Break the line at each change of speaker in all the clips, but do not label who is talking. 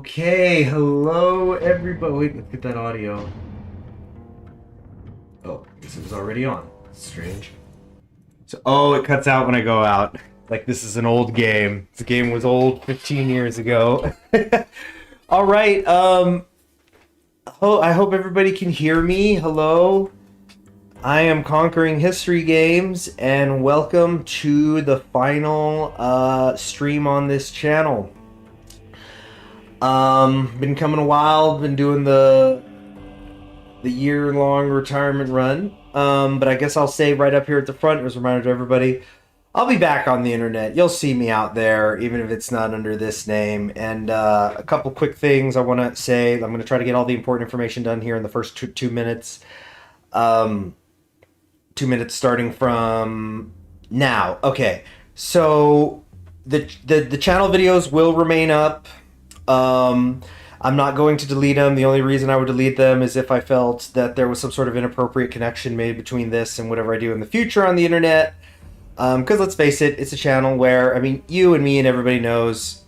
Okay, hello everybody. Wait, let's get that audio. Oh, this was already on. Strange. So, it cuts out when I go out. Like this is an old game. This game was old 15 years ago. All right. I hope everybody can hear me. Hello. I am Conquering History Games, and welcome to the final stream on this channel. Been coming a while, been doing the year-long retirement run. But I guess I'll say right up here at the front as a reminder to everybody, I'll be back on the internet. You'll see me out there, even if it's not under this name. And a couple quick things I want to say. I'm going to try to get all the important information done here in the first two minutes. 2 minutes starting from now. Okay, so the channel videos will remain up. I'm not going to delete them. The only reason I would delete them is if I felt that there was some sort of inappropriate connection made between this and whatever I do in the future on the internet. Because let's face it, it's a channel where, I mean, you and me and everybody knows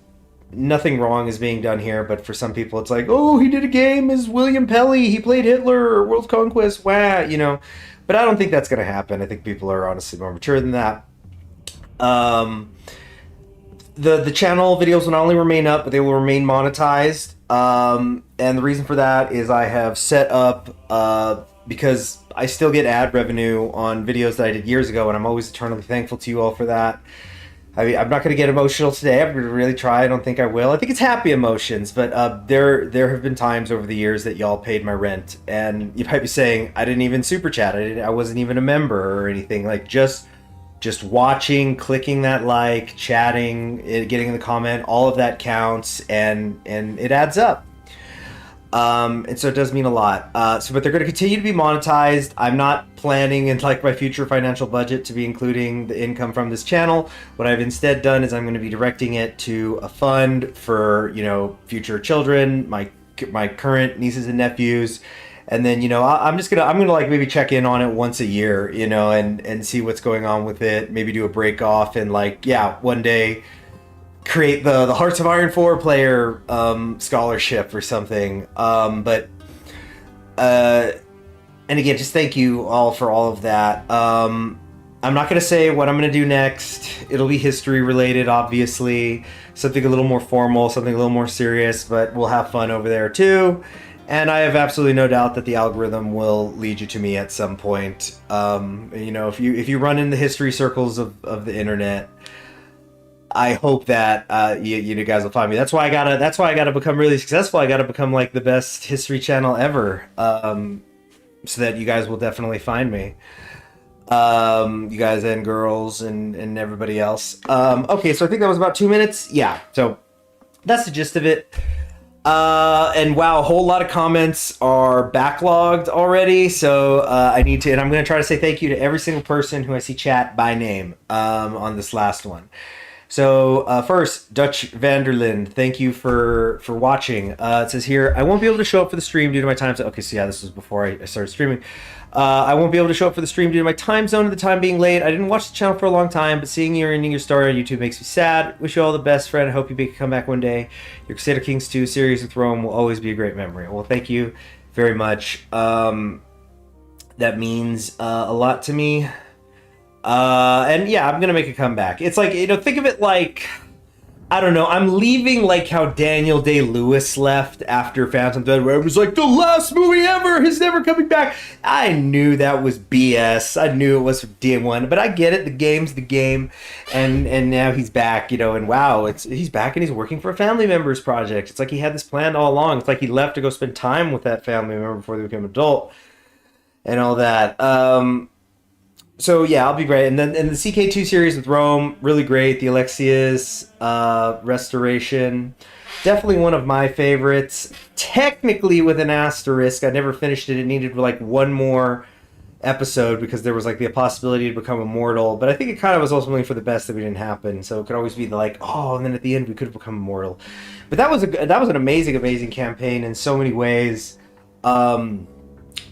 nothing wrong is being done here, but for some people it's like, oh, he did a game as William Pelly, he played Hitler or World Conquest, wow, you know. But I don't think that's going to happen. I think people are honestly more mature than that. The channel videos will not only remain up, but they will remain monetized. And the reason for that is I have set up, because I still get ad revenue on videos that I did years ago, and I'm always eternally thankful to you all for that. I mean, I'm not going to get emotional today. I'm going to really try. I don't think I will. I think it's happy emotions, but there have been times over the years that y'all paid my rent, and you might be saying, I didn't even super chat. I wasn't even a member or anything. Like, just watching, clicking that like, chatting, getting in the comment, all of that counts, and it adds up. And so it does mean a lot. But they're going to continue to be monetized. I'm not planning in like my future financial budget to be including the income from this channel. What I've instead done is I'm going to be directing it to a fund for, you know, future children, my current nieces and nephews. And then, you know, I'm gonna like maybe check in on it once a year, you know, and see what's going on with it. Maybe do a break off and like, yeah, one day create the Hearts of Iron 4 player scholarship or something. And again, just thank you all for all of that. I'm not going to say what I'm going to do next. It'll be history related, obviously. Something a little more formal, something a little more serious, but we'll have fun over there too. And I have absolutely no doubt that the algorithm will lead you to me at some point. You know, if you run in the history circles of the internet, I hope that you guys will find me. That's why I gotta become really successful. I gotta become like the best history channel ever, so that you guys will definitely find me. You guys and girls and everybody else. Okay, so I think that was about 2 minutes. Yeah, so that's the gist of it. And wow, a whole lot of comments are backlogged already, so I need to, and I'm going to try to say thank you to every single person who I see chat by name on this last one. So first, Dutch Vanderlind, thank you for watching. It says here, I won't be able to show up for the stream due to my time zone. Okay, so yeah, this was before I started streaming. I won't be able to show up for the stream due to my time zone and the time being late. I didn't watch the channel for a long time, but seeing you ending your story on YouTube makes me sad. Wish you all the best, friend. I hope you make a comeback one day. Your Crusader Kings 2 series with Rome will always be a great memory. Well, thank you very much. That means a lot to me. And yeah, I'm gonna make a comeback. It's like, you know, think of it like, I don't know, I'm leaving like how Daniel Day-Lewis left after Phantom Thread, where it was like, the last movie ever, he's never coming back. I knew that was BS. I knew it was from DM1, but I get it, the game's the game, and now he's back, you know, and wow, he's back and he's working for a family member's project. It's like he had this planned all along. It's like he left to go spend time with that family member before they became adult, and all that. So yeah, I'll be great. And then in the CK2 series with Rome, really great. The Alexius restoration, definitely one of my favorites. Technically with an asterisk, I never finished it. It needed like one more episode because there was like the possibility to become immortal. But I think it kind of was ultimately for the best that we didn't happen. So it could always be the like, oh, and then at the end we could have become immortal. But that was an amazing campaign in so many ways. One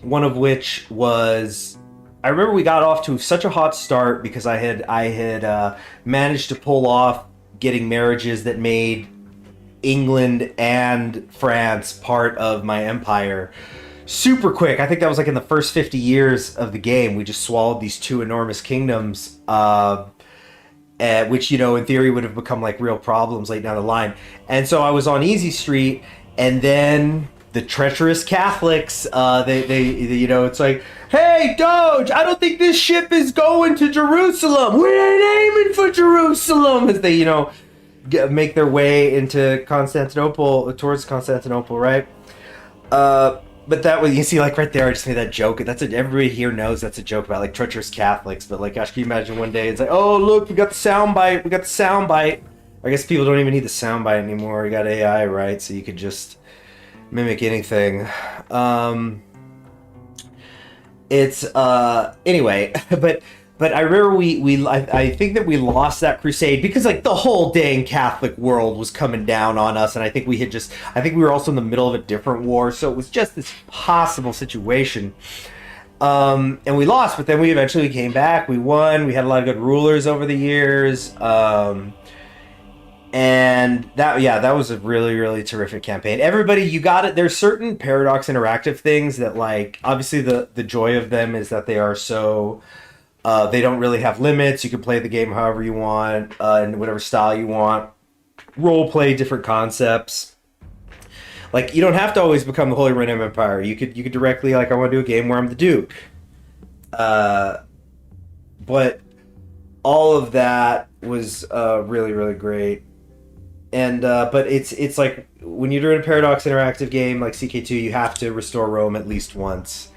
of which was, I remember we got off to such a hot start because I had managed to pull off getting marriages that made England and France part of my empire super quick. I think that was like in the first 50 years of the game. We just swallowed these two enormous kingdoms, which, you know, in theory would have become like real problems late down the line. And so I was on Easy Street, and then the treacherous Catholics, you know, it's like, hey, Doge, I don't think this ship is going to Jerusalem. We ain't aiming for Jerusalem. As they, you know, make their way into Constantinople, towards Constantinople, right? But that was, you see, like right there, I just made that joke. Everybody here knows that's a joke about like treacherous Catholics. But like, gosh, can you imagine one day it's like, oh look, we got the soundbite. We got the soundbite. I guess people don't even need the soundbite anymore. You got AI, right? So you could just mimic anything. It's anyway, but I remember I think that we lost that crusade because like the whole dang Catholic world was coming down on us, and I think we were also in the middle of a different war, so it was just this possible situation. And we lost, but then we eventually came back. We won. We had a lot of good rulers over the years. And that was a really, really terrific campaign. Everybody, you got it. There's certain Paradox Interactive things that, like, obviously the joy of them is that they are so, they don't really have limits. You can play the game however you want, in whatever style you want. Role play different concepts. Like, you don't have to always become the Holy Roman Empire. You could directly, like, I want to do a game where I'm the Duke. But all of that was really, really great. And but it's like when you're doing a Paradox Interactive game like CK2, you have to restore Rome at least once.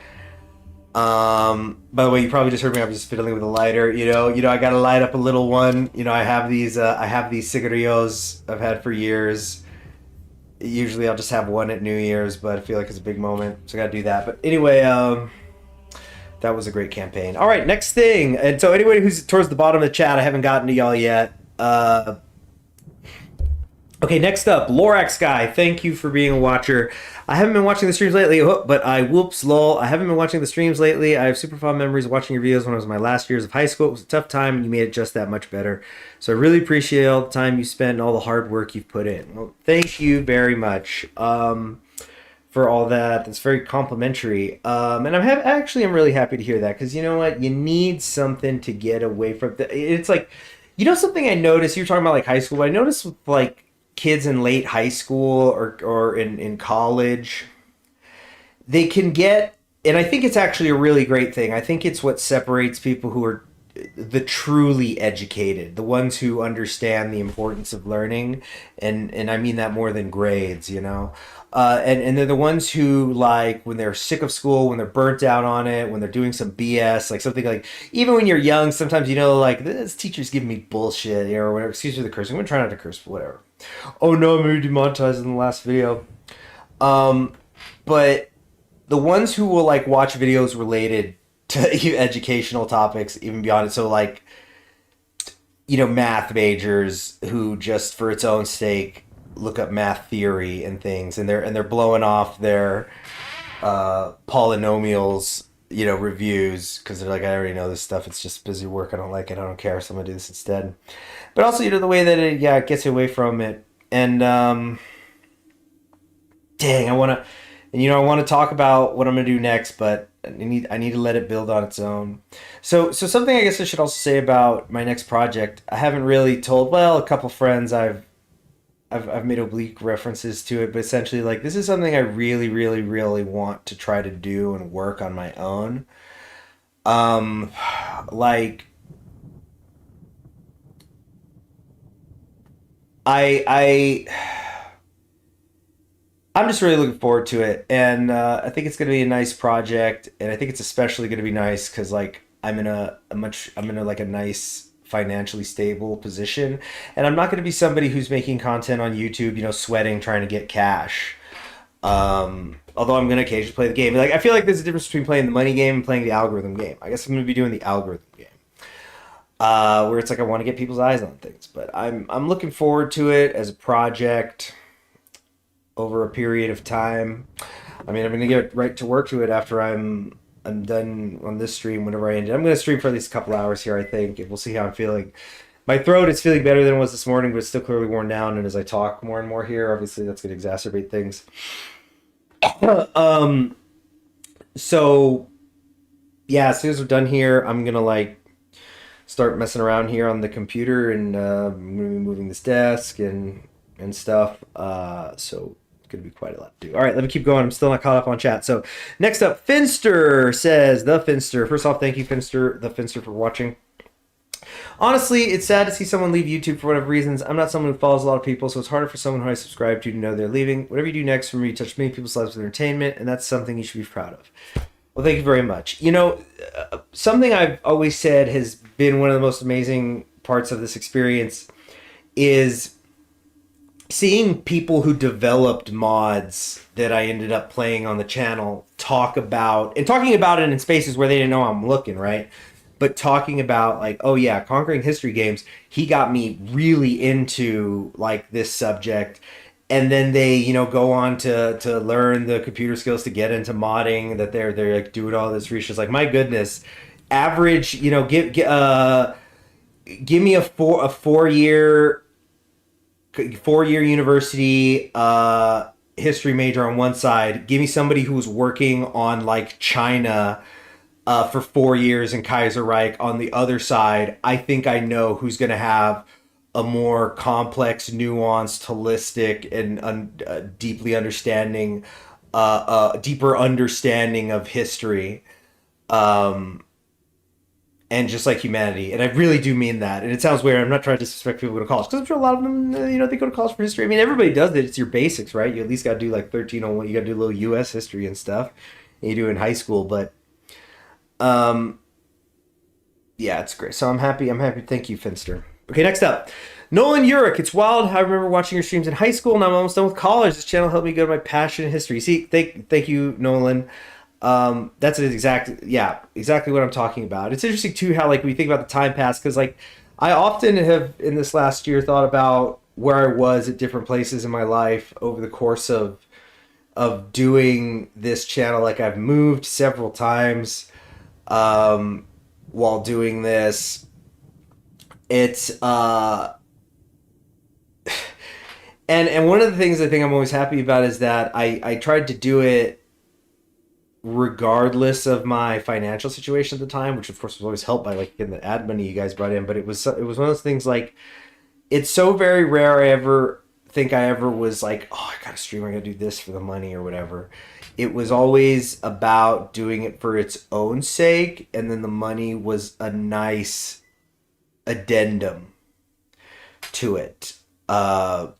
By the way, you probably just heard me. I'm just fiddling with a lighter. You know, I got to light up a little one. You know, I have these cigarillos I've had for years. Usually, I'll just have one at New Year's, but I feel like it's a big moment, so I got to do that. But anyway, that was a great campaign. All right, next thing. And so anybody who's towards the bottom of the chat, I haven't gotten to y'all yet. Okay, next up, Lorax Guy. Thank you for being a watcher. I haven't been watching the streams lately, but I haven't been watching the streams lately. I have super fond memories of watching your videos when I was in my last years of high school. It was a tough time, and you made it just that much better. So I really appreciate all the time you spent and all the hard work you've put in. Well, thank you very much for all that. That's very complimentary. And I'm really happy to hear that, because you know what? You need something to get away from. It's like, you know, something I noticed. You were talking about like high school. But I noticed with like kids in late high school or in college, they can get, and I think it's actually a really great thing. I think it's what separates people who are the truly educated, the ones who understand the importance of learning, and I mean that more than grades, you know. And they're the ones who, like, when they're sick of school, when they're burnt out on it, when they're doing some BS, like something like, even when you're young, sometimes, you know, like, this teacher's giving me bullshit, you know, or whatever. Excuse me the cursing. I'm going to try not to curse, but whatever. Oh no, I'm going to be demonetized in the last video. But the ones who will, like, watch videos related to educational topics, even beyond it, so, like, you know, math majors who just for its own sake look up math theory and things, and they're blowing off their polynomials, you know, reviews, because they're like, I already know this stuff, it's just busy work, I don't like it, I don't care, so I'm gonna do this instead. But also, you know, the way that it gets away from it. And dang, I want to talk about what I'm gonna do next, but I need to let it build on its own. So something I guess I should also say about my next project. I haven't really told, well, a couple friends I've made oblique references to it, but essentially, like, this is something I really, really, really want to try to do and work on my own. Like, I'm just really looking forward to it, and I think it's going to be a nice project, and I think it's especially going to be nice because, like, I'm in a like a nice financially stable position, and I'm not going to be somebody who's making content on YouTube, you know, sweating trying to get cash. Although I'm going to occasionally play the game. Like, I feel like there's a difference between playing the money game and playing the algorithm game. I guess I'm going to be doing the algorithm game, where it's like I want to get people's eyes on things. But I'm looking forward to it as a project over a period of time. I mean, I'm going to get right to work to it after I'm done on this stream, whenever I end it. I'm going to stream for at least a couple hours here, I think, and we'll see how I'm feeling. My throat is feeling better than it was this morning, but it's still clearly worn down. And as I talk more and more here, obviously that's going to exacerbate things. um, so yeah, as soon as we're done here, I'm gonna like start messing around here on the computer, and I'm gonna be moving this desk and stuff. So it's gonna be quite a lot to do. All right, let me keep going. I'm still not caught up on chat. So next up, Finster says the Finster. First off, thank you, Finster, the Finster, for watching. Honestly, it's sad to see someone leave YouTube for whatever reasons. I'm not someone who follows a lot of people, so it's harder for someone who I subscribe to know they're leaving. Whatever you do next for me, you touch many people's lives with entertainment, and that's something you should be proud of. Well, thank you very much. You know, something I've always said has been one of the most amazing parts of this experience is seeing people who developed mods that I ended up playing on the channel talking about it in spaces where they didn't know I'm looking, right? But talking about like, oh yeah, Conquering History Games, he got me really into like this subject. And then they, you know, go on to learn the computer skills to get into modding, that they're like doing all this research. Like, my goodness, average, you know, give me a four-year university history major on one side. Give me somebody who's working on like China for 4 years in Kaiserreich on the other side. I think I know who's going to have a more complex, nuanced, holistic, and deeply understanding, deeper understanding of history, and just like humanity. And I really do mean that. And it sounds weird. I'm not trying to disrespect people who go to college, because I'm sure a lot of them, you know, they go to college for history. I mean, everybody does it. It's your basics, right? You at least got to do like 1301. You got to do a little U.S. history and stuff. And you do in high school, but yeah, it's great. So I'm happy. Thank you, Finster. Okay, next up, Nolan Urich. It's wild how I remember watching your streams in high school, and I'm almost done with college. This channel helped me go to my passion in history. See, thank you, Nolan. That's exactly what I'm talking about. It's interesting too how like we think about the time pass, because like I often have in this last year thought about where I was at different places in my life over the course of doing this channel. Like, I've moved several times while doing this. It's and one of the things I think I'm always happy about is that I tried to do it regardless of my financial situation at the time, which of course was always helped by like getting the ad money you guys brought in. But it was one of those things, like, it's so very rare I ever think I ever was like, oh, I gotta stream, I gotta do this for the money or whatever. It was always about doing it for its own sake, and then the money was a nice addendum to it. But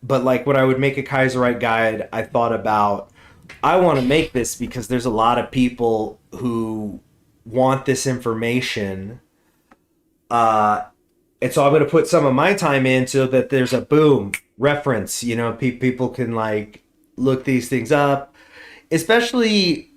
like when I would make a Kaiserreich guide, I thought about, I want to make this because there's a lot of people who want this information. And so I'm going to put some of my time in so that there's a boom reference, you know, people can like look these things up, especially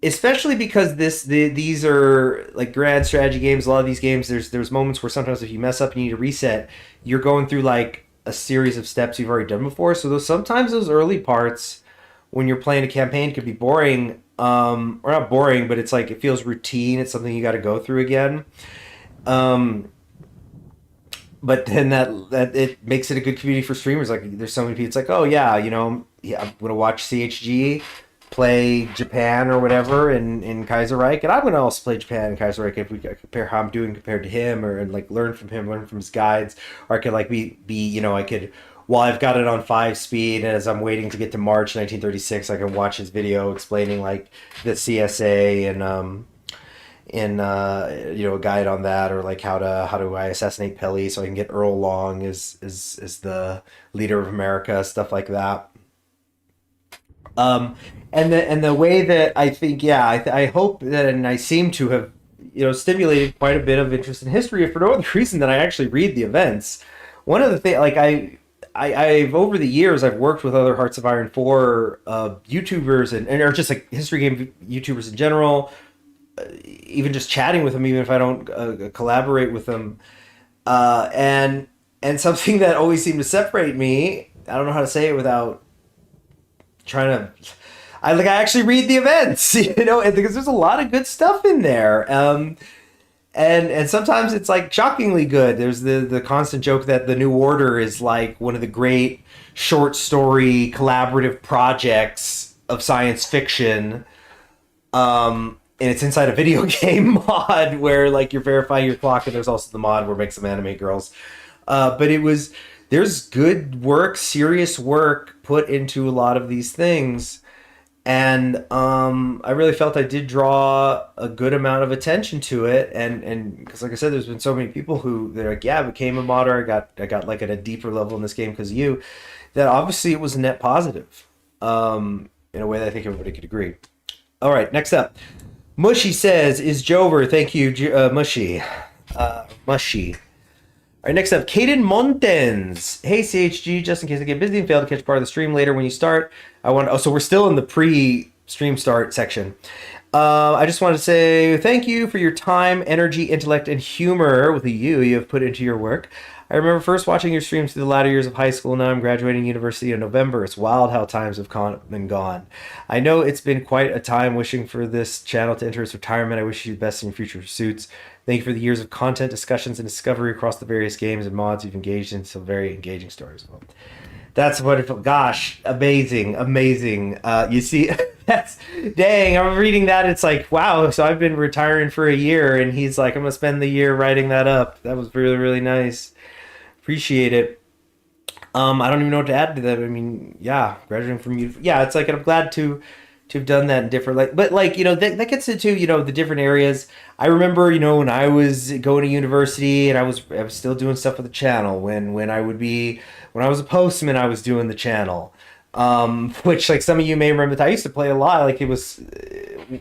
because these are like grand strategy games. A lot of these games, there's moments where sometimes if you mess up and you need to reset, you're going through like a series of steps you've already done before. So sometimes those early parts when you're playing a campaign could be boring, or not boring, but it's like it feels routine. It's something you got to go through again. But then that it makes it a good community for streamers. Like, there's so many people. It's like, oh yeah, you know, yeah, I'm gonna watch CHG play Japan or whatever in Kaiserreich, and I'm gonna also play Japan in Kaiserreich if we compare how I'm doing compared to him, or and like learn from him, learn from his guides, or I could like be you know, I could, while I've got it on 5 speed, and as I'm waiting to get to March 1936, I can watch his video explaining like the CSA and you know, a guide on that, or like how do I assassinate Pelly so I can get Earl Long as the leader of America, stuff like that. And the way that I think, yeah, I hope that, and I seem to have, you know, stimulated quite a bit of interest in history for no other reason than I actually read the events. One of the things, like I've over the years, I've worked with other Hearts of Iron 4 YouTubers and or just like history game YouTubers in general, even just chatting with them, even if I don't collaborate with them, and something that always seemed to separate me, I don't know how to say it without trying to, I actually read the events, you know, because there's a lot of good stuff in there, and and sometimes it's like shockingly good. There's the constant joke that the New Order is like one of the great short story collaborative projects of science fiction. And it's inside a video game mod where like you're verifying your clock, and there's also the mod where it makes them animate girls. But there's good work, serious work put into a lot of these things. And I really felt I did draw a good amount of attention to it, and because like I said, there's been so many people who they're like, yeah, I became a modder. I got like at a deeper level in this game because of you. That obviously it was a net positive, in a way that I think everybody could agree. All right, next up, Mushy says, "Is Jover?" Thank you, Mushy. Mushy. All right, next up, Caden Montens. Hey, CHG, just in case I get busy and fail to catch part of the stream later when you start, so we're still in the pre-stream start section. I just wanted to say thank you for your time, energy, intellect, and humor with a U you have put into your work. I remember first watching your streams through the latter years of high school. Now I'm graduating university in November. It's wild how times have come and gone. I know it's been quite a time wishing for this channel to enter its retirement. I wish you the best in your future pursuits. Thank you for the years of content, discussions, and discovery across the various games and mods you've engaged in. Some very engaging stories. Well, that's wonderful. Gosh, amazing, amazing. You see, that's dang. I'm reading that. It's like, wow. So I've been retiring for a year, and he's like, I'm gonna spend the year writing that up. That was really, really nice. Appreciate it. I don't even know what to add to that. I mean, yeah, graduating from you. Yeah, it's like I'm glad to have done that in different but that gets into the different areas. I remember when I was going to university and I was still doing stuff with the channel when I was a postman I was doing the channel, which like some of you may remember that I used to play a lot. Like it was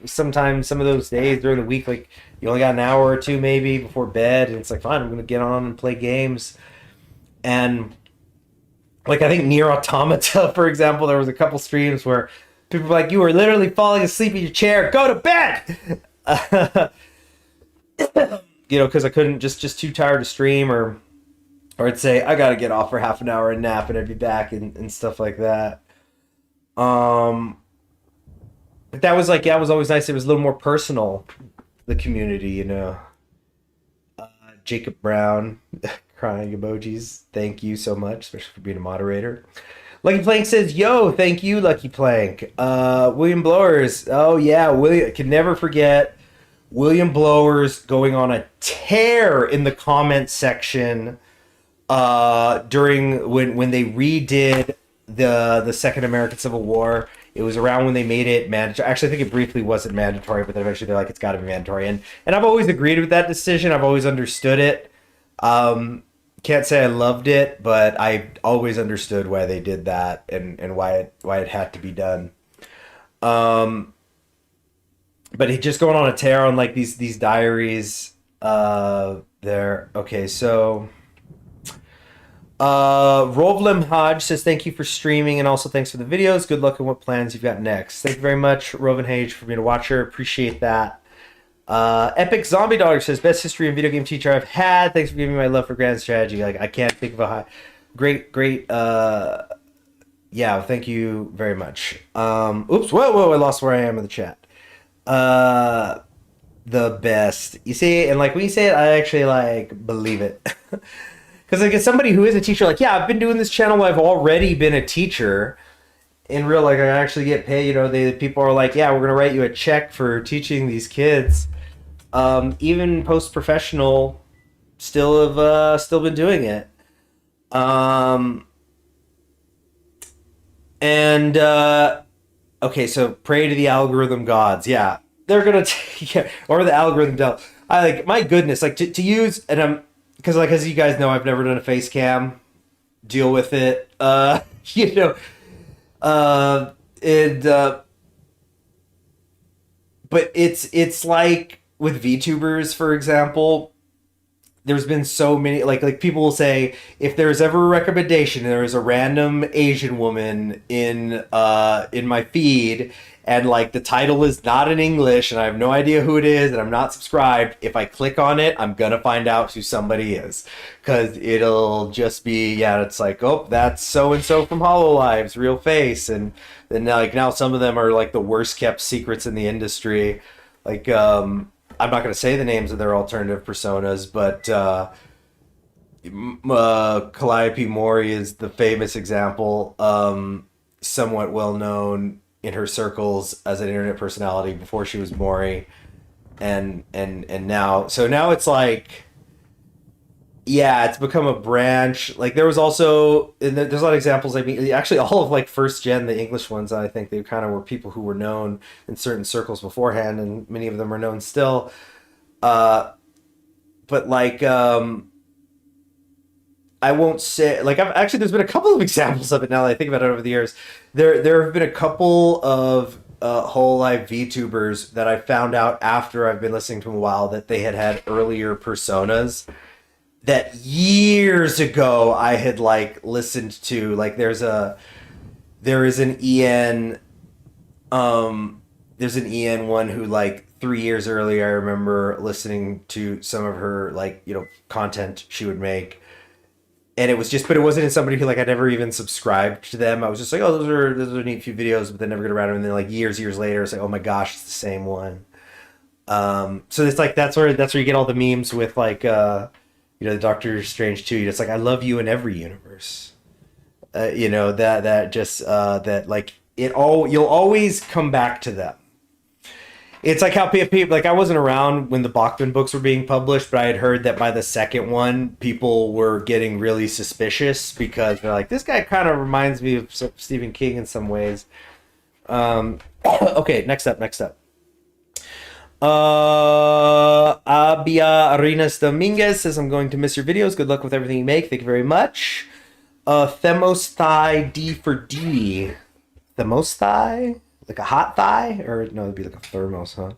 sometimes some of those days during the week, like you only got an hour or two maybe before bed, and it's like fine, I'm gonna get on and play games. And like I think Nier Automata, for example, there was a couple streams where people were like, you were literally falling asleep in your chair. Go to bed! Because I couldn't, just too tired to stream, or I'd say, I gotta get off for half an hour and nap, and I'd be back and stuff like that. But that was like, yeah, it was always nice. It was a little more personal, the community, Jacob Brown, crying emojis. Thank you so much, especially for being a moderator. Lucky Plank says, yo, thank you, Lucky Plank. William Blowers. Oh, yeah, William. I can never forget William Blowers going on a tear in the comment section during when they redid the Second American Civil War. It was around when they made it mandatory. Actually, I think it briefly wasn't mandatory, but then eventually they're like, it's got to be mandatory. And I've always agreed with that decision. I've always understood it. Can't say I loved it, but I always understood why they did that and why it had to be done. But he just going on a tear on like these diaries there. Okay, so Rovlim Hodge says thank you for streaming and also thanks for the videos. Good luck on what plans you've got next. Thank you very much, Rovin Hage, for being a watcher. Appreciate that. Epic Zombie Dog says best history and video game teacher I've had. Thanks for giving me my love for grand strategy. Like I can't think of a great yeah, thank you very much. Oops, whoa, I lost where I am in the chat. The best. You see, and like when you say it, I actually like believe it. Because like as somebody who is a teacher, like yeah, I've been doing this channel. I've already been a teacher. In real, like I actually get paid. The people are like, yeah, we're gonna write you a check for teaching these kids. Even post-professional, still been doing it. Okay, so pray to the algorithm gods. Yeah, they're gonna or the algorithm devil. I like, my goodness, like to use, and I'm because like as you guys know, I've never done a face cam. Deal with it. But it's like with VTubers, for example, there's been so many like people will say if there's ever a recommendation and there's a random Asian woman in my feed and like the title is not in English and I have no idea who it is and I'm not subscribed, if I click on it, I'm gonna find out who somebody is, because it'll just be, yeah, it's like, oh, that's so and so from HoloLive's real face, and then like now some of them are like the worst kept secrets in the industry. Like I'm not going to say the names of their alternative personas, but Calliope Mori is the famous example, somewhat well known in her circles as an internet personality before she was Mori, and now, so now it's like, yeah, it's become a branch. Like there was also, and there's a lot of examples. I mean, actually, all of like first gen, the English ones, I think they kind of were people who were known in certain circles beforehand, and many of them are known still. But like, I won't say like I've actually there's been a couple of examples of it now that I think about it over the years. There have been a couple of whole live VTubers that I found out after I've been listening to them a while that they had earlier personas that years ago I had like listened to. Like there is an there's an EN one who like 3 years earlier I remember listening to some of her like, you know, content she would make, and it was just, but it wasn't in somebody who like I never even subscribed to them. I was just like, oh, those are neat few videos, but then never get around to them. And then like years later, it's like, oh my gosh, it's the same one. So it's like that's where you get all the memes with like you know, the Doctor Strange 2. It's like I love you in every universe. You know, that just that like you'll always come back to them. It's like how people, like I wasn't around when the Bachman books were being published, but I had heard that by the second one, people were getting really suspicious because they're like, this guy kind of reminds me of Stephen King in some ways. Okay, next up. Abia Arenas Dominguez says, I'm going to miss your videos. Good luck with everything you make. Thank you very much. Themosthai D for D. Themosthai? Like a hot thigh? Or no, it'd be like a thermos, huh?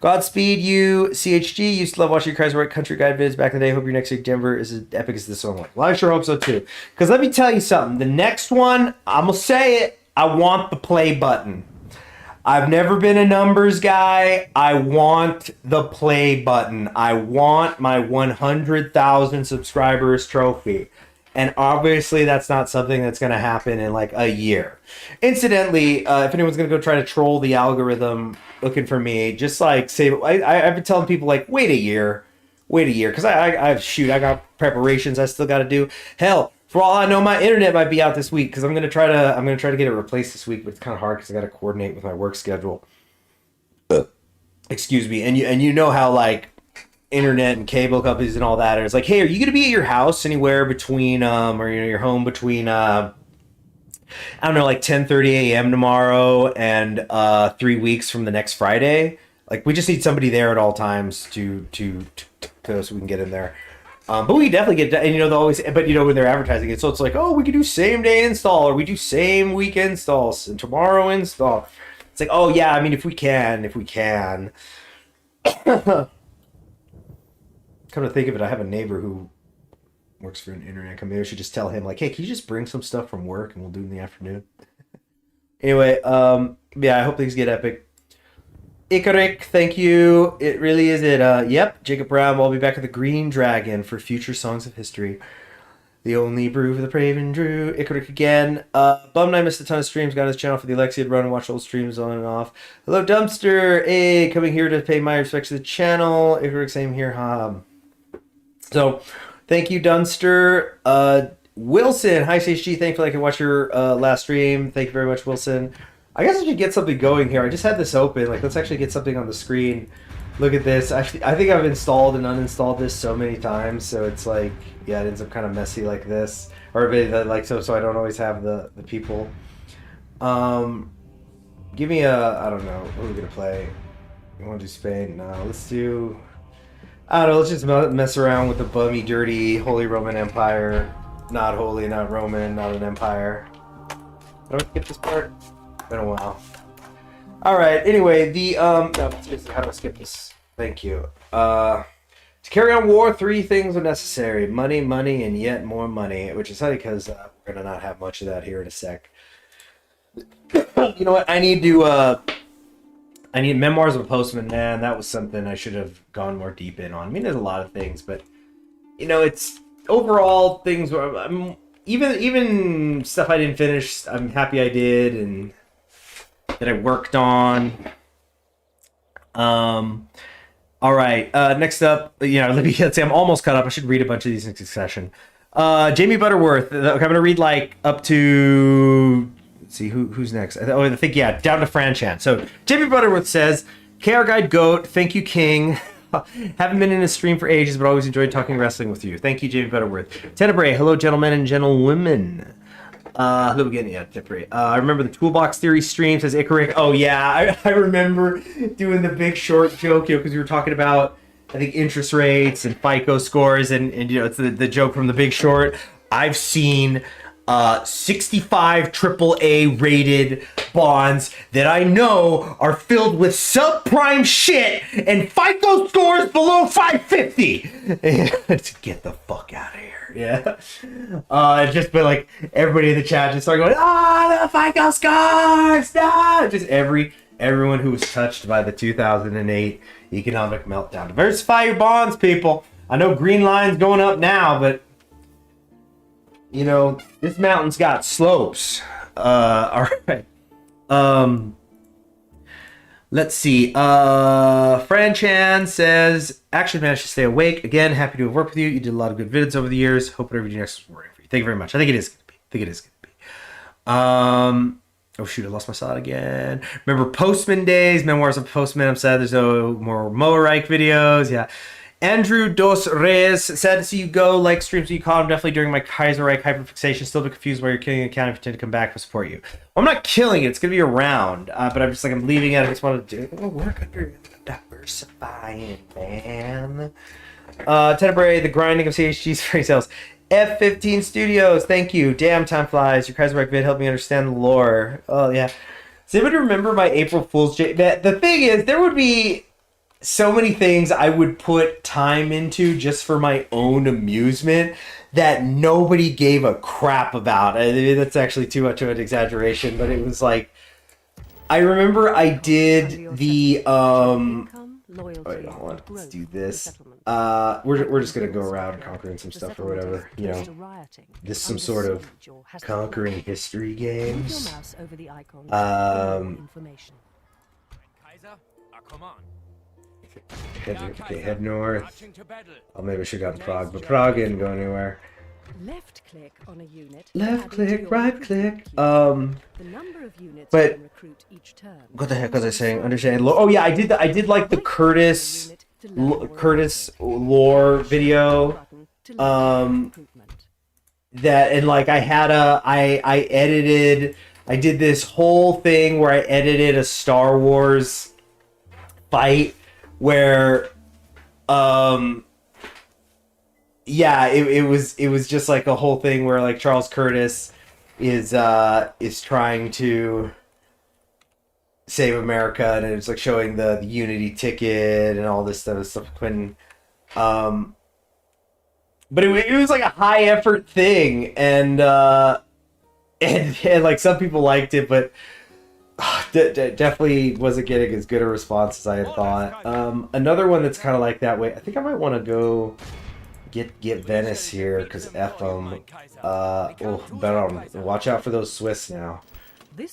Godspeed, you CHG. Used to love watching your guys write country guide vids back in the day. Hope your next week Denver is as epic as this one. Well, I sure hope so too. Because let me tell you something. The next one, I'm going to say it. I want the play button. I've never been a numbers guy. I want the play button. I want my 100,000 subscribers trophy. And obviously that's not something that's going to happen in like a year. Incidentally, if anyone's going to go try to troll the algorithm looking for me, just like say, I've been telling people like, wait a year. Because I got preparations I still got to do. Hell, for all I know, my internet might be out this week because I'm gonna try to get it replaced this week, but it's kind of hard because I got to coordinate with my work schedule. Excuse me, and you know how like internet and cable companies and all that, and it's like, hey, are you gonna be at your house anywhere between or you know your home between I don't know, like 10:30 a.m. tomorrow and 3 weeks from the next Friday? Like we just need somebody there at all times to so we can get in there. But we definitely get, and you know, they'll always, but you know, when they're advertising it, so it's like, oh, we can do same day install, or we do same week installs and tomorrow install. It's like, oh yeah, I mean, if we can. Come to think of it, I have a neighbor who works for an internet company. I should just tell him like, hey, can you just bring some stuff from work and we'll do it in the afternoon. Anyway, yeah, I hope things get epic. Ikarik, thank you. It really is it. Yep, Jacob Brown. I'll be back at the Green Dragon for future Songs of History. The only brew for the brave and Drew. Ikarik again. Bummed I missed a ton of streams. Got his channel for the Alexiad run and watch old streams on and off. Hello, Dumpster. Hey, coming here to pay my respects to the channel. Ikarik, same here. So, thank you, Dunster. Wilson, hi, CHG. Thankfully I can watch your last stream. Thank you very much, Wilson. I guess I should get something going here. I just had this open. Like, let's actually get something on the screen. Look at this. Actually, I think I've installed and uninstalled this so many times, so it's like, yeah, it ends up kind of messy like this. Or like so I don't always have the people. Give me I don't know. What are we gonna play? You want to do Spain? No, let's do. I don't know. Let's just mess around with the bummy, dirty Holy Roman Empire. Not holy, not Roman, not an empire. I don't skip this part. Been a while. All right. Anyway, no, seriously, how do I skip this? Thank you. To carry on war, 3 things are necessary: money, money, and yet more money. Which is funny because we're gonna not have much of that here in a sec. You know what? I need Memoirs of a Postman. Man, that was something I should have gone more deep in on. I mean, there's a lot of things, but you know, it's overall things where even stuff I didn't finish. I'm happy I did, and that I worked on. All right. Next up, let's say I'm almost caught up. I should read a bunch of these in succession. Jamie Butterworth. Okay, I'm gonna read like up to. Let's see who's next. I think down to Franchan. So Jamie Butterworth says, "KR Guide Goat. Thank you, King. Haven't been in a stream for ages, but always enjoyed talking wrestling with you. Thank you, Jamie Butterworth. Tenebrae. Hello, gentlemen and gentlewomen. Hello again, Tenebrae. I remember the Toolbox Theory stream, says Icaric. Oh yeah, I remember doing the Big Short joke, because we were talking about, I think, interest rates and FICO scores, and it's the joke from the Big Short. I've seen 65 AAA rated bonds that I know are filled with subprime shit and FICO scores below 550. Get the fuck out of here. Yeah. Just but like everybody in the chat just started going, the FICO scores, no! Just everyone who was touched by the 2008 economic meltdown. Diversify your bonds, people. I know green line's going up now, but this mountain's got slopes. All right. Let's see. Fran Chan says, actually managed to stay awake. Again, happy to have worked with you. You did a lot of good vids over the years. Hope whatever you do next is working for you. Thank you very much. I think it is going to be. Oh shoot, I lost my slide again. Remember Postman days, Memoirs of Postman. I'm sad there's no more Moerike videos. Yeah. Andrew Dos Reyes, sad to see you go. Like streams you caught him definitely during my Kaiserreich hyperfixation. Still a bit confused why you're killing the account. I pretend to come back to support you. Well, I'm not killing it. It's going to be around. But I'm just I'm leaving it. I just want to do work under diversifying, man. Tenebrae, the grinding of CHG's free sales. F15 Studios, thank you. Damn, time flies. Your Kaiserreich vid helped me understand the lore. Oh, yeah. Does anybody remember my April Fool's J? The thing is, there would be so many things I would put time into just for my own amusement that nobody gave a crap about. I mean, that's actually too much of an exaggeration, but it was like, I remember I did the wait, hold on, let's do this. We're just gonna go around conquering some stuff or whatever, this is some sort of conquering history games. Head north. Oh, maybe I should have gotten Prague, but Prague didn't go anywhere.
Left click on a unit.
Left click, right click. The
number of units
but
recruit each turn.
What the heck was I saying? Understand? Oh yeah, I did like the Curtis lore video. That and like I edited. I did this whole thing where I edited a Star Wars fight where it was just like a whole thing where like Charles Curtis is trying to save America, and it's like showing the Unity ticket and all this stuff when but it was like a high effort thing, and like some people liked it, but definitely wasn't getting as good a response as I had thought. Another one that's kind of like that way. I think I might want to go get Venice here because F them. Watch out for those Swiss now.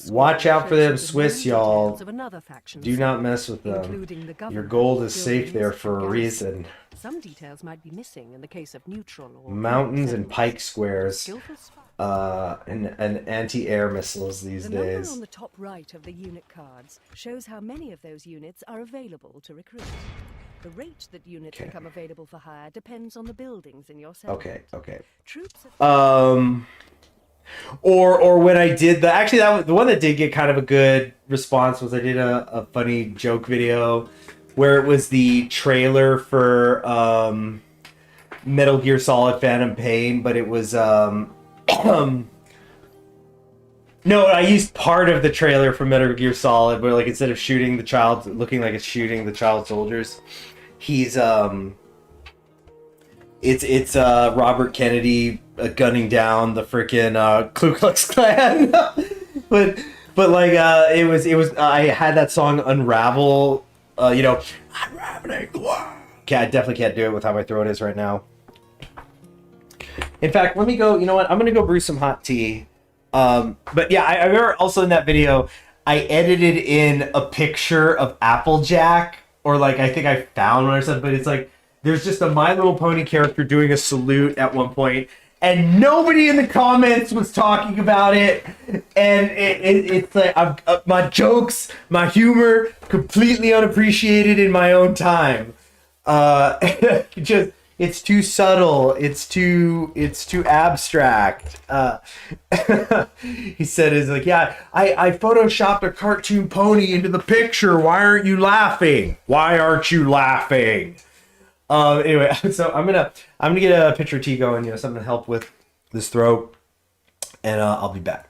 Watch out for them Swiss, y'all. Do not mess with them. Your gold is safe there for a reason.
Some details might be missing in the case of neutral or
mountains and pike squares. And anti-air missiles these
days. The number
days.
on the top right of the unit cards shows how many of those units are available to recruit. The rate that units become available for hire depends on the buildings in your settlement.
Okay.
Troops
or when I did that was the one that did get kind of a good response was I did a funny joke video where it was the trailer for Metal Gear Solid Phantom Pain, but it was no, I used part of the trailer for Metal Gear Solid, where like instead of shooting the child, looking like it's shooting the child soldiers, he's it's Robert Kennedy gunning down the freaking Ku Klux Klan, but like it was I had that song Unravel, unraveling the world. I definitely can't do it with how my throat is right now. In fact, let me go. You know what? I'm gonna go brew some hot tea. But yeah, I remember also in that video, I edited in a picture of Applejack or like I think I found one or something, but it's like there's just a My Little Pony character doing a salute at one point, and nobody in the comments was talking about it, and it's like my jokes, my humor, completely unappreciated in my own time. Just it's too subtle. It's too abstract. He said, "Is like, yeah, I photoshopped a cartoon pony into the picture. Why aren't you laughing? Why aren't you laughing?" Anyway, so I'm gonna get a picture of tea going, something to help with this throat, and I'll be back.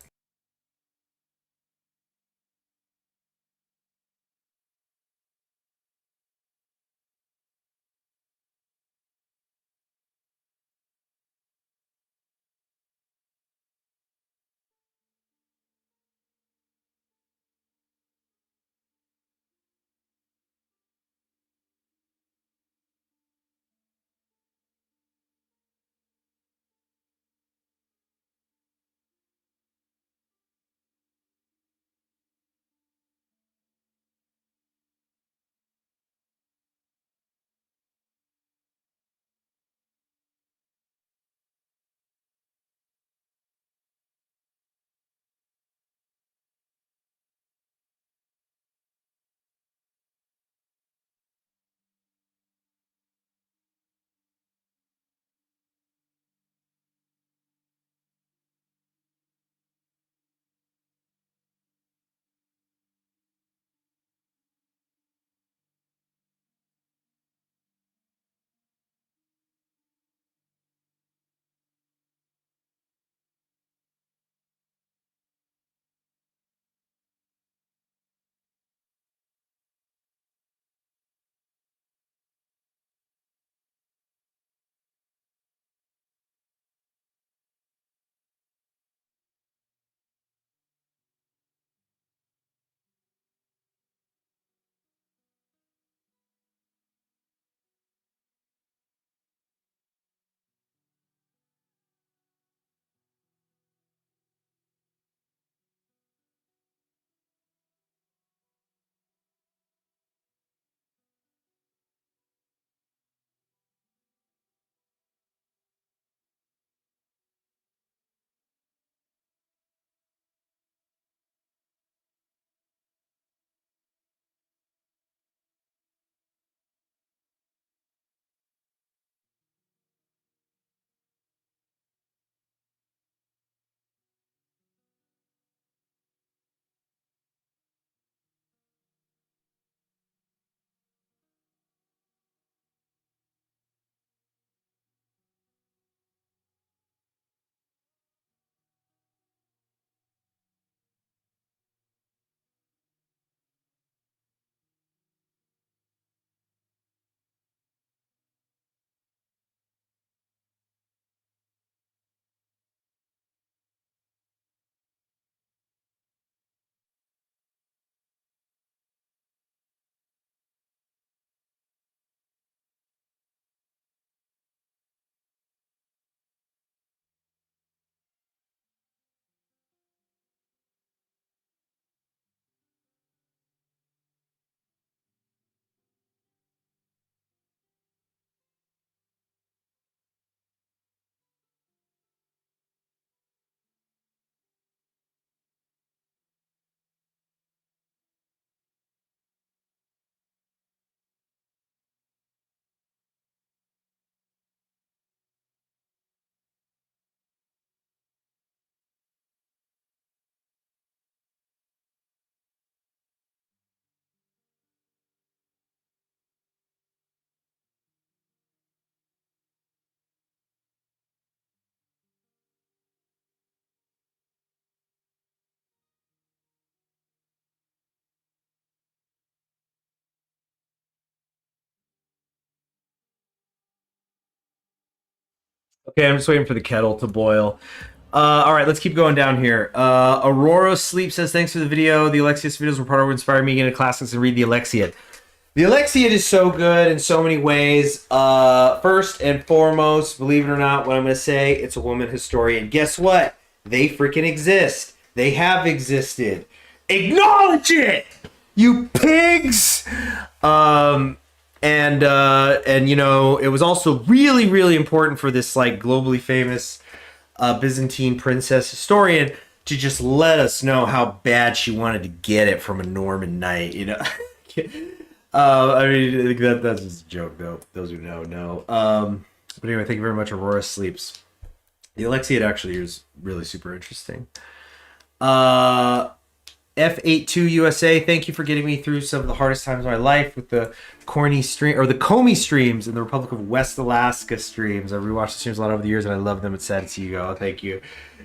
Okay, I'm just waiting for the kettle to boil. All right, let's keep going down here. Aurora Sleep says, thanks for the video. The Alexius videos were part of what inspired me to get into classics and read the Alexiad. The Alexiad is so good in so many ways. First and foremost, believe it or not, what I'm going to say, it's a woman historian. Guess what? They freaking exist. They have existed. Acknowledge it! You pigs! And you know, it was also really, really important for this like globally famous Byzantine princess historian to just let us know how bad she wanted to get it from a Norman knight, you know. I mean, that's just a joke, though. Those who know. But anyway, thank you very much. Aurora Sleeps. The Alexiad actually is really super interesting. F82 USA, thank you for getting me through some of the hardest times of my life with the corny stream or the Comey streams and the Republic of West Alaska streams. I rewatched the streams a lot over the years and I love them. It's sad to see you go. Thank you.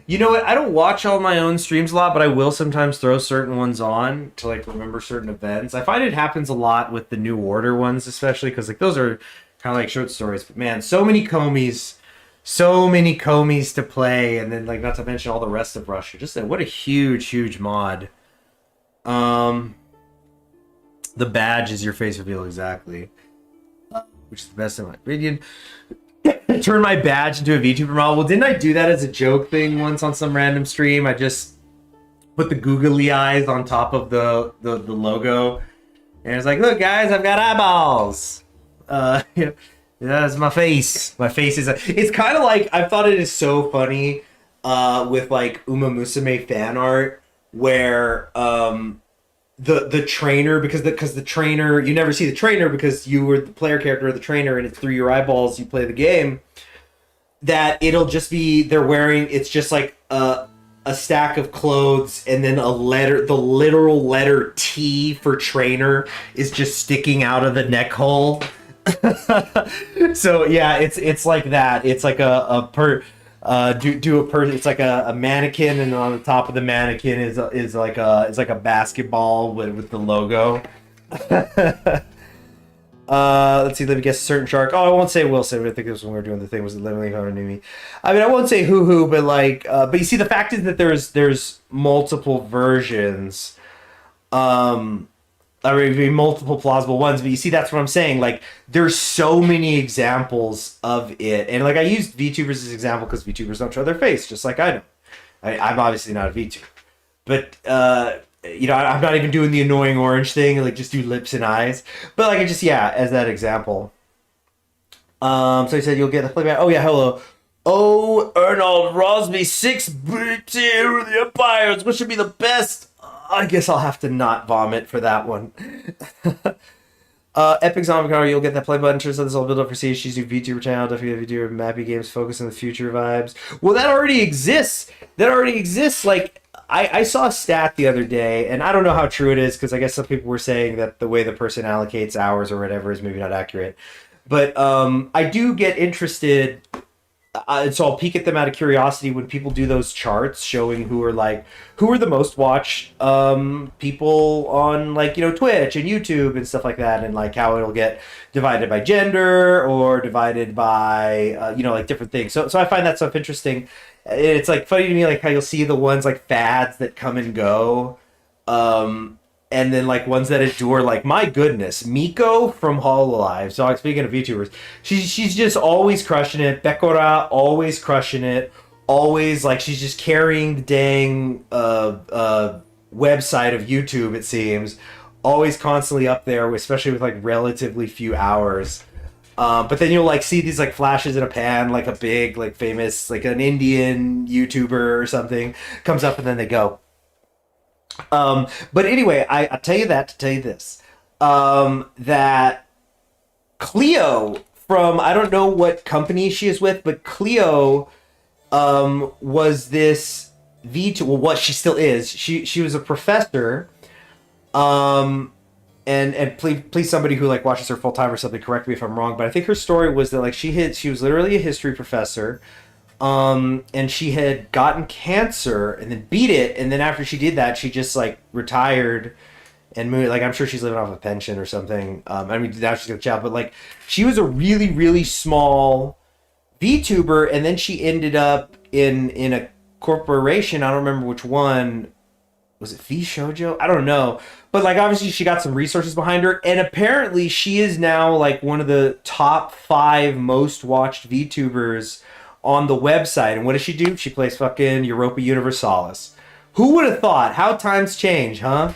You know what? I don't watch all my own streams a lot, but I will sometimes throw certain ones on to like remember certain events. I find it happens a lot with the New Order ones, especially because like those are kind of like short stories. But man, so many Comeys to play, and then like not to mention all the rest of Russia. Just what a huge mod. The badge is your face reveal, exactly. Which is the best in my opinion. Turn my badge into a VTuber model. Well, didn't I do that as a joke thing once on some random stream? I just put the googly eyes on top of the logo. And it's like, look guys, I've got eyeballs. That's my face. My face is it's kind of like, I thought it is so funny with like Uma Musume fan art where the trainer, because the trainer, you never see the trainer because you were the player character of the trainer and it's through your eyeballs you play the game, that it'll just be they're wearing, it's just like a stack of clothes and then a letter, the literal letter T for trainer is just sticking out of the neck hole. So yeah, it's like that. It's like it's like a mannequin, and on the top of the mannequin is like a basketball with the logo. Let's see, let me guess. Certain shark. Oh, I won't say Wilson, but I think this was when we were doing the thing. Was it literally how knew me? I mean, I won't say who, but like, but you see, the fact is that there's multiple versions. I mean, multiple plausible ones, but you see, that's what I'm saying. Like, there's so many examples of it, and like I used VTubers as an example because VTubers don't show their face, just like I don't. I'm obviously not a VTuber, but you know, I'm not even doing the annoying orange thing, like just do lips and eyes. But like, I just as that example. So he said you'll get the playback. Oh yeah, hello. Oh, Arnold Rosby, 6-bit tier of the Empires. What should be the best? I guess I'll have to not vomit for that one. Epic Zombie Car, you'll get that play button. So this will build up for Siege. She's new VTuber channel. Definitely VTuber Mappy Games focus on the future vibes. Well, that already exists. Like, I saw a stat the other day, and I don't know how true it is because I guess some people were saying that the way the person allocates hours or whatever is maybe not accurate. But I do get interested. So I'll peek at them out of curiosity when people do those charts showing who are the most watched people on, like, you know, Twitch and YouTube and stuff like that, and like how it'll get divided by gender or divided by you know, like different things. So I find that stuff interesting. It's like funny to me, like how you'll see the ones like fads that come and go, and then like ones that endure. Like, my goodness, Miko from Hololive. So speaking of VTubers, she's just always crushing it. Bekora always crushing it. Always, like, she's just carrying the dang website of YouTube, it seems. Always constantly up there, especially with like relatively few hours. But then you'll like see these like flashes in a pan, like a big, like famous, like an Indian YouTuber or something comes up and then they go. But anyway, I tell you that to tell you this, that Cleo from, I don't know what company she is with, but Cleo, was this well, what she still is. She was a professor, and please somebody who like watches her full time or something, correct me if I'm wrong, but I think her story was that like she was literally a history professor. And she had gotten cancer and then beat it, and then after she did that, she just like retired and moved. Like, I'm sure she's living off a pension or something. I mean, now she's got a job, but like she was a really, really small VTuber, and then she ended up in a corporation. I don't remember which one. Was it V Shoujo? I don't know. But like, obviously she got some resources behind her, and apparently she is now like one of the top 5 most watched VTubers on the website. And what does she do? She plays fucking Europa Universalis. Who would have thought? How times change, huh?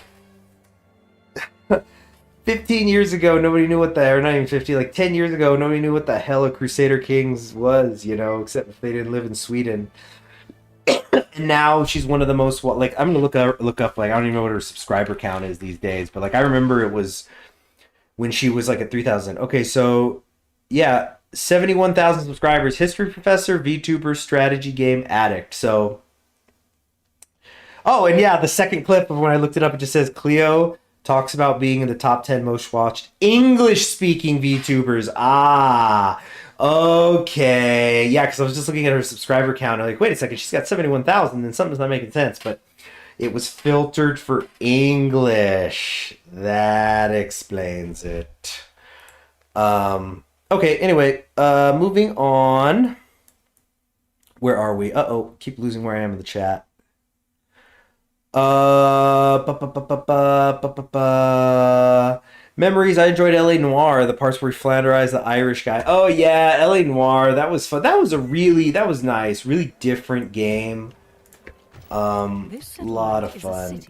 15 years ago, nobody knew what the, or not even 15, like 10 years ago, nobody knew what the hell a Crusader Kings was, you know, except if they didn't live in Sweden. And now she's one of the most, like, I'm gonna look up, like, I don't even know what her subscriber count is these days, but like, I remember it was when she was like at 3,000. Okay, so yeah, 71,000 subscribers. History professor, VTuber, strategy game addict. So, oh, and yeah, the second clip of when I looked it up, it just says Cleo talks about being in the top 10 most watched English speaking VTubers. Ah, okay. Yeah, because I was just looking at her subscriber count. I'm like, wait a second, she's got 71,000, then something's not making sense. But it was filtered for English. That explains it. Okay, anyway, moving on. Where are we? Uh-oh, keep losing where I am in the chat. Memories. I enjoyed LA Noire, the parts where he flanderized the Irish guy. Oh yeah, LA Noire. That was fun. That was nice. Really different game. Lot of fun.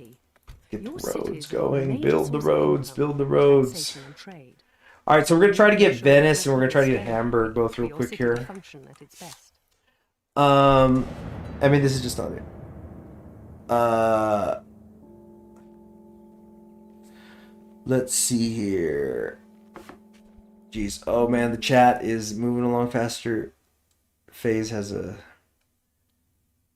Get the roads going. Build the roads. Build the roads. All right, so we're gonna try to get Venice and we're gonna try to get Hamburg both real quick here. I mean, this is just not it. Let's see here. Jeez. Oh man, the chat is moving along faster. FaZe has a...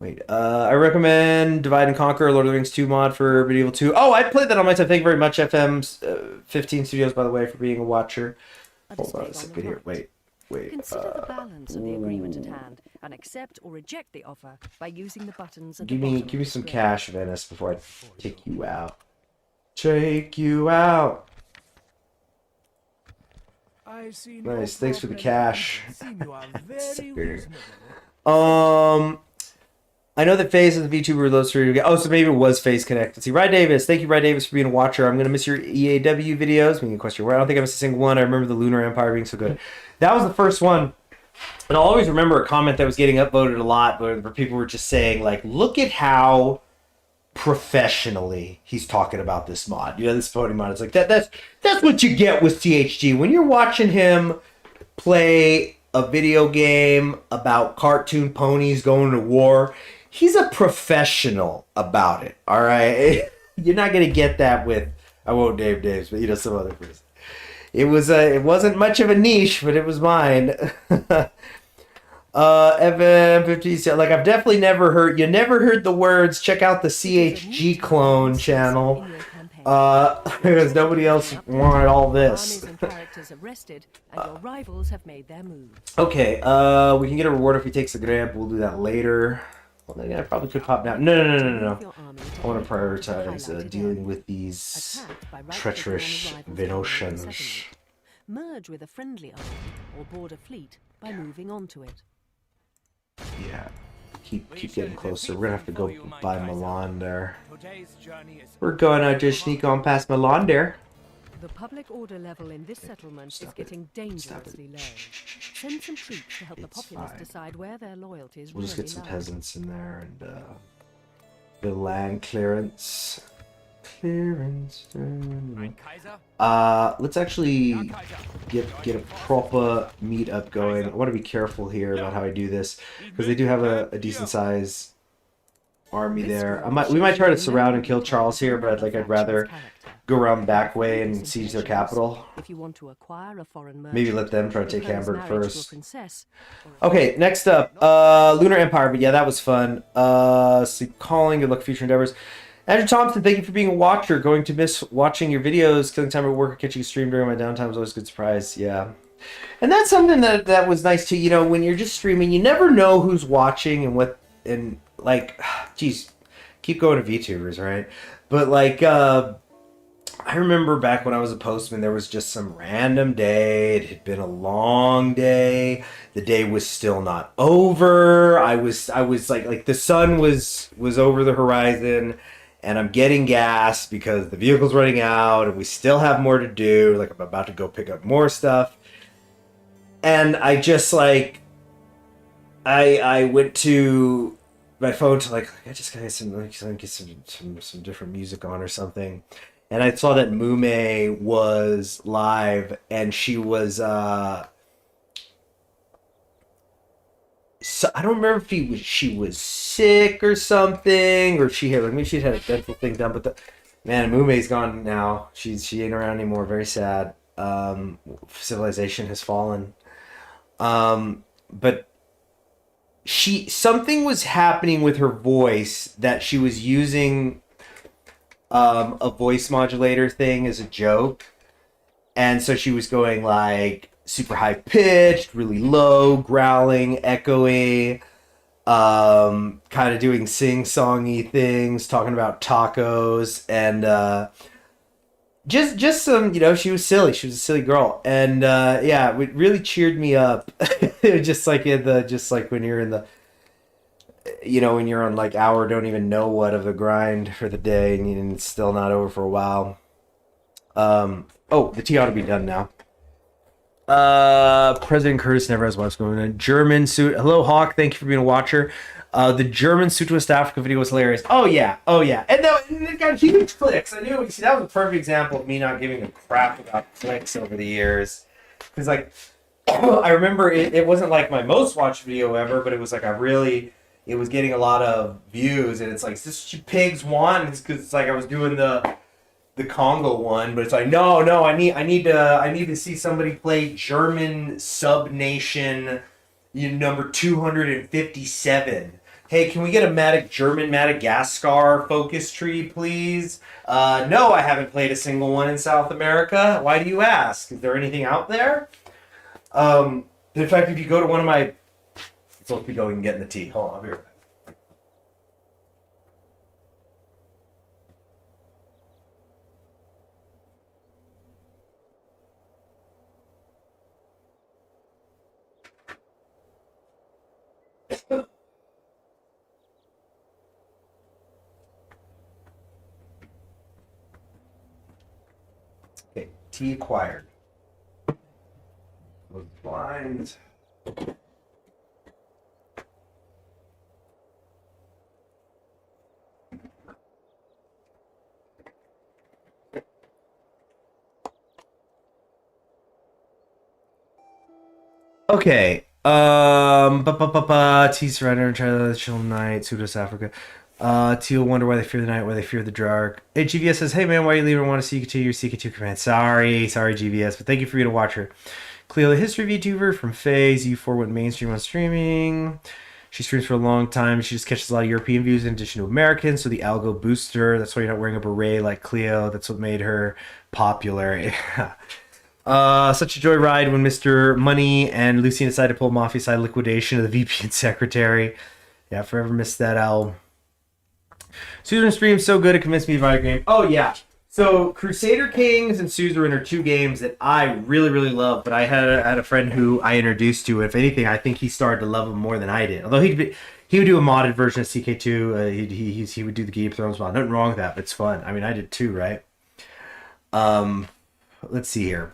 Wait, I recommend Divide and Conquer, Lord of the Rings 2 mod for Medieval 2. Oh, I played that on my time. Thank you very much, FM 15 Studios, by the way, for being a watcher. Hold on a second here. Wait.
Consider the balance of the agreement at hand and accept or reject the offer by using the buttons at
give
the
me
bottom of the
some
screen.
cash, Venice, before I take you out. Take you out. Nice, thanks for the cash. I know that FaZe is the VTuber loads through. Oh, so maybe it was FaZe connected. See, Ryan Davis, thank you, Ryan Davis, for being a watcher. I'm gonna miss your EAW videos. Maybe a question. I don't think I missed a single one. I remember the Lunar Empire being so good. That was the first one. And I'll always remember a comment that was getting upvoted a lot where people were just saying, like, look at how professionally he's talking about this mod. You know, this voting mod. It's like that's what you get with THG. When you're watching him play a video game about cartoon ponies going to war, he's a professional about it. All right. You're not going to get that with, I won't name names, but you know, some other person. It wasn't much of a niche, but it was mine. Evan 50, like, I've definitely never heard the words, check out the CHG clone channel. Because nobody else wanted all this.
Armies and characters arrested, and your rivals have made their moves.
Okay, we can get a reward if he takes the grab. We'll do that later. Well, then I probably could pop down. No. I want to prioritize dealing with these treacherous Venusians.
Merge with a friendly army or board a fleet by moving onto it.
Yeah, keep getting closer. We're gonna have to go by Milan there. We're gonna just sneak on past Milan there.
The public order level in this settlement is getting dangerously low. Send some troops to help the populace decide where their loyalties
We'll just
really
get some
lie.
peasants in there and the land clearance. Let's actually get a proper meetup going. I want to be careful here about how I do this because they do have a decent size army there. We might try to surround and kill Charles here, but I'd rather go around the back way and siege their capital.
If you want to acquire a foreign merchant,
Maybe let them try to take
propose
Hamburg
marriage to a
first.
princess,
Okay, next up, Lunar Empire. But yeah, that was fun. Sleep Calling. Good luck, future endeavors. Andrew Thompson, thank you for being a watcher. Going to miss watching your videos. Killing time at work or catching a stream during my downtime is always a good surprise. Yeah. And that's something that was nice too. You know, when you're just streaming, you never know who's watching and what, and like, geez, keep going to VTubers, right? But like, I remember back when I was a postman, there was just some random day. It had been a long day. The day was still not over. I was like the sun was over the horizon. And I'm getting gas because the vehicle's running out and we still have more to do. Like, I'm about to go pick up more stuff. And I just, like, I went to my phone to, like, I just gotta get some different music on or something. and I saw that Mume was live, and she was so I don't remember if she was sick or something, or she had like maybe she'd had a dental thing done. But the man, Mume's gone now. She ain't around anymore. Very sad. Civilization has fallen. But she something was happening with her voice that she was using a voice modulator thing as a joke, and so she was going like super high pitched, really low, growling, echoey, kind of doing sing-songy things, talking about tacos, and just some, she was silly. She was a silly girl, and yeah, it really cheered me up. Just like just like when you're in the, when you're on like hour don't even know what of the grind for the day, and it's still not over for a while. Oh, the tea ought to be done now. President Curtis never has what's going on. German suit. Hello, Hawk. Thank you for being a watcher. The German Suit to West Africa video was hilarious. Oh yeah, and it got huge clicks. I knew. See, that was a perfect example of me not giving a crap about clicks over the years. Because like, I remember it wasn't like my most watched video ever, but it was like it was getting a lot of views, and it's like, is this what you pigs want? It's because it's like I was doing the Congo one, but it's like no, I need to see somebody play German Sub Nation, number 257. Hey, can we get a German Madagascar focus tree, please? No, I haven't played a single one in South America. Why do you ask? Is there anything out there? In fact, if you go to one of my, so let's be going and getting the tea. Hold on, I'll be right back. Okay, tea acquired. Close the blinds. Okay. T surrender, try the chill night, Sudos Africa. Teal wonder why they fear the night, why they fear the dark. Hey, GVS says, hey man, why are you leaving? I want to CK2 your CK2 command. Sorry, GVS, but thank you for being a watcher. Cleo, the history VTuber from FaZe. U4 went mainstream on streaming. She streams for a long time. She just catches a lot of European views in addition to Americans, so the algo boosts her. That's why you're not wearing a beret like Cleo. That's what made her popular. Such a joyride when Mr. Money and Lucien decided to pull mafia side liquidation of the VP and secretary. Yeah, forever missed that L. Suzerain stream so good it convinced me to buy a game. Oh yeah. So Crusader Kings and Suzerain are two games that I really, really love, but I had a friend who I introduced to. If anything, I think he started to love them more than I did. Although he would do a modded version of CK2. He would do the Game of Thrones mod. Nothing wrong with that, but it's fun. I mean, I did too, right? Let's see here.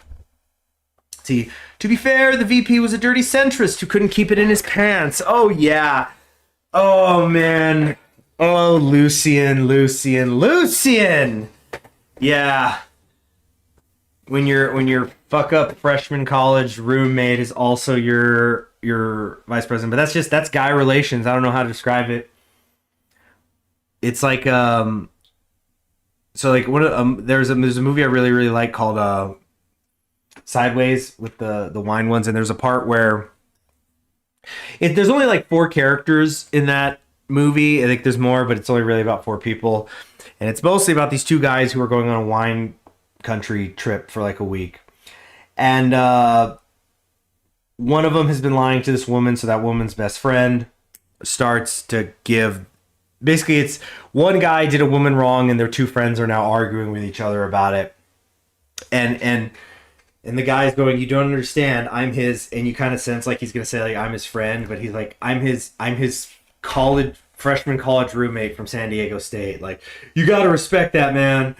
See, to be fair, the VP was a dirty centrist who couldn't keep it in his pants. Oh yeah. Oh man. Oh, Lucien. Yeah. When your fuck up freshman college roommate is also your vice president, but that's guy relations. I don't know how to describe it. It's like so like there's a movie I really, really like called Sideways with the wine ones, and there's a part where there's only like 4 characters in that movie. I think there's more, but it's only really about 4 people, and it's mostly about these 2 guys who are going on a wine country trip for like a week, and one of them has been lying to this woman, so that woman's best friend starts to give, basically it's one guy did a woman wrong and their 2 friends are now arguing with each other about it, and the guy's going, you don't understand, I'm his, and you kind of sense like he's gonna say like I'm his friend, but he's like I'm his freshman college roommate from San Diego State. Like, you gotta respect that, man.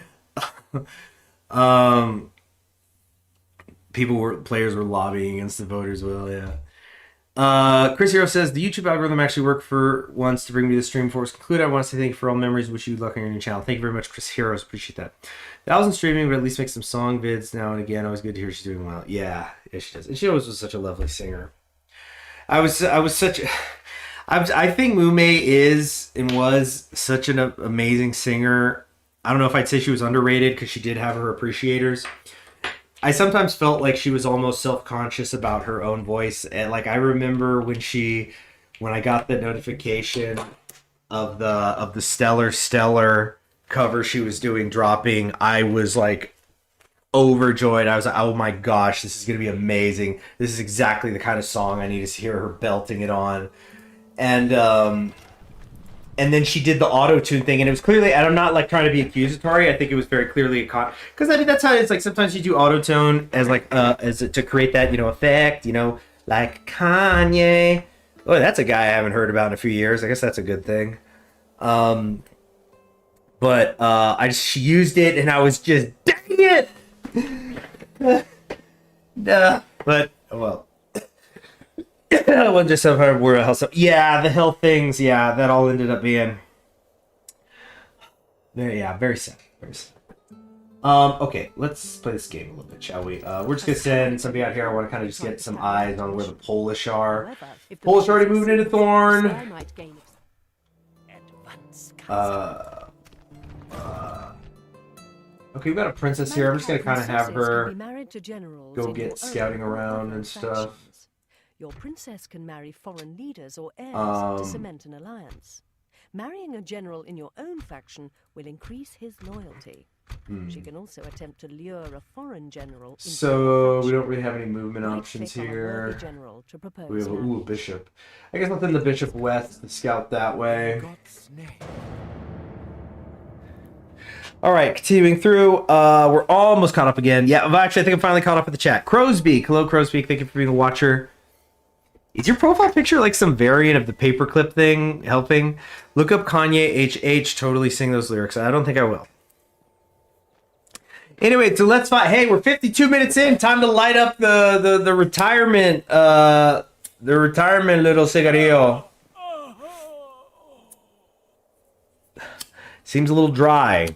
Players were lobbying against the voters. Well, yeah. Chris Hero says the YouTube algorithm actually worked for once to bring me to the stream. Before it's concluded, I want to say thank you for all memories. Wish you luck on your new channel. Thank you very much, Chris Heroes. Appreciate that. I wasn't streaming, but at least make some song vids now and again. Always good to hear she's doing well. Yeah, she does. And she always was such a lovely singer. I think Mume is and was such an amazing singer. I don't know if I'd say she was underrated because she did have her appreciators. I sometimes felt like she was almost self-conscious about her own voice. And like I remember when I got the notification of the Stellar cover she was doing dropping, I was like overjoyed. I was like, oh my gosh, this is gonna be amazing. This is exactly the kind of song I need to hear her belting it on. And then she did the auto-tune thing, and it was clearly, and I'm not like trying to be accusatory, I think it was very clearly because I mean that's how it's like sometimes you do auto-tune as like to create that, you know, effect, you know, like Kanye. Oh, that's a guy I haven't heard about in a few years. I guess that's a good thing. But she used it and I was just, dang it. But well. Well, just some hard word hell. Yeah, the hell things. Yeah, that all ended up being very sad. Very sad. Okay, let's play this game a little bit, shall we? We're just gonna send somebody out here. I want to kind of just get some eyes on where the Polish are. Polish already moving into Thorn. Okay, we've got a princess here. I'm just gonna kind of have her go get scouting around and stuff.
Your princess can marry foreign leaders or heirs to cement an alliance. Marrying a general in your own faction will increase his loyalty. She can also attempt to lure a foreign general into
so we don't really have any movement options here. We have a bishop. I guess nothing the bishop west to scout that way. All right, continuing through. We're almost caught up again. Yeah, actually, I think I'm finally caught up with the chat. Crowsbeak. Hello, Crowsbeak. Thank you for being a watcher. Is your profile picture like some variant of the paperclip thing helping? Look up Kanye HH, totally sing those lyrics. I don't think I will. Anyway, so let's fight. Hey, we're 52 minutes in. Time to light up the retirement little cigarillo. Seems a little dry.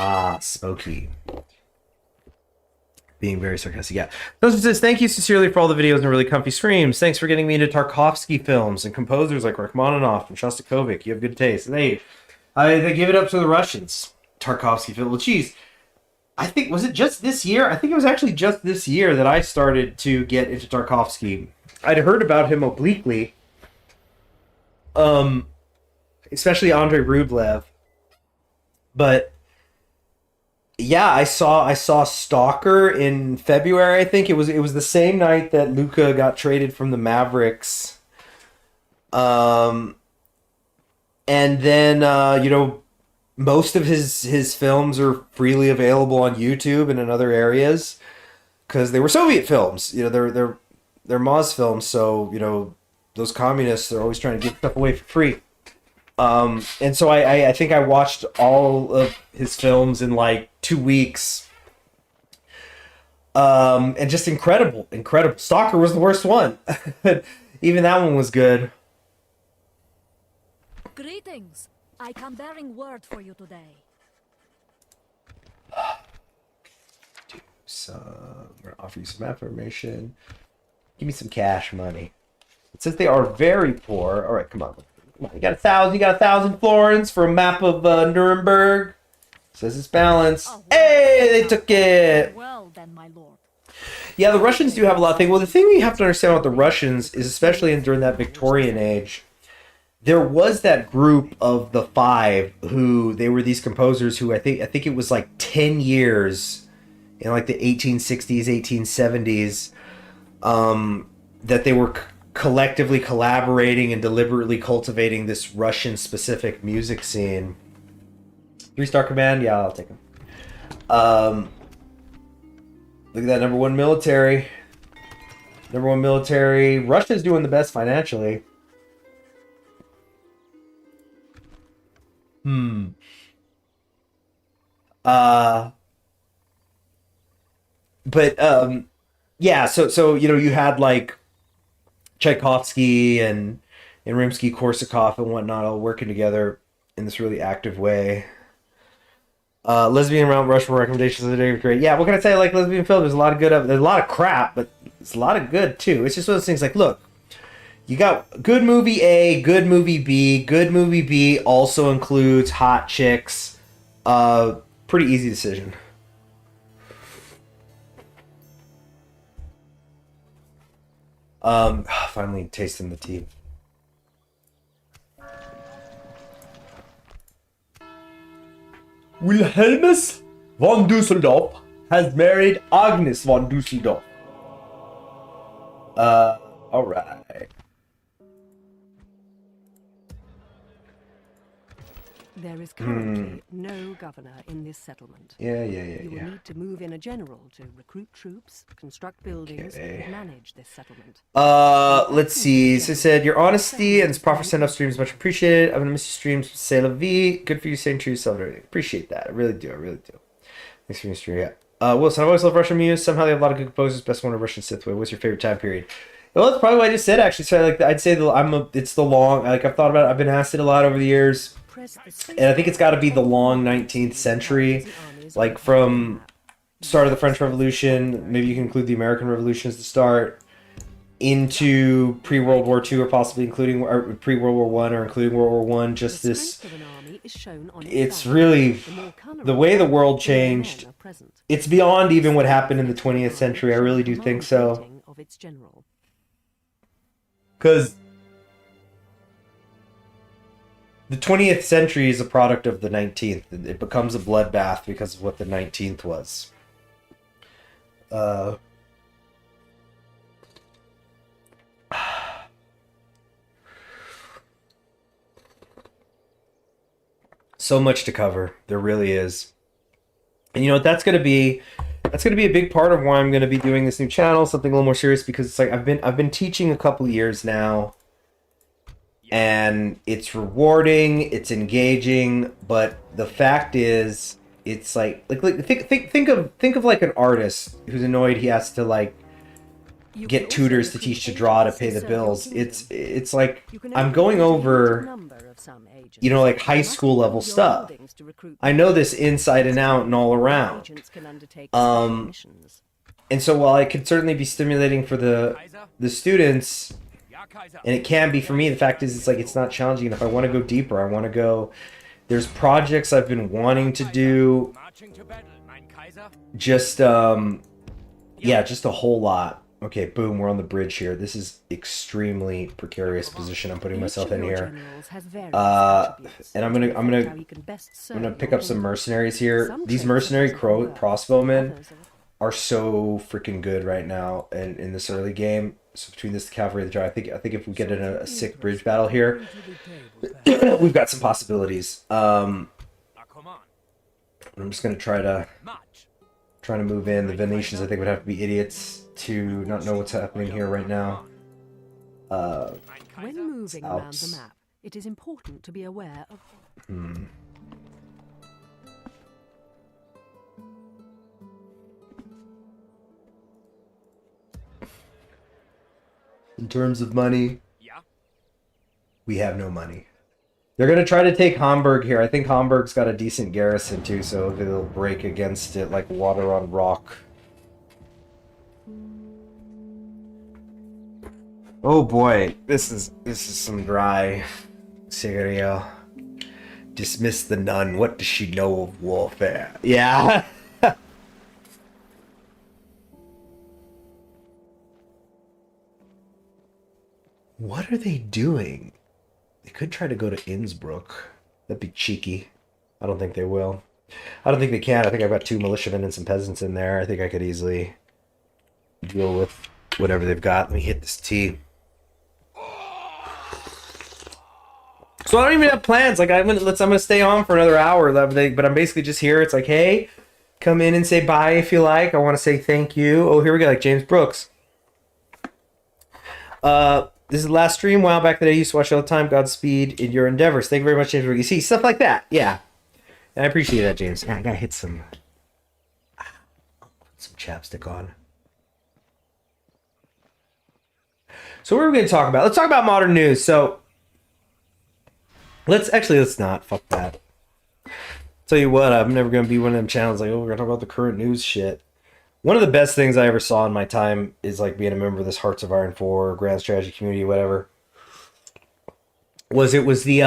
Ah, smoky. Being very sarcastic. Yeah. Those says, thank you sincerely for all the videos and really comfy streams. Thanks for getting me into Tarkovsky films and composers like Rachmaninoff and Shostakovich. You have good taste. And they give it up to the Russians. Tarkovsky film. Well, geez. I think, was it just this year? I think it was actually just this year that I started to get into Tarkovsky. I'd heard about him obliquely. Especially Andrei Rublev. But yeah, I saw Stalker in February. I think it was the same night that Luka got traded from the Mavericks. And then you know, most of his films are freely available on YouTube and in other areas because they were Soviet films. You know, they're Moz films, so you know those communists are always trying to give stuff away for free. And so I think I watched all of his films in like 2 weeks. And just incredible. Stalker was the worst one. Even that one was good.
Greetings. I come bearing word for you today.
I'm gonna offer you some information. Give me some cash money. It says they are very poor. All right, come on. You got 1,000 florins for a map of Nuremberg. Says it's balanced.
Oh, well,
hey, they took it.
Well then, my lord.
Yeah, the Russians do have a lot of things. Well, the thing we have to understand about the Russians is, especially during that Victorian age, there was that group of the five who they were these composers who I think it was like 10 years in like the 1860s, 1870s, that they were collectively collaborating and deliberately cultivating this Russian-specific music scene. 3-star command? Yeah, I'll take him. Look at that, number one military. Russia's doing the best financially. Uh, but yeah. So you had like Tchaikovsky and Rimsky-Korsakov and whatnot all working together in this really active way. Lesbian Mount Rushmore recommendations of the day were great. Yeah, what can I say? Like lesbian film, there's a lot of good. There's a lot of crap, but there's a lot of good too. It's just one of those things. Like, look, you got good movie A, good movie B. Good movie B also includes hot chicks. Pretty easy decision. Finally tasting the tea. Wilhelmus von Dusseldorf has married Agnes von Dusseldorf. Alright.
There is currently no governor in this settlement.
Yeah.
You will need to move in a general to recruit troops, construct buildings,
Okay.
and manage this settlement.
Let's see. So it said, your honesty and proper send off streams much appreciated. I'm gonna miss your streams. C'est la vie. Good for you saying true yourself and everything. Appreciate that. I really do. Thanks for your stream. Yeah. Wilson, I've always loved Russian music. Somehow they have a lot of good composers. Best one of Russian synthwave. What's your favorite time period? Well, that's probably what I just said actually. So like I'd say it's the long. Like I've thought about it. I've been asked it a lot over the years. And I think it's got to be the long 19th century, like from start of the French Revolution, maybe you can include the American Revolution as the start, into pre-World War II, or possibly including pre-World War One, or including World War One. Just this, it's really the way the world changed. It's beyond even what happened in the 20th century. I really do think so. Because the 20th century is a product of the 19th. It becomes a bloodbath because of what the 19th was. So much to cover. There really is. And you know what? That's gonna be a big part of why I'm gonna be doing this new channel, something a little more serious, because it's like I've been teaching a couple years now. And it's rewarding, it's engaging, but the fact is, it's like think of like an artist who's annoyed he has to like get tutors to teach to draw to pay the bills. It's like I'm going over, you know, like high school level stuff. I know this inside and out and all around. And so while it could certainly be stimulating for the students, and it can be for me, the fact is, it's like it's not challenging enough. I want to go deeper. I want to go. There's projects I've been wanting to do. Just yeah, just a whole lot. Okay, boom, we're on the bridge here. This is extremely precarious position I'm putting myself in here. And I'm gonna pick up some mercenaries here. These mercenary crossbowmen are so freaking good right now in this early game. So between this, the cavalry, and the dry, I think if we get in a sick bridge battle here, we've got some possibilities. I'm just gonna try to move in. The Venetians, I think, would have to be idiots to not know what's happening here right now.
When moving around the map, it is important to be aware of.
In terms of money, we have no money. They're going to try to take Hamburg here. I think Hamburg's got a decent garrison too, so they'll break against it like water on rock. Oh boy, this is some dry cereal. Dismiss the nun. What does she know of warfare? Yeah. What are they doing? They could try to go to Innsbruck. That'd be cheeky. I don't think they will. I don't think they can. I think I've got 2 militiamen and some peasants in there. I think I could easily deal with whatever they've got. Let me hit this tea. So I don't even have plans. Like I'm gonna stay on for another hour. But I'm basically just here. It's like, hey, come in and say bye if you like. I want to say thank you. Oh, here we go. Like James Brooks. This is the last stream. Wow, back that I used to watch all the time. Godspeed in your endeavors. Thank you very much, James. You see, stuff like that. Yeah. And I appreciate that, James. Yeah, I gotta hit some chapstick on. So what are we gonna talk about? Let's talk about modern news. So let's not. Fuck that. Tell you what, I'm never gonna be one of them channels like, oh, we're gonna talk about the current news shit. One of the best things I ever saw in my time is like being a member of this Hearts of Iron 4 Grand Strategy community, whatever. It was the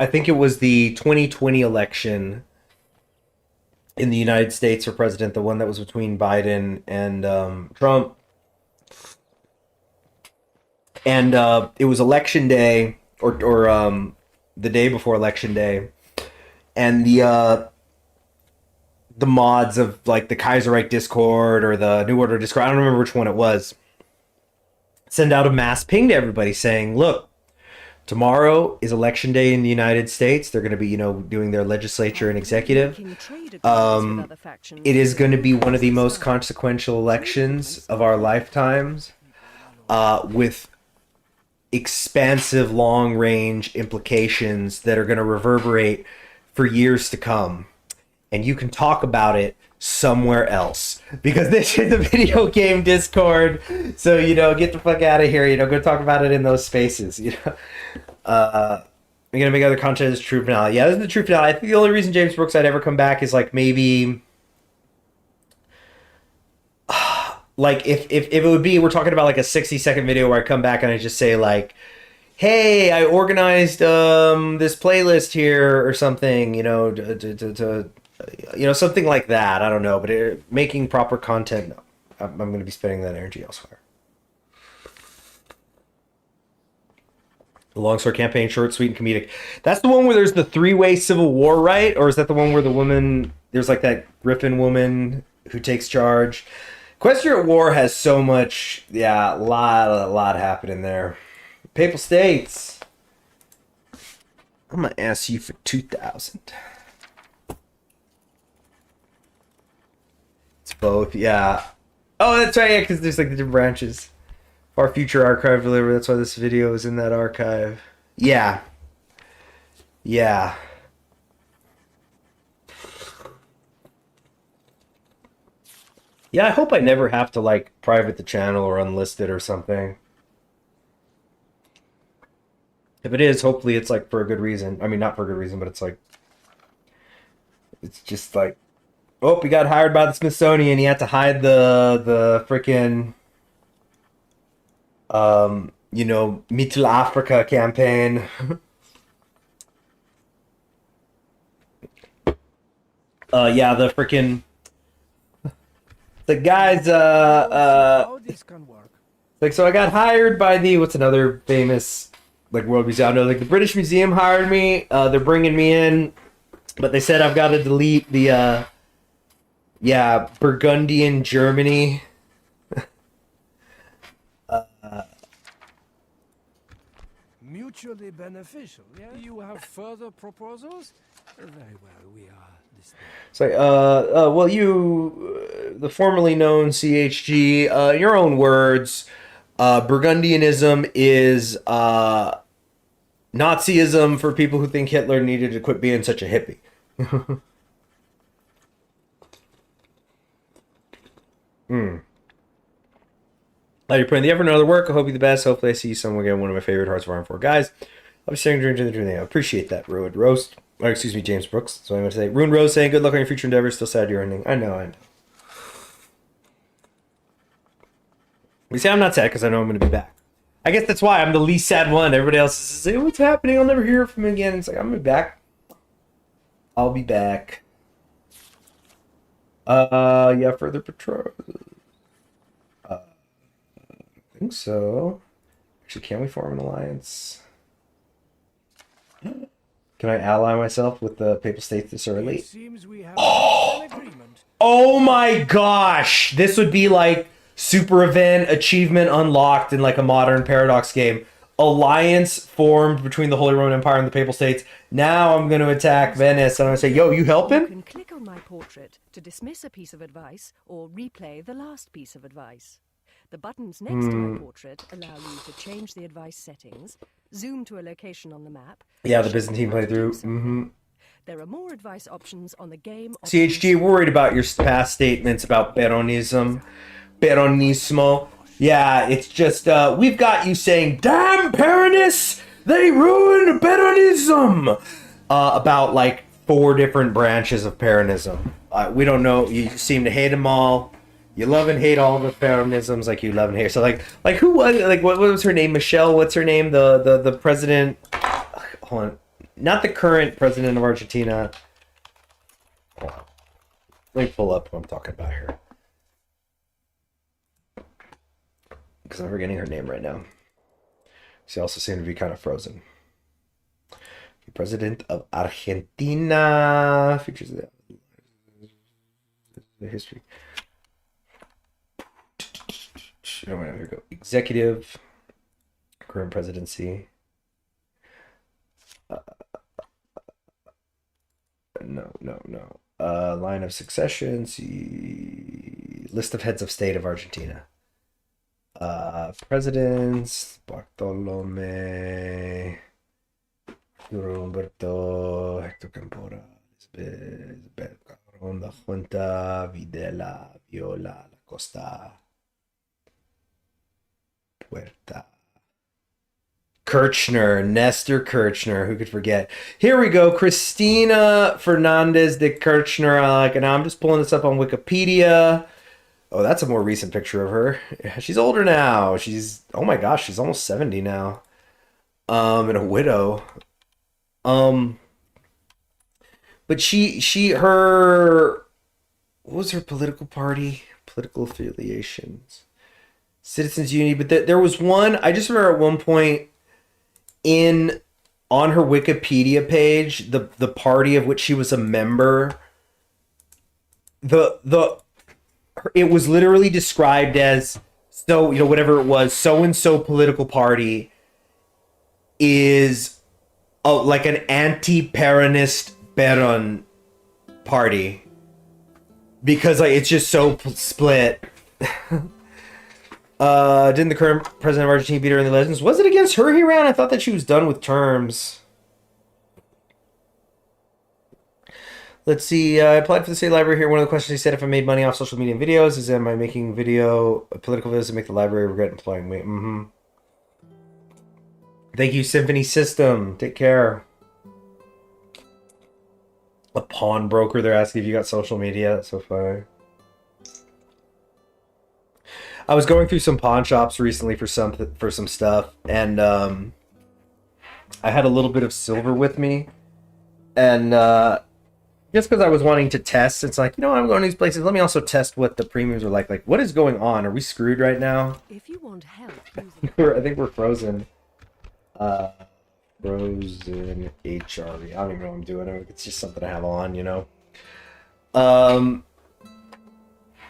I think it was the 2020 election in the United States for president, the one that was between Biden and Trump. And it was election day or the day before election day. And the mods of like the Kaiserreich Discord or the New Order Discord, I don't remember which one it was, send out a mass ping to everybody saying, look, tomorrow is election day in the United States. They're going to be, doing their legislature and executive. It is going to be one of the most consequential elections of our lifetimes, with expansive long-range implications that are going to reverberate for years to come. And you can talk about it somewhere else, because this is the video game Discord. So, get the fuck out of here. Go talk about it in those spaces. We're gonna make other content as true finale. Yeah, this is the true finale. I think the only reason James Brooks I'd ever come back is like maybe like if it would be, we're talking about like a 60-second video where I come back and I just say like, hey, I organized this playlist here or something, something like that. I don't know, but making proper content, I'm going to be spending that energy elsewhere. The Longsword campaign, short, sweet, and comedic. That's the one where there's the three-way civil war, right? Or is that the one where the woman, there's like that Griffin woman who takes charge? Equestria at War has so much, a lot happening there. Papal States. I'm going to ask you for 2,000. It's both, yeah. Oh, that's right, yeah, because there's like the different branches. Our future archive delivery, that's why this video is in that archive. Yeah. Yeah. Yeah, I hope I never have to like private the channel or unlist it or something. If it is, hopefully it's like for a good reason. I mean, not for a good reason, but it's like, it's just like, oh, we got hired by the Smithsonian. He had to hide the freaking, Mittel Africa campaign. Yeah, the freaking, the guys,
how this can work.
like, so I got hired by the, what's another famous, like, world museum? No, like, the British Museum hired me. They're bringing me in, but they said I've got to delete the, Burgundian Germany.
Mutually beneficial, yeah? You have further proposals? Very well, we are listening.
It's like, well, you, the formerly known CHG, in your own words, Burgundianism is Nazism for people who think Hitler needed to quit being such a hippie. You're putting the effort in other work. I hope you the best. Hopefully I see you somewhere again. One of my favorite Hearts of Iron 4 guys. I'll be saying during the dream. I appreciate that, Ruined Roast. Or excuse me, James Brooks. So I'm going to say, Ruined Rose saying, good luck on your future endeavors. Still sad you're ending. I know. We say I'm not sad because I know I'm going to be back. I guess that's why I'm the least sad one. Everybody else is saying, what's happening? I'll never hear from him again. It's like, I'm going to be back. I'll be back. Yeah, further patrol. I think so. Actually, can we form an alliance? Can I ally myself with the Papal States this early?
It seems we have an agreement.
Oh my gosh! This would be like super event achievement unlocked in like a modern Paradox game. Alliance formed between the Holy Roman Empire and the Papal States. Now I'm going to attack Venice and I'm going to say, yo, you helping?
You can click on my portrait to dismiss a piece of advice or replay the last piece of advice. The buttons next to my portrait allow you to change the advice settings, zoom to a location on the map.
Yeah, the Byzantine playthrough.
There are more advice options on the game.
CHG, worried about your past statements about Peronismo. Yeah, it's just, we've got you saying, damn Peronists, they ruined Peronism! About like 4 different branches of Peronism. We don't know, you seem to hate them all. You love and hate all the Peronisms like you love and hate. So like who was, like, what was her name? Michelle, what's her name? The president, hold on. Not the current president of Argentina. Hold on. Let me pull up who I'm talking about here. Because I'm forgetting her name right now. She also seemed to be kind of frozen. The president of Argentina. Features of the history. Oh, here we go. Executive. Current presidency. No. Line of succession. See, list of heads of state of Argentina. Presidents. Bartolome. Humberto. Hector Campora. Isabel Calderón, La Junta. Videla. Viola. La Costa. Puerta. Kirchner, Nestor Kirchner, who could forget? Here we go, Cristina Fernandez de Kirchner. And I'm just pulling this up on Wikipedia. Oh, that's a more recent picture of her. She's older now. She's, oh my gosh, she's almost 70 now. And a widow. But her, what was her political party? Political affiliations. Citizens Unity, but there was one, I just remember at one point on her Wikipedia page, the party of which she was a member, it was literally described as, so, whatever it was, so-and-so political party is like an anti-Peronist Peron party. Because like it's just so split. Didn't the current president of Argentina beat her in the elections? Was it against her he ran? I thought that she was done with terms. Let's see. I applied for the state library here. One of the questions he said, if I made money off social media and videos, is am I making political videos to make the library regret employing me? Thank you, Symphony System. Take care. A pawnbroker. They're asking if you got social media. That's so funny. I was going through some pawn shops recently for some stuff, and I had a little bit of silver with me, and just because I was wanting to test, it's like, I'm going to these places. Let me also test what the premiums are like. Like, what is going on? Are we screwed right now?
If you want help,
I think we're frozen. Frozen HRE. I don't even know what I'm doing. It's just something I have on,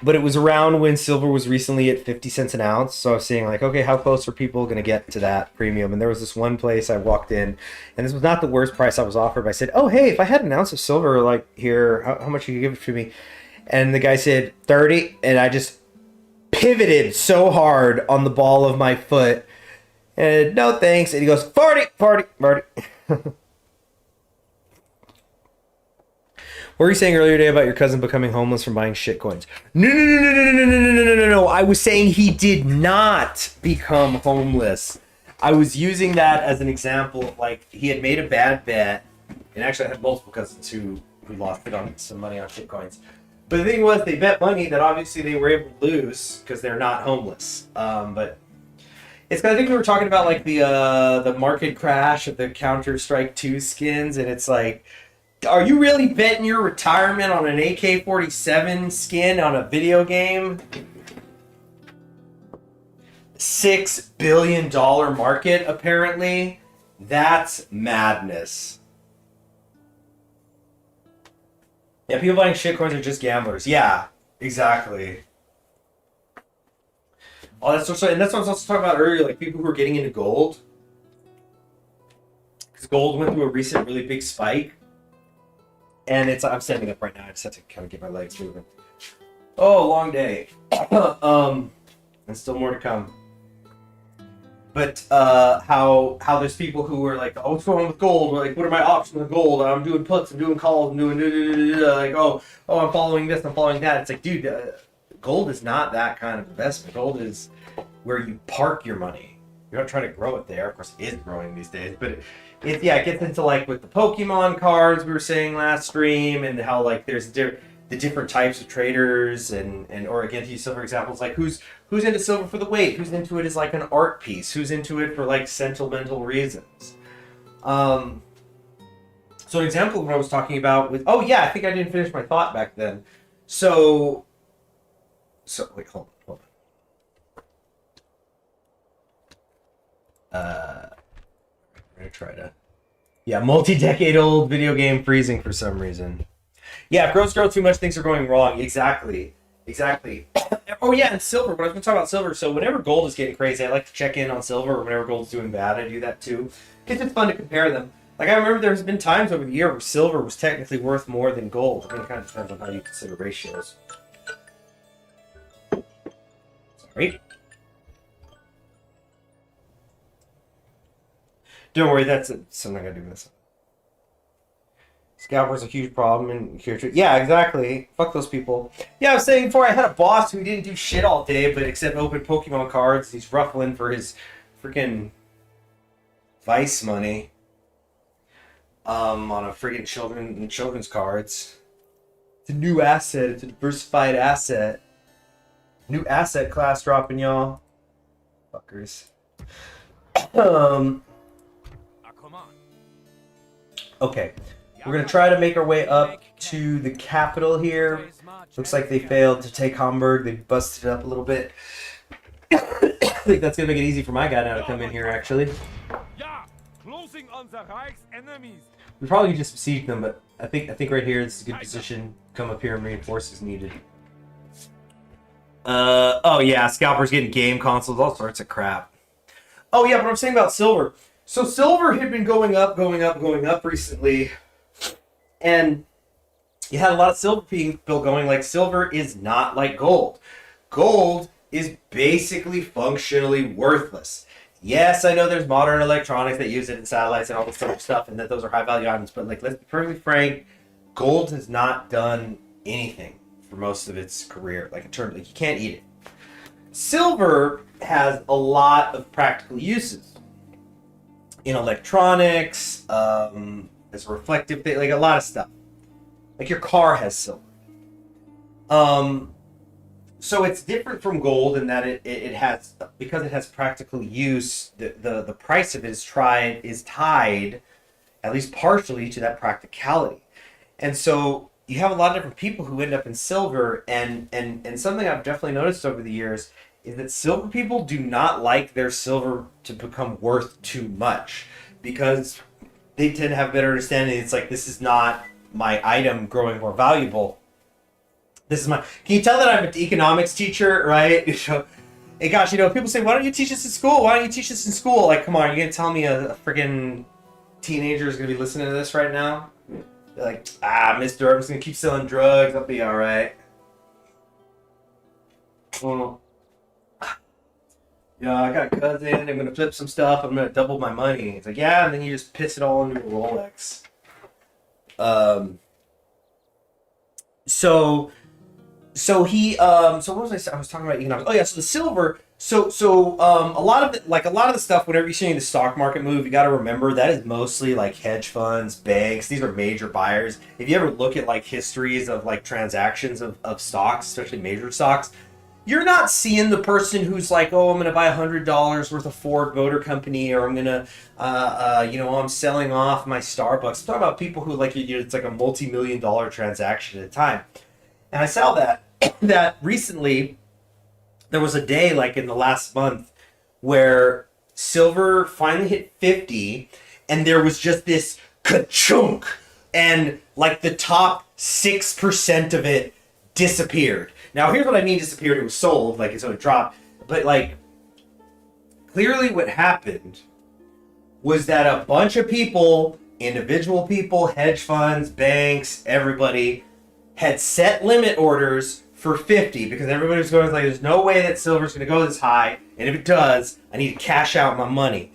But it was around when silver was recently at 50 cents an ounce. So I was saying like, okay, how close are people going to get to that premium? And there was this one place I walked in, and this was not the worst price I was offered. But I said, oh, hey, if I had an ounce of silver like here, how much you could give it to me? And the guy said 30. And I just pivoted so hard on the ball of my foot. And no thanks. And he goes, 40. What were you saying earlier today about your cousin becoming homeless from buying shit coins? No. I was saying he did not become homeless. I was using that as an example of like he had made a bad bet. And actually I had multiple cousins who lost it on some money on shit coins. But the thing was they bet money that obviously they were able to lose because they're not homeless. But it's I think we were talking about like the market crash of the Counter-Strike 2 skins, and it's like, are you really betting your retirement on an AK-47 skin on a video game? $6 billion market, apparently. That's madness. Yeah, people buying shitcoins are just gamblers. Yeah, exactly. Oh, that's what I was also talking about earlier, like people who are getting into gold. Because gold went through a recent really big spike. And I'm standing up right now. I just have to kind of get my legs moving. Oh, long day. and still more to come. But how there's people who are like, oh, what's going on with gold? Like, what are my options with gold? I'm doing puts, I'm doing calls, I'm doing like, oh, I'm following this, I'm following that. It's like, dude, gold is not that kind of investment. Gold is where you park your money. You're not trying to grow it there. Of course, it is growing these days, but it gets into like with the Pokemon cards we were saying last stream, and how like there's the different types of traders, and or again, to use silver examples, like who's into silver for the weight, who's into it as like an art piece, who's into it for like sentimental reasons. So an example of what I was talking about with, oh yeah, I think I didn't finish my thought back then. So wait, hold on. I'm gonna try to, multi-decade-old video game freezing for some reason. Yeah, if growth grow too much, things are going wrong. Exactly. Oh yeah, and silver. When I was going to talk about silver, so whenever gold is getting crazy, I like to check in on silver. Or whenever gold's doing bad, I do that too. It's just fun to compare them. Like I remember there's been times over the year where silver was technically worth more than gold. I mean, it kind of depends on how you consider ratios. Sorry. Don't worry, that's something I gotta do with this. Scalper's a huge problem in yeah, exactly. Fuck those people. Yeah, I was saying before, I had a boss who didn't do shit all day, but except open Pokemon cards. He's ruffling for his freaking Vice money. On a freaking children's cards. It's a new asset. It's a diversified asset. New asset class dropping, y'all. Fuckers. Okay. We're going to try to make our way up to the capital here. Looks like they failed to take Hamburg. They busted it up a little bit. I think that's going to make it easy for my guy now to come in here, actually. We probably just besiege them, but I think right here is a good position. Come up here and reinforce as needed. Oh yeah, Scalper's getting game consoles, all sorts of crap. Oh yeah, but I'm saying about silver. So silver had been going up recently. And you had a lot of silver being built going. Like, silver is not like gold. Gold is basically functionally worthless. Yes, I know there's modern electronics that use it in satellites and all this other stuff, and that those are high value items, but like, let's be perfectly frank, gold has not done anything for most of its career. Like, in terms, like, you can't eat it. Silver has a lot of practical uses in electronics, as a reflective thing, like a lot of stuff. Like your car has silver. So it's different from gold in that it has, because it has practical use, the price of it is tied, at least partially, to that practicality. And so you have a lot of different people who end up in silver, and something I've definitely noticed over the years is that silver people do not like their silver to become worth too much, because they tend to have better understanding. It's like, this is not my item growing more valuable. This is my... Can you tell that I'm an economics teacher, right? Hey, gosh, people say, why don't you teach this in school? Why don't you teach this in school? Like, come on, you're going to tell me a freaking teenager is going to be listening to this right now? They're like, mister, I'm just going to keep selling drugs. I'll be all right. Well, yeah, I got a cousin, I'm going to flip some stuff, I'm going to double my money. It's like, yeah, and then you just piss it all into a Rolex. So what was I was talking about economics. Oh yeah, so the silver, a lot of the stuff, whenever you're seeing the stock market move, you got to remember that is mostly like hedge funds, banks. These are major buyers. If you ever look at like histories of like transactions of stocks, especially major stocks, you're not seeing the person who's like, oh, I'm going to buy $100 worth of Ford Motor Company, or I'm going to, I'm selling off my Starbucks. I'm talking about people who like, it's like a multi-million-dollar transaction at a time. And I saw that recently there was a day like in the last month where silver finally hit 50, and there was just this ka-chunk, and like the top 6% of it disappeared. Now, here's what I mean disappeared. It was sold, like it's so it dropped. But like, clearly what happened was that a bunch of people, individual people, hedge funds, banks, everybody, had set limit orders for 50 because everybody was going like, there's no way that silver's going to go this high, and if it does, I need to cash out my money.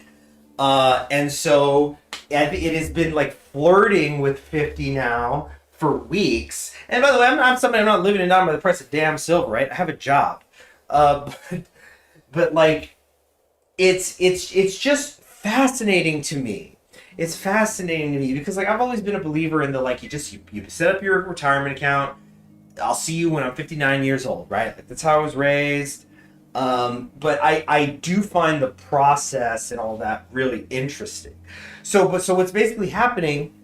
And so it has been like flirting with 50 now for weeks. And by the way, I'm not living it down by the price of damn silver, right? I have a job. But like, it's just fascinating to me. It's fascinating to me because like I've always been a believer in the like you set up your retirement account. I'll see you when I'm 59 years old, right? Like, that's how I was raised. But I do find the process and all that really interesting. So what's basically happening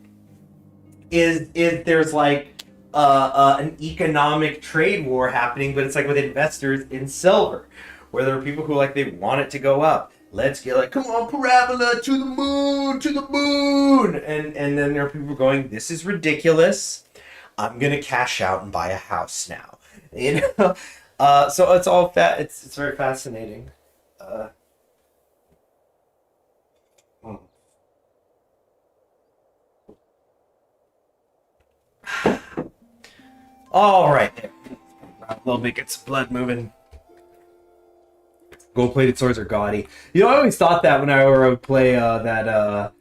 is there's like an economic trade war happening, but it's like with investors in silver, where there are people who like they want it to go up. Let's get like, come on, parabola to the moon, and then there are people going, this is ridiculous. I'm gonna cash out and buy a house now, you know. So it's all it's very fascinating. All right, there. A little bit, get some blood moving. Gold-plated swords are gaudy. You know, I always thought that when I would play that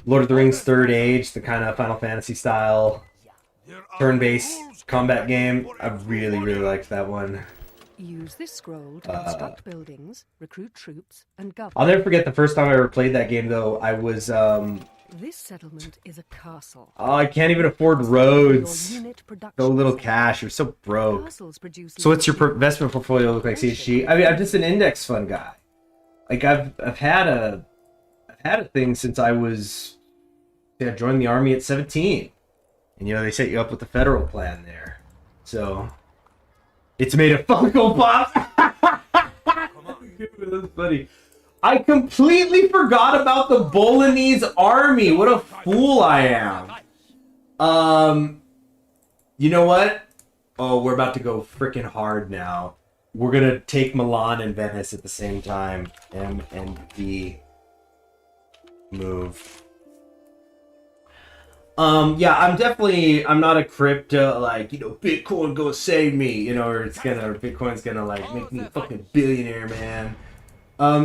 Lord of the Rings Third Age, the kind of Final Fantasy style turn-based combat game. I really, really liked that one.
Use this scroll to construct buildings, recruit troops, and govern.
I'll never forget the first time I ever played that game, though. I was
This settlement is a castle.
oh, I can't even afford roads.
Your unit production
So little
center.
cash. You're so broke.
Castles produce
So what's your investment portfolio look like, CHG? I mean, I'm just an index fund guy. Like I've had a thing since I joined the army at 17. And you know, they set you up with the federal plan there. So it's made of Funko Pops. That's funny. I completely forgot about the Bolognese army. What a fool I am. You know what? Oh, we're about to go freaking hard now. We're gonna take Milan and Venice at the same time. M and D move. Yeah, I'm not a crypto, like, you know, Bitcoin gonna save me, you know, or Bitcoin's gonna like make me a fucking billionaire, man.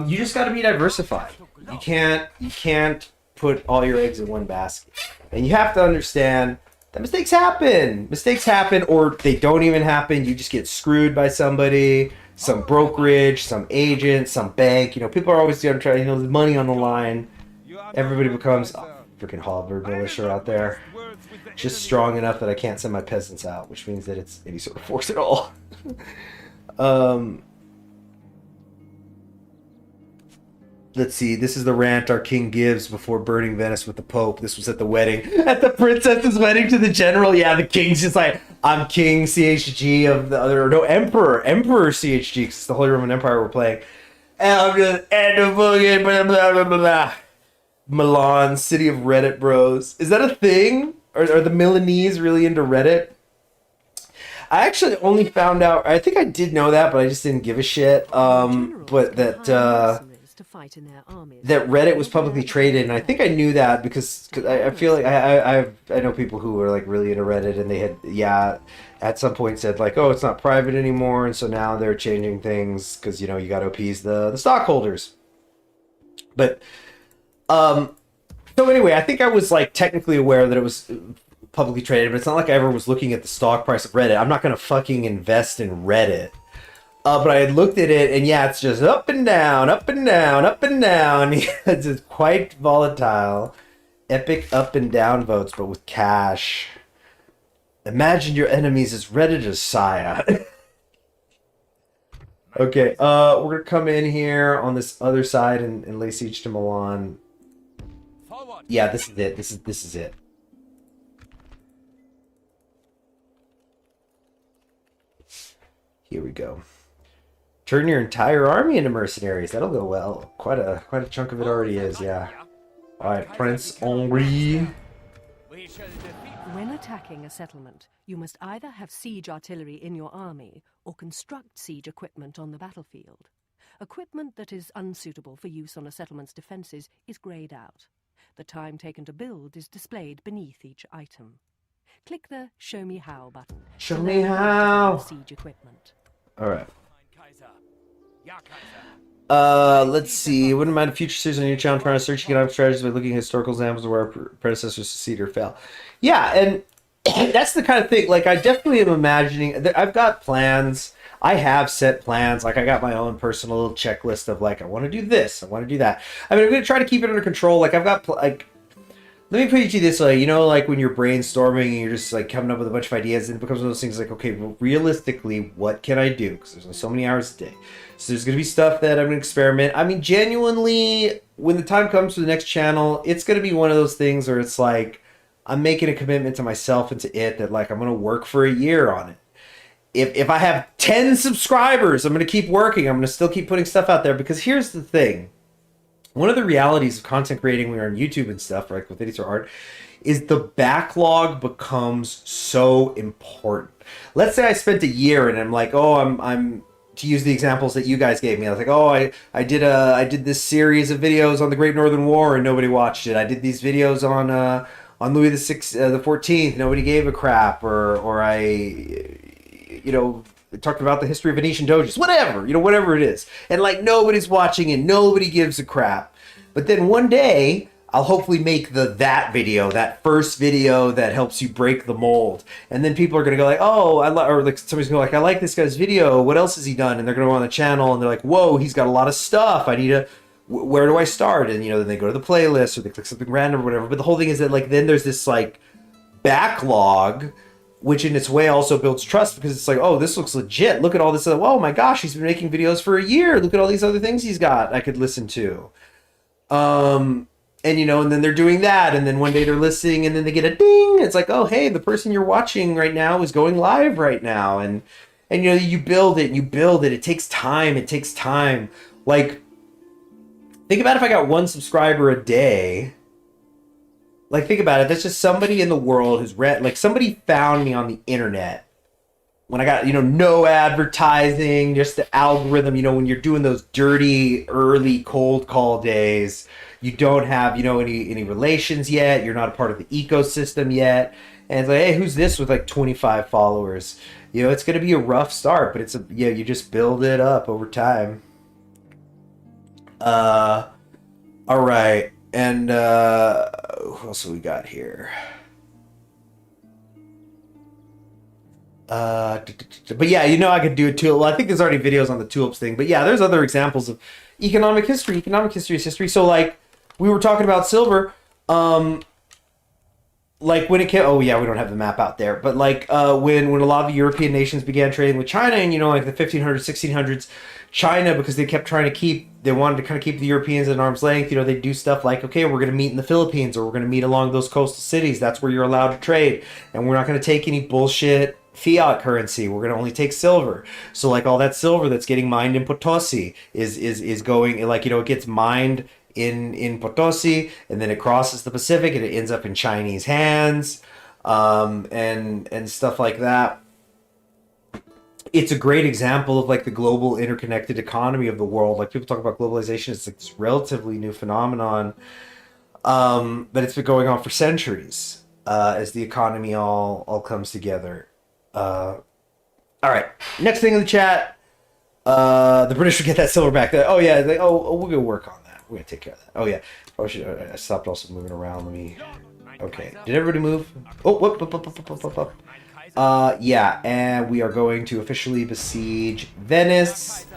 You just gotta be diversified. You can't put all your eggs in one basket. And you have to understand that mistakes happen. Mistakes happen, or they don't even happen. You just get screwed by somebody, some brokerage, some agent, some bank. You know, people are always gonna try, you know, there's money on the line. Everybody becomes freaking Halberd militia out there, just strong enough that I can't send my peasants out, which means that it's any sort of force at all. Let's see, this is the rant our king gives before burning Venice with the Pope. This was at the wedding, at the princess's wedding to the general. Yeah, the king's just like, I'm King CHG of the other, no, Emperor CHG, because it's the Holy Roman Empire we're playing. And I'm just, and the fucking blah, blah, blah, blah, blah. Milan, city of Reddit bros. Is that a thing? Are the Milanese really into Reddit? I actually only found out, I think I did know that, but I just didn't give a shit. But that Reddit was publicly traded, and I think I knew that because I feel like I know people who are like really into Reddit, and they had, yeah, at some point said like, oh, it's not private anymore, and so now they're changing things because, you know, you got to appease the stockholders. But so anyway, I think I was like technically aware that it was publicly traded, but it's not like I ever was looking at the stock price of Reddit. I'm not going to fucking invest in Reddit. But I had looked at it, and yeah, it's just up and down, up and down, up and down. It's just quite volatile. Epic up and down votes, but with cash. Imagine your enemies as Redditors, sire. Okay, we're going to come in here on this other side and lay siege to Milan. Yeah, this is it. This is it. Here we go. Turn your entire army into mercenaries. That'll go well. Quite a chunk of it already is, yeah. Alright, Prince Henri.
When attacking a settlement, you must either have siege artillery in your army or construct siege equipment on the battlefield. Equipment that is unsuitable for use on a settlement's defenses is grayed out. The time taken to build is displayed beneath each item. click the Show Me How button.
Show
to
me
learn
how.
to siege equipment.
All right.
Kaiser. Ja, Kaiser.
Let's see. Wouldn't mind a future series on your channel trying to search economic strategies by looking at historical examples of where our predecessors succeed or fail. Yeah, and that's the kind of thing. Like, I definitely am imagining. I've got plans. I have set plans. Like, I got my own personal little checklist of like, I want to do this, I want to do that. I mean, I'm gonna try to keep it under control. Like, I've got like. Let me put it to you this way, like when you're brainstorming and you're just like coming up with a bunch of ideas, and it becomes one of those things like, okay, well, realistically, what can I do? Because there's only so many hours a day. So there's going to be stuff that I'm going to experiment. I mean, genuinely, when the time comes for the next channel, it's going to be one of those things where it's like, I'm making a commitment to myself and to it that like, I'm going to work for a year on it. If I have 10 subscribers, I'm going to keep working. I'm going to still keep putting stuff out there, because here's the thing. One of the realities of content creating when you're on YouTube and stuff, like with Idiots or Art, is the backlog becomes so important. Let's say I spent a year and I'm like, oh, I'm to use the examples that you guys gave me. I was like, oh, I did this series of videos on the Great Northern War and nobody watched it. I did these videos on Louis the 14th, nobody gave a crap, or I talked about the history of Venetian doges, whatever it is. And like, nobody's watching and nobody gives a crap. But then one day, I'll hopefully make that video, that first video that helps you break the mold. And then people are going to go like, oh, or like somebody's going to go like, I like this guy's video. What else has he done? And they're going to go on the channel and they're like, whoa, he's got a lot of stuff. Where do I start? And, then they go to the playlist or they click something random or whatever. But the whole thing is that like, then there's this like backlog, which in its way also builds trust, because it's like, oh, this looks legit. Look at all this. Oh my gosh, he's been making videos for a year. Look at all these other things he's got I could listen to. And then they're doing that. And then one day they're listening and then they get a ding. It's like, oh, hey, the person you're watching right now is going live right now. And you build it. It takes time. Like, think about if I got one subscriber a day. Like, think about it. That's just somebody in the world who's somebody found me on the internet when I got, no advertising, just the algorithm, when you're doing those dirty early cold call days, you don't have, any relations yet. You're not a part of the ecosystem yet. And it's like, hey, who's this with like 25 followers? It's going to be a rough start, but you just build it up over time. All right. And who else have we got here? But yeah, I could do a tulip. Well, I think there's already videos on the tulips thing. But yeah, there's other examples of economic history. Economic history is history. So like we were talking about silver. Like when it came, oh yeah, we don't have the map out there, but like when a lot of the European nations began trading with China, and like the 1500s, 1600s, China, because they wanted to kind of keep the Europeans at arm's length. They do stuff like, okay, we're going to meet in the Philippines, or we're going to meet along those coastal cities. That's where you're allowed to trade, and we're not going to take any bullshit fiat currency. We're going to only take silver. So like all that silver that's getting mined in Potosi is going, like, it gets mined in Potosi, and then it crosses the Pacific and it ends up in Chinese hands, and stuff like that. It's a great example of like the global interconnected economy of the world. Like, people talk about globalization, it's like this relatively new phenomenon, but it's been going on for centuries as the economy all comes together. All right, next thing in the chat, the British will get that silver back. Oh yeah, we're gonna work on that. We're gonna take care of that. Oh yeah. Oh shit! I stopped also moving around. Let me. Okay. Did everybody move? Oh, whoop. Yeah, and we are going to officially besiege Venice.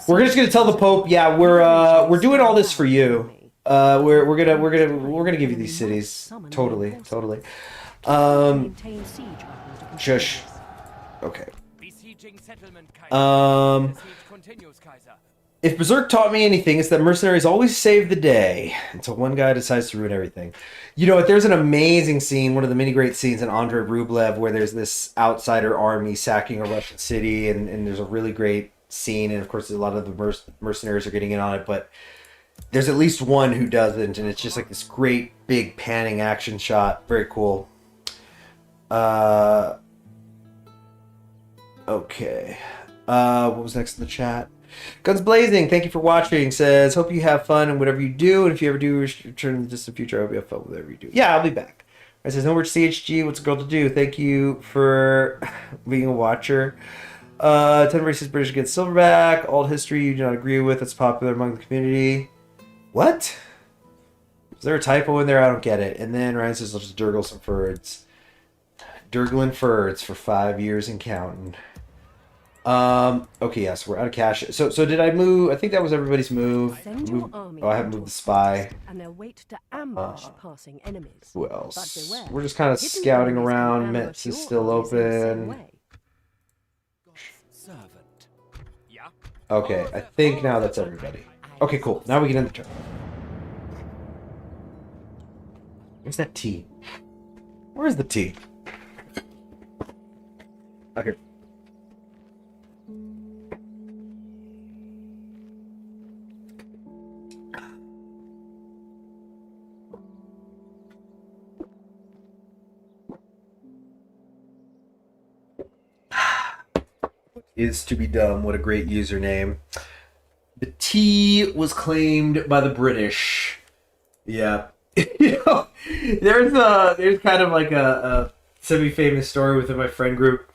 We're just gonna tell the Pope, yeah, we're doing all this for you. We're gonna give you these cities. Totally. Shush. Okay. If Berserk taught me anything, it's that mercenaries always save the day until one guy decides to ruin everything. There's an amazing scene, one of the many great scenes in Andrei Rublev, where there's this outsider army sacking a Russian city, and there's a really great scene, and of course a lot of the mercenaries are getting in on it, but there's at least one who doesn't, and it's just like this great big panning action shot. Very cool. Okay. What was next in the chat? Guns Blazing, thank you for watching. Says, hope you have fun in whatever you do, and if you ever do return in the distant future, I hope you have fun with whatever you do. Yeah, I'll be back. It says, no word CHG, what's a girl to do? Thank you for being a watcher. 10 races British against Silverback. Old history you do not agree with. It's popular among the community. What? Is there a typo in there? I don't get it. And then Ryan says, let's just Durgle some Ferds. Durgling Ferds for 5 years and counting. Okay, yes, we're out of cash. So did I move? I think that was everybody's move.
Send your army
I haven't moved the spy.
and they'll wait to ambush passing enemies.
Who
But
else?
beware,
We're just kind of
hidden
scouting
enemies can
around.
ambush
Metz
your
is still
armies in the same
open.
way.
Servant. Yeah.
Okay, I think now that's everybody. Okay, cool. Now we can end the turn. Where's that T? Where's the T? Okay. Is to be dumb. What a great username. The T was claimed by the British. Yeah. You know, there's kind of like a semi-famous story within my friend group.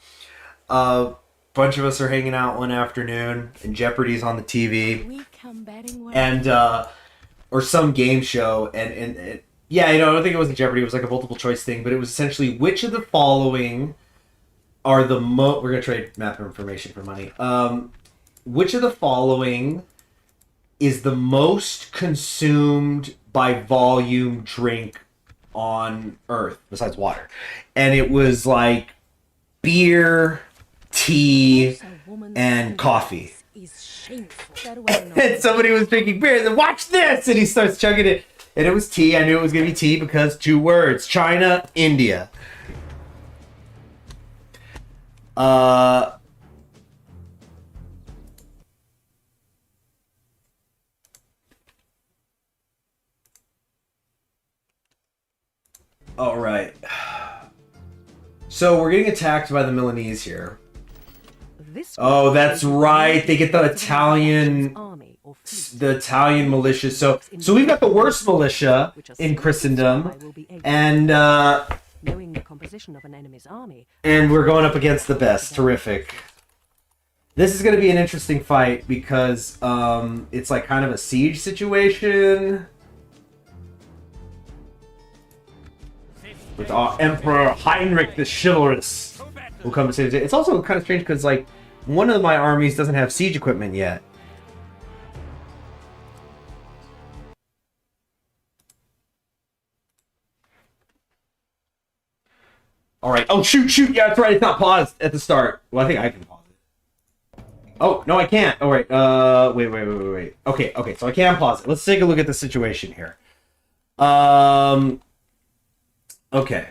A bunch of us are hanging out one afternoon, and Jeopardy's on the TV,
We come betting well.
and or some game show, and yeah, you know, I don't think it was a Jeopardy. It was like a multiple choice thing, but it was essentially which of the following are the we're gonna trade map information for money. Which of the following is the most consumed by volume drink on Earth besides water? And it was like beer, tea, and coffee.
Is shameful.
And somebody was drinking beer, and then watch this, and he starts chugging it, and it was tea. I knew it was gonna be tea because 2 words: China, India. All right. So we're getting attacked by the Milanese here.
This
Oh, that's right. They get the Italian,
army or fleet.
the Italian militia. So we've got the worst militia in Christendom, and
Knowing the composition of an enemy's army,
we're going up against the best. Terrific. This is going to be an interesting fight because it's like kind of a siege situation with Emperor Heinrich the Chivalrous will come to save it. It's also kind of strange because like one of my armies doesn't have siege equipment yet. All right. Oh shoot! Yeah, that's right. It's not paused at the start. Well, I think I can pause it. Oh no, I can't. Oh wait. Wait. Okay. So I can pause it. Let's take a look at the situation here. Okay.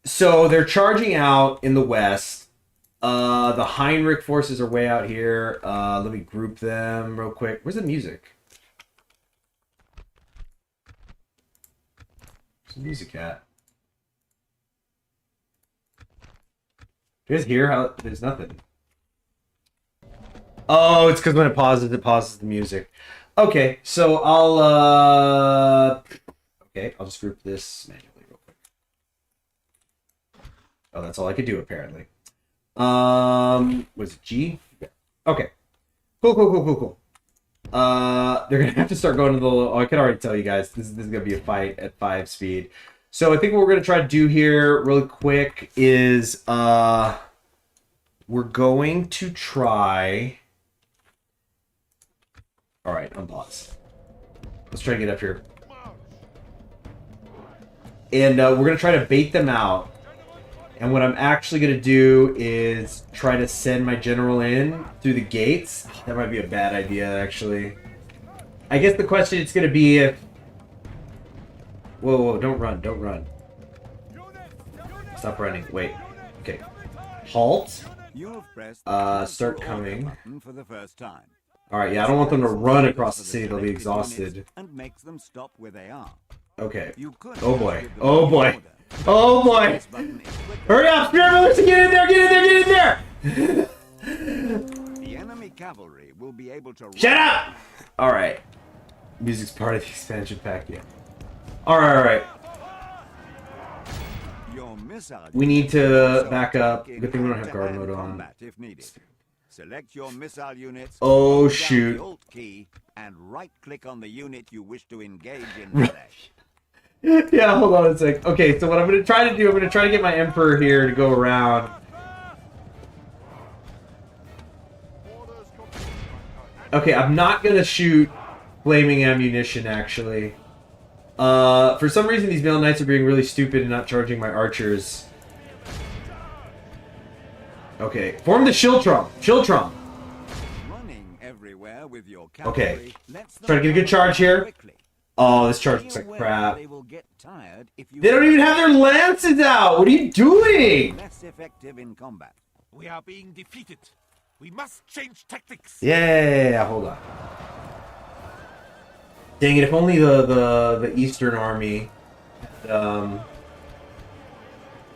So they're charging out in the west. The Heinrich forces are way out here. Let me group them real quick. Where's the music? Where's the music at? Do you guys hear how there's nothing? Oh, it's because when it pauses the music. Okay, so I'll just group this manually real quick. Oh, that's all I could do apparently. Was it G? Yeah. Okay. Cool. They're gonna have to start going to the. Oh, I can already tell you guys this is gonna be a fight at 5 speed. So I think what we're gonna try to do here, really quick, is we're going to try. All right, unpause. Let's try to get up here. And we're going to try to bait them out. And what I'm actually going to do is try to send my general in through the gates. That might be a bad idea, actually. I guess the question is going to be if... Whoa, don't run. Stop running. Wait. Okay. Halt. Start coming.
For the first time.
Alright, yeah, I don't want them to run across the city. They'll be exhausted.
And makes them stop where they are.
Okay.
You could
Oh boy.
give them
Oh
an
boy.
order.
Oh boy.
This button is quick.
Hurry up, Spirit Militia! Get in there!
The enemy cavalry will be able to
Shut up! Alright. Music's part of the expansion pack, yeah. All right, all right.
Your missile
We need
units
to
will also
back up.
take
Good thing we don't have guard
hand-to-hand
mode on.
combat if needed. Select your missile units.
Oh,
hold down
shoot.
the Alt key and right-click on the unit you wish to engage in melee.
Yeah, hold on a sec. Okay, so what I'm going to try to do, I'm going to try to get my Emperor here to go around. Okay, I'm not going to shoot flaming ammunition, actually. For some reason, these Male Knights are being really stupid and not charging my archers. Okay, form the Schildtrum. Schildtrum.
Running everywhere with your
Okay.
cavalry lets them
Try to get a good
cover
charge here.
quickly.
Oh, this charge
Be
looks like
aware
crap.
They will get tired if you
They don't even have their lances out! What are you doing?
less effective in combat.
We are being defeated. We must change tactics.
Yeah, hold on. Dang it, if only the Eastern Army had,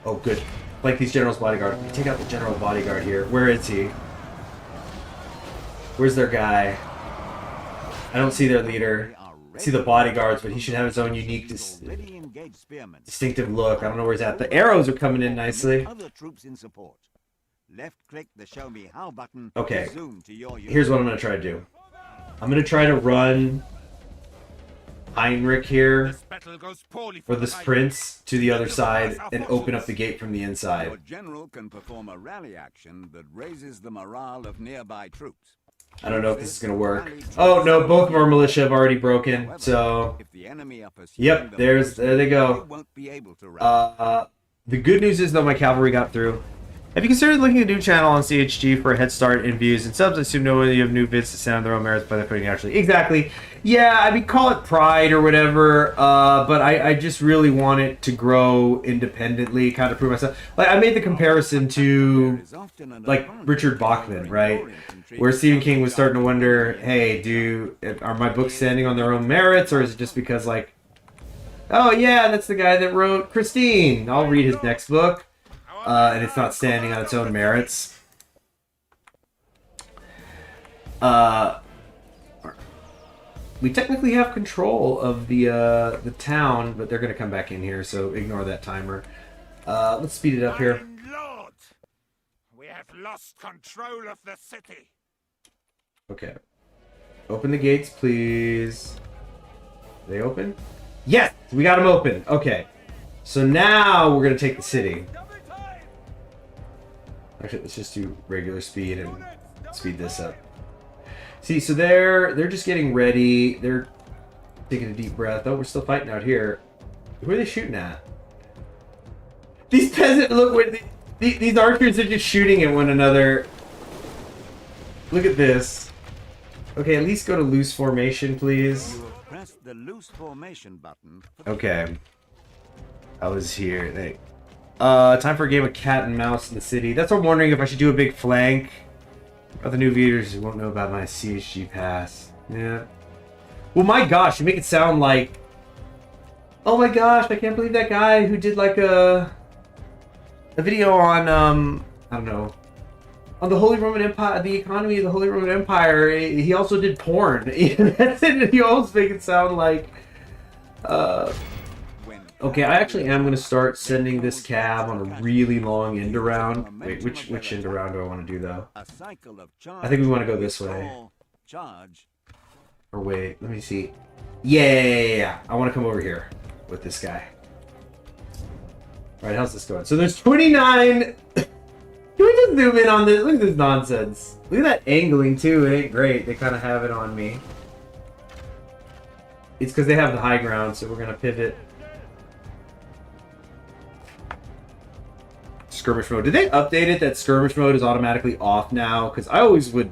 oh, good. Like these General's Bodyguard. We take out the General Bodyguard here. Where is he? Where's their guy? I don't see their leader. I see the bodyguards, but he should have his own unique,
Already engaged spearmen.
distinctive look. I don't know where he's at. The arrows are coming in nicely.
Other troops in support. Left-click the Show Me How button.
Okay.
To zoom to your unit.
Here's what I'm going to try to do. I'm going to try to run Heinrich here,
This battle goes poorly
or
for
this
the
prince, to the other side and open up the gate from the
Your
inside.
general can perform a rally action that raises the morale of nearby troops.
I don't know if this is going to work. Oh, no, both of our militia have already broken,
However,
so...
if the enemy are pursuing
Yep,
the
there they
militia,
go.
they won't be able to rally.
The good news is, though, my cavalry got through. Have you considered linking a new channel on CHG for a head start in views and subs? I assume no one you have new vids to send on their own merits by the putting naturally. Exactly. Yeah, I mean, call it pride or whatever, but I just really want it to grow independently, kind of prove myself. Like, I made the comparison to,
There is often an
like,
advantage
Richard
in
Bachman,
ignoring
right?
more infantry
Where Stephen King
than
was starting to wonder,
guards.
hey, are my books standing on their own merits, or is it just because, like, oh, yeah, that's the guy that wrote Christine. I'll read his next book. And it's not standing on its own merits. We technically have control of the town, but they're going to come back in here, so ignore that timer. Let's speed it up here.
My lord, we have lost control of the city.
Okay. Open the gates, please. Are they open? Yes! We got them open. Okay. So now we're going to take the city. Actually, let's just do regular speed and speed this up. See, so they're just getting ready. They're taking a deep breath. Oh, we're still fighting out here. Who are they shooting at? These peasants, look, these archers are just shooting at one another. Look at this. Okay, at least go to loose formation, please.
You have pressed the loose formation button. For the
Okay. I was here. Time for a game of cat and mouse in the city. That's what I'm wondering, if I should do a big flank. Other new viewers who won't know about my CHG pass. Yeah. Well, my gosh, you make it sound like... Oh my gosh, I can't believe that guy who did like a video on, I don't know, on the Holy Roman Empire, the economy of the Holy Roman Empire. He also did porn. That's it. You almost make it sound like...
when
Okay, I actually am going to start sending this cab on a really long end around. Wait, which end around do I want to do, though?
a cycle of charge,
I think we want to go this way.
withdraw, charge.
Or wait, let me see. Yeah. I want to come over here with this guy. Alright, how's this going? So there's 29... Can we just zoom in on this? Look at this nonsense. Look at that angling, too. It ain't great. They kind of have it on me. It's because they have the high ground, so we're going to pivot. Skirmish mode. Did they update it that skirmish mode is automatically off now? Because I always would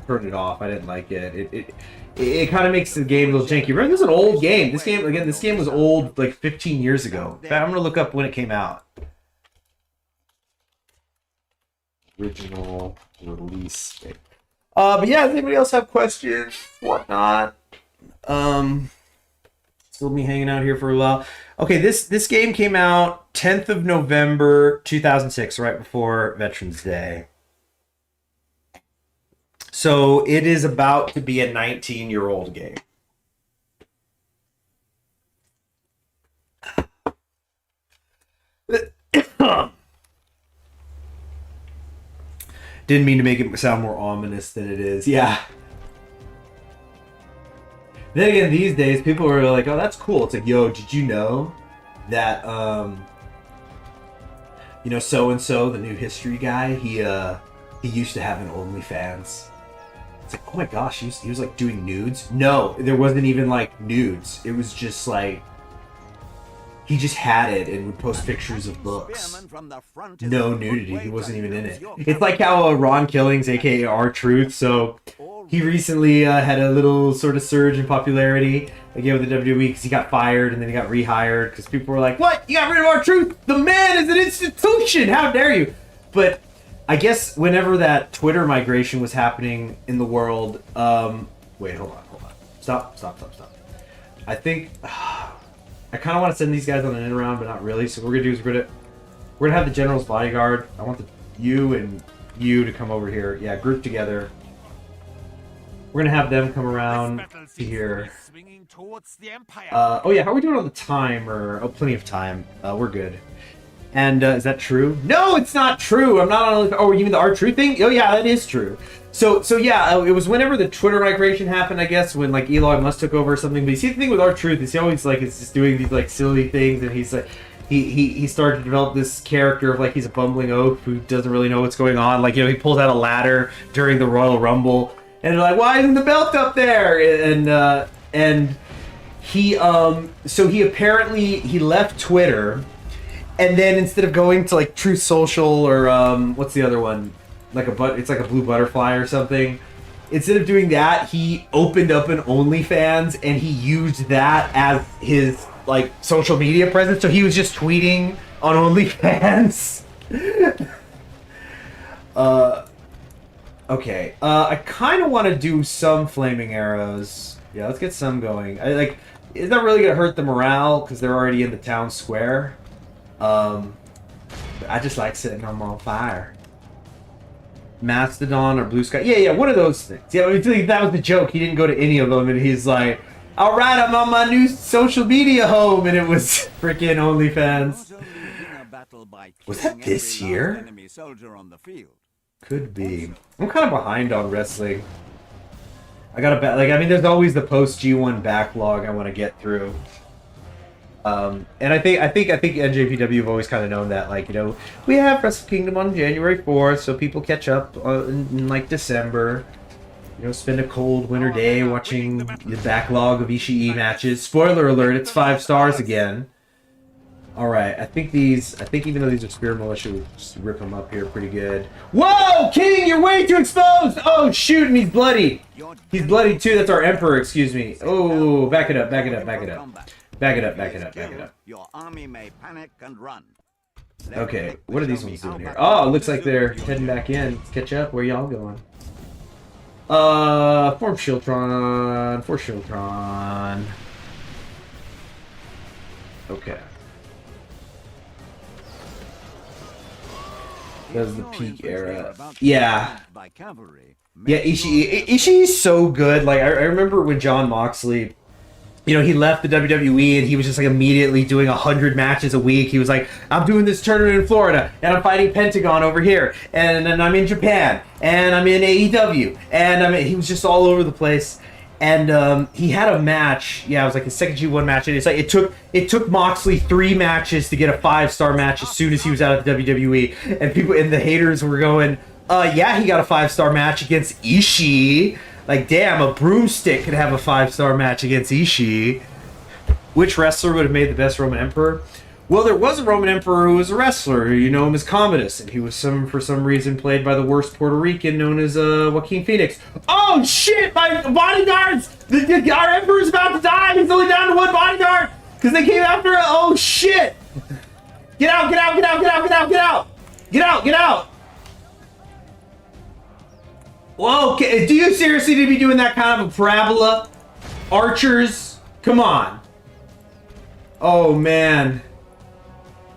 turn it off. I didn't like it. It kind of makes the game a little janky. Remember, this is an old game. This game was old like 15 years ago. In fact, I'm gonna look up when it came out. Original release date. But yeah, does anybody else have questions? Whatnot? Still me hanging out here for a while. Okay, this game came out 10th of November 2006, right before Veterans Day. So it is about to be a 19-year-old game. Didn't mean to make it sound more ominous than it is. Yeah. Then again, these days, people are like, oh, that's cool. It's like, yo, did you know that, you know, so-and-so, the new history guy, he used to have an OnlyFans. It's like, oh my gosh, he was like doing nudes? No, there wasn't even like nudes. It was just like, he just had it and would post pictures of books. No nudity, he wasn't even in it. It's like how Ron Killings, aka R-Truth, so he recently had a little sort of surge in popularity again with the WWE because he got fired and then he got rehired because people were like, what? You got rid of R-Truth? The man is an institution! How dare you? But I guess whenever that Twitter migration was happening in the world, wait, hold on. Stop. I think, I kind of want to send these guys on an in round, but not really. So what we're gonna do is we're gonna have the General's bodyguard. I want you and you to come over here. Yeah, group together. We're gonna have them come around to here. Oh yeah, how are we doing on the time? Oh, plenty of time. We're good. And is that true? No, it's not true. I'm not on. Oh, you mean the R-Truth thing? Oh yeah, that is true. So yeah, it was whenever the Twitter migration happened, I guess, when like Elon Musk took over or something. But you see, the thing with R-Truth is he always like is just doing these like silly things, and he's like he started to develop this character of like he's a bumbling oaf who doesn't really know what's going on. Like, you know, he pulls out a ladder during the Royal Rumble, and they're like, why isn't the belt up there? And he so he apparently he left Twitter. And then instead of going to like Truth Social or what's the other one, it's like a blue butterfly or something. Instead of doing that, he opened up an OnlyFans and he used that as his like social media presence. So he was just tweeting on OnlyFans. Okay. I kind of want to do some flaming arrows. Yeah, let's get some going. It's not really gonna hurt the morale because they're already in the town square. I just like setting them on fire. Mastodon or Blue Sky. Yeah, one of those things. Yeah, I think that was the joke. He didn't go to any of them, and he's like, all right, I'm on my new social media home, and it was freaking OnlyFans. Was that this year? Could be. I'm kind of behind on wrestling. I gotta bet. Like, I mean, there's always the post G1 backlog I want to get through. And I think NJPW have always kind of known that, like, you know, we have Wrestle Kingdom on January 4th, so people catch up in like December. You know, spend a cold winter day watching the backlog of Ishii matches. Spoiler alert, it's 5 stars again. Alright, I think even though these are Spear Militia, we'll just rip them up here pretty good. Whoa! King, you're way too exposed! Oh, shoot, and he's bloody! He's bloody too, that's our Emperor, excuse me. Oh, back it up. Back it up.
Your army may panic and run.
Okay, what are these ones doing here? Oh, it looks like they're heading back in. Let's catch up. Where y'all going? Form Shieldtron. Okay. That was the peak era. Yeah. Yeah, Ishii's so good. Like, I remember when Jon Moxley, you know, he left the WWE and he was just like immediately doing 100 matches a week. He was like, I'm doing this tournament in Florida and I'm fighting Pentagon over here and then I'm in Japan and I'm in AEW and he was just all over the place. And he had a match. Yeah, it was like his second G1 match. And it's like it took Moxley 3 matches to get a 5-star match as soon as he was out of the WWE. And people and the haters were going, yeah, he got a 5-star match against Ishii. Like, damn, a broomstick could have a 5-star match against Ishii. Which wrestler would have made the best Roman Emperor? Well, there was a Roman Emperor who was a wrestler. You know him as Commodus, and he was for some reason played by the worst Puerto Rican known as Joaquin Phoenix. Oh shit! My bodyguards! Our Emperor's about to die. He's only down to 1 bodyguard because they came after. Oh shit! Get out! Whoa, do you seriously need to be doing that kind of a parabola? Archers? Come on. Oh, man.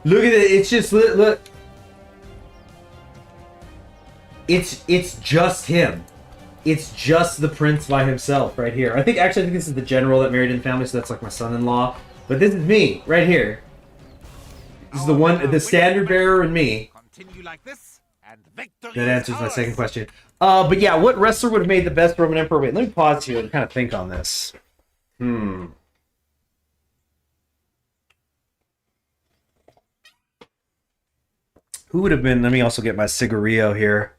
Look at it. It's just, look. It's just him. It's just the prince by himself right here. I think this is the general that married in the family, so that's like my son-in-law. But this is me, right here. This is the standard bearer and me.
Continue like this, And victory
That answers
is
my
ours.
second question. But yeah, what wrestler would have made the best Roman Emperor? Wait, let me pause here and kind of think on this. Who would have been? Let me also get my cigarillo here.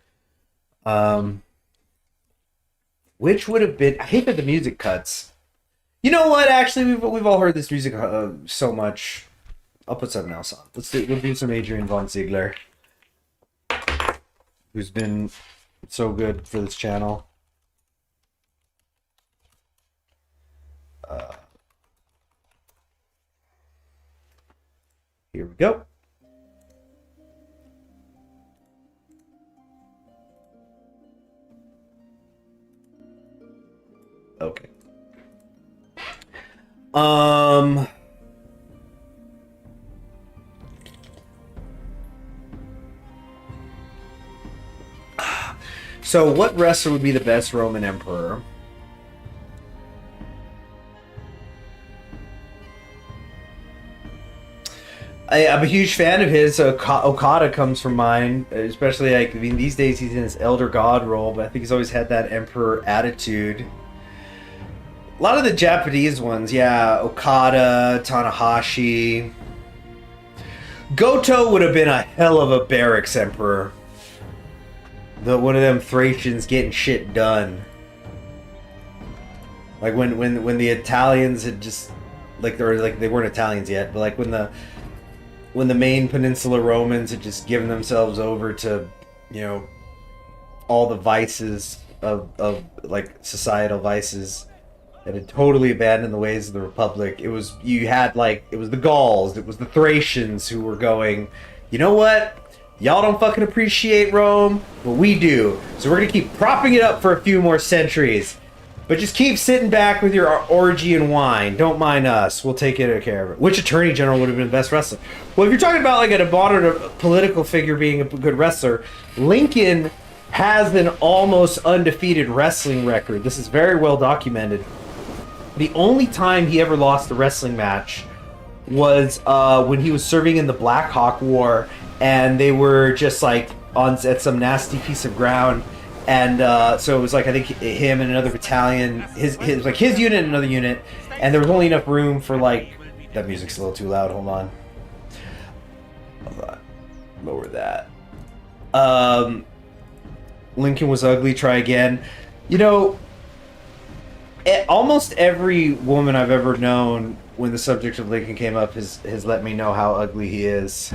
Which would have been? I hate that the music cuts. You know what? Actually, we've all heard this music so much. I'll put something else on. We'll do some Adrian Von Ziegler, who's been so good for this channel. Here we go. Okay. So what wrestler would be the best Roman Emperor? I'm a huge fan of his. Okada comes from mind, especially like, I mean, these days he's in his Elder God role, but I think he's always had that Emperor attitude. A lot of the Japanese ones, yeah, Okada, Tanahashi. Goto would have been a hell of a barracks Emperor. One of them Thracians getting shit done. Like when the Italians had just they weren't Italians yet, but like when the main Peninsula Romans had just given themselves over to, you know, all the vices of like societal vices, and had totally abandoned the ways of the Republic. It was the Gauls, it was the Thracians who were going, you know what? Y'all don't fucking appreciate Rome, but we do. So we're gonna keep propping it up for a few more centuries. But just keep sitting back with your orgy and wine. Don't mind us. We'll take care of it. Which attorney general would have been the best wrestler? Well, if you're talking about like a modern political figure being a good wrestler, Lincoln has an almost undefeated wrestling record. This is very well documented. The only time he ever lost a wrestling match was when he was serving in the Black Hawk War, and they were just like at some nasty piece of ground. And so it was like, I think him and another battalion, his unit and another unit, and there was only enough room for like, that music's a little too loud, hold on. Lower that. Lincoln was ugly, try again. You know, almost every woman I've ever known, when the subject of Lincoln came up, has let me know how ugly he is.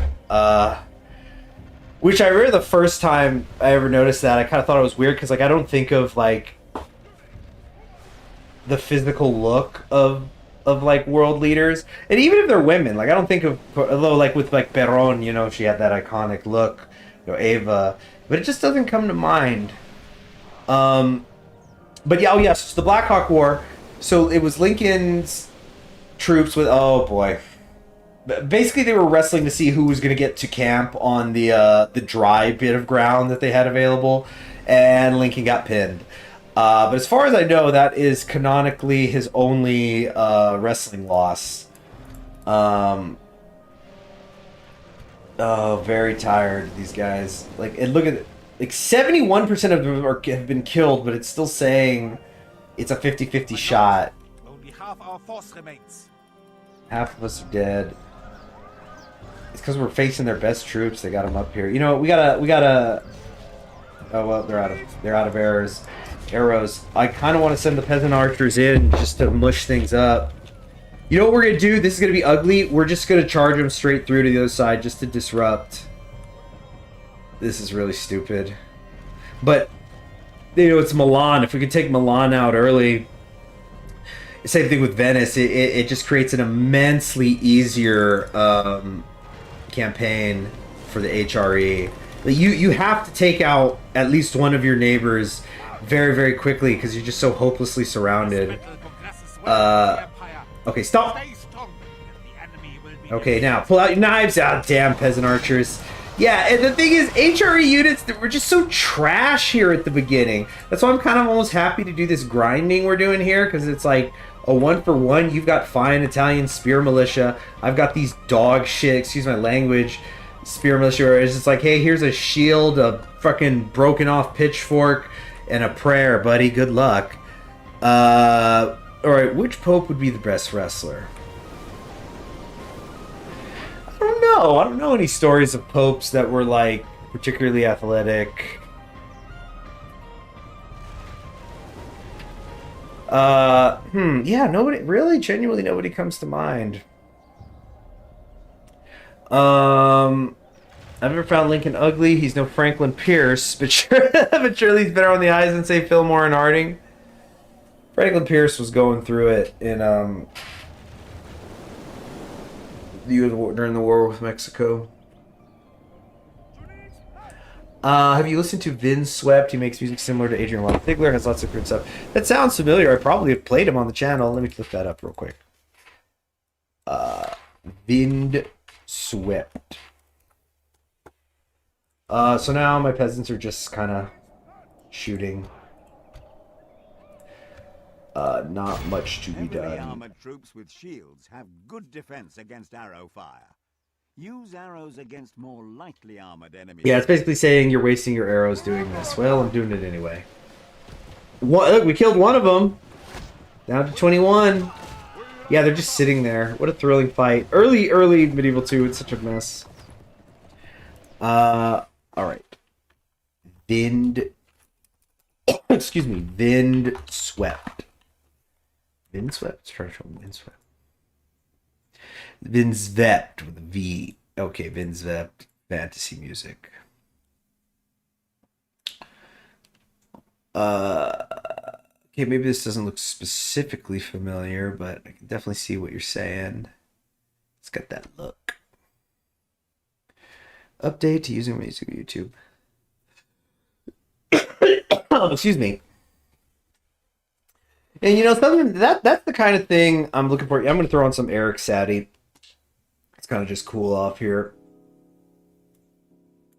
Which I remember the first time I ever noticed that, I kind of thought it was weird, because like I don't think of like the physical look of like world leaders, and even if they're women, like I don't think of, although like with like Perón, you know, she had that iconic look, you know, Ava, but it just doesn't come to mind. But yeah, oh yes, so the Black Hawk War. So it was Lincoln's troops with, oh boy. Basically, they were wrestling to see who was going to get to camp on the dry bit of ground that they had available, and Lincoln got pinned. But as far as I know, that is canonically his only wrestling loss. Oh, very tired, these guys. Like, and look at it. Like 71% of them have been killed, but it's still saying it's a 50-50 shot.
Only half our force remains.
Half of us are dead. It's because we're facing their best troops. They got them up here. You know, we gotta. Oh well, they're out of arrows. I kind of want to send the peasant archers in just to mush things up. You know what we're gonna do? This is gonna be ugly. We're just gonna charge them straight through to the other side just to disrupt. This is really stupid. But you know, it's Milan. If we could take Milan out early. Same thing with Venice. It just creates an immensely easier campaign for the HRE. You have to take out at least one of your neighbors very, very quickly because you're just so hopelessly surrounded. Okay, stop. Okay, now pull out your knives. Ah, damn peasant archers. Yeah, and the thing is, HRE units that were just so trash here at the beginning. That's why I'm kind of almost happy to do this grinding we're doing here, because it's like a 1-for-1. You've got fine Italian spear militia. I've got these dog shit, excuse my language, spear militia where it's just like, hey, here's a shield, a fucking broken off pitchfork, and a prayer, buddy. Good luck. Alright, which pope would be the best wrestler? I don't know. I don't know any stories of popes that were, like, particularly athletic. Yeah, genuinely nobody comes to mind. I've never found Lincoln ugly. He's no Franklin Pierce, but surely he's better on the eyes than, say, Fillmore and Harding. Franklin Pierce was going through it in during the war with Mexico. Have you listened to Vin Swept? He makes music similar to Adrian Lott-Figler, has lots of good stuff. That sounds familiar. I probably have played him on the channel. Let me look that up real quick. Vind Swept. So now my peasants are just kind of shooting. Not much to be
Heavily
done.
armored troops with shields have good defense against arrow fire. Use arrows against more lightly armored enemies.
Yeah, it's basically saying you're wasting your arrows doing this. Well, I'm doing it anyway. Look, we killed one of them. Down to 21. Yeah, they're just sitting there. What a thrilling fight. Early Medieval 2, it's such a mess. Alright. Excuse me, Vind Swept. Vind Swept? Let's try to show Vind Swept. Vind Svept with a V. Okay, Vind Svept. Fantasy music. Okay, maybe this doesn't look specifically familiar, but I can definitely see what you're saying. It's got that look. Update to using music on YouTube. Excuse me. And you know, something that's the kind of thing I'm looking for. I'm going to throw on some Eric Satie. It's kind of just cool off here.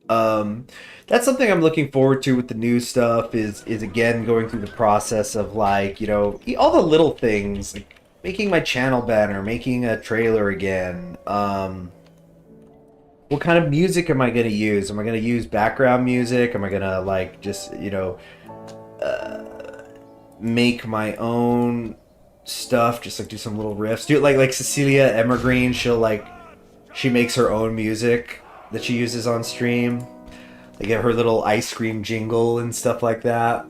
That's something I'm looking forward to with the new stuff is again going through the process of, like, you know, all the little things, like making my channel banner, making a trailer again. What kind of music am I going to use? Am I going to use background music? Am I going to, like, just, you know, make my own stuff, just like do some little riffs, do it like Cecilia Evergreen. She makes her own music that she uses on stream. They get her little ice cream jingle and stuff like that.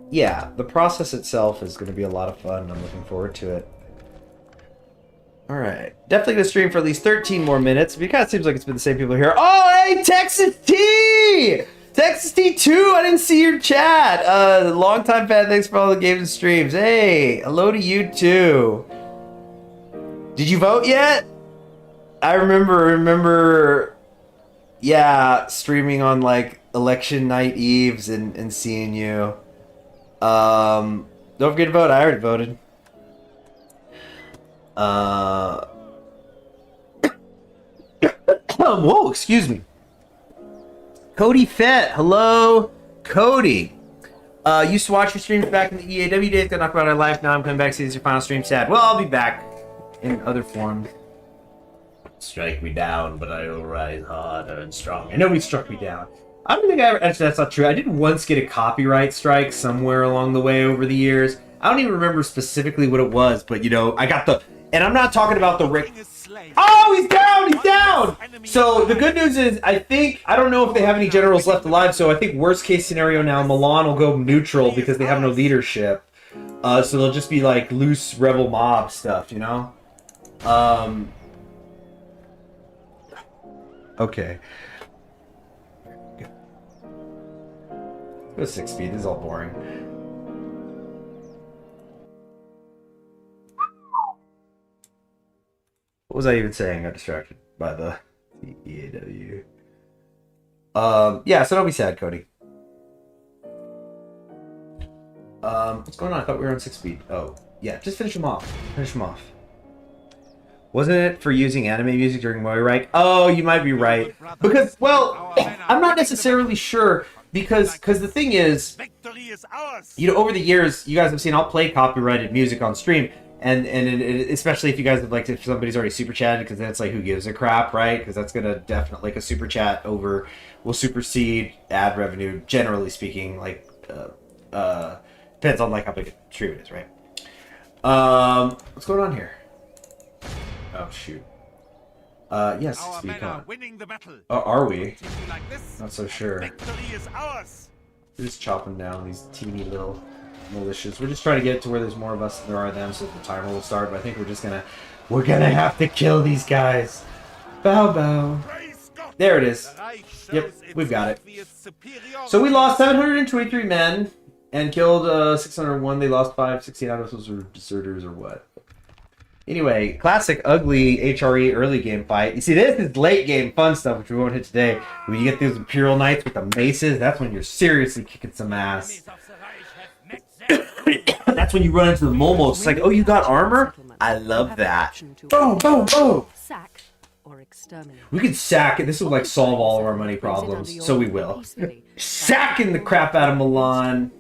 Yeah, the process itself is going to be a lot of fun. I'm looking forward to it. Alright, definitely going to stream for at least 13 more minutes. It kind of seems like it's been the same people here. Oh, hey, Texas T! Texas T2, I didn't see your chat. Long-time fan, thanks for all the games and streams. Hey, hello to you too. Did you vote yet? I remember, yeah, streaming on, like, election night eves and seeing you. Don't forget to vote, I already voted. Whoa, excuse me. Cody Fett, hello, Cody. Used to watch your streams back in the EAW days, got knocked out of life, now I'm coming back to see this is your final stream, sad. Well, I'll be back in other forms. Strike me down, but I will rise harder and stronger. Nobody struck me down. I don't think I ever, actually that's not true. I did once get a copyright strike somewhere along the way over the years. I don't even remember specifically what it was, but you know, I got the, and I'm not talking about the Rick. Oh, he's down! He's down! So the good news is, I don't know if they have any generals left alive, so I think worst case scenario now, Milan will go neutral because they have no leadership. So they'll just be like loose rebel mob stuff, you know? Okay. Go 6 speed, this is all boring. What was I even saying? I got distracted by the EAW. Yeah, so don't be sad, Cody. What's going on? I thought we were on 6 speed. Oh, yeah, just finish them off. Finish them off. Wasn't it for using anime music during Moirike? Oh, you might be right. Because, well, I'm not necessarily sure. Because the thing is, you know, over the years, you guys have seen I'll play copyrighted music on stream. especially if you guys have like if somebody's already super chatted, because then it's like who gives a crap, right? Because that's gonna definitely like a super chat over will supersede ad revenue, generally speaking. Like depends on like how big a stream it is, right? What's going on here? Oh shoot. Yes,
Our
speak
men are
on.
winning the battle.
Are we?
Continue like this,
Not so
and
sure.
victory is ours.
We're just chopping down these teeny little militias. We're just trying to get it to where there's more of us than there are them, so the timer will start. But I think we're gonna have to kill these guys. Bow bow.
Praise God.
There it is.
The Reich shows
Yep,
its
we've got it.
obvious superiority.
So we lost 723 men and killed 601. They lost 516 out of those were deserters or what? Anyway, classic ugly HRE early game fight. You see, this is late game fun stuff, which we won't hit today. When you get those Imperial Knights with the maces, that's when you're seriously kicking some ass. That's when you run into the Momos. It's like, oh, you got armor? I love that. Boom, boom, boom.
Sack or exterminate.
We could sack it. This will like solve all of our money problems, so we will. Sacking the crap out of Milan.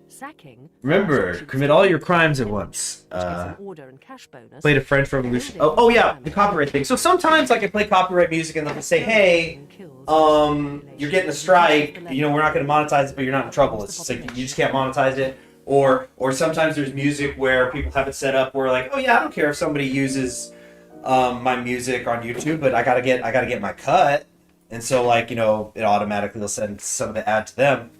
Sacking.
Remember, commit all your crimes at once.
Order and cash bonus.
Played a French Revolution. Oh yeah, the copyright thing. So sometimes like I play copyright music and they'll say, hey, you're getting a strike. You know, we're not going to monetize it, but you're not in trouble. It's just like you just can't monetize it. Or sometimes there's music where people have it set up where like, oh yeah, I don't care if somebody uses my music on YouTube, but I gotta get my cut. And so like, you know, it automatically will send some of the ad to them.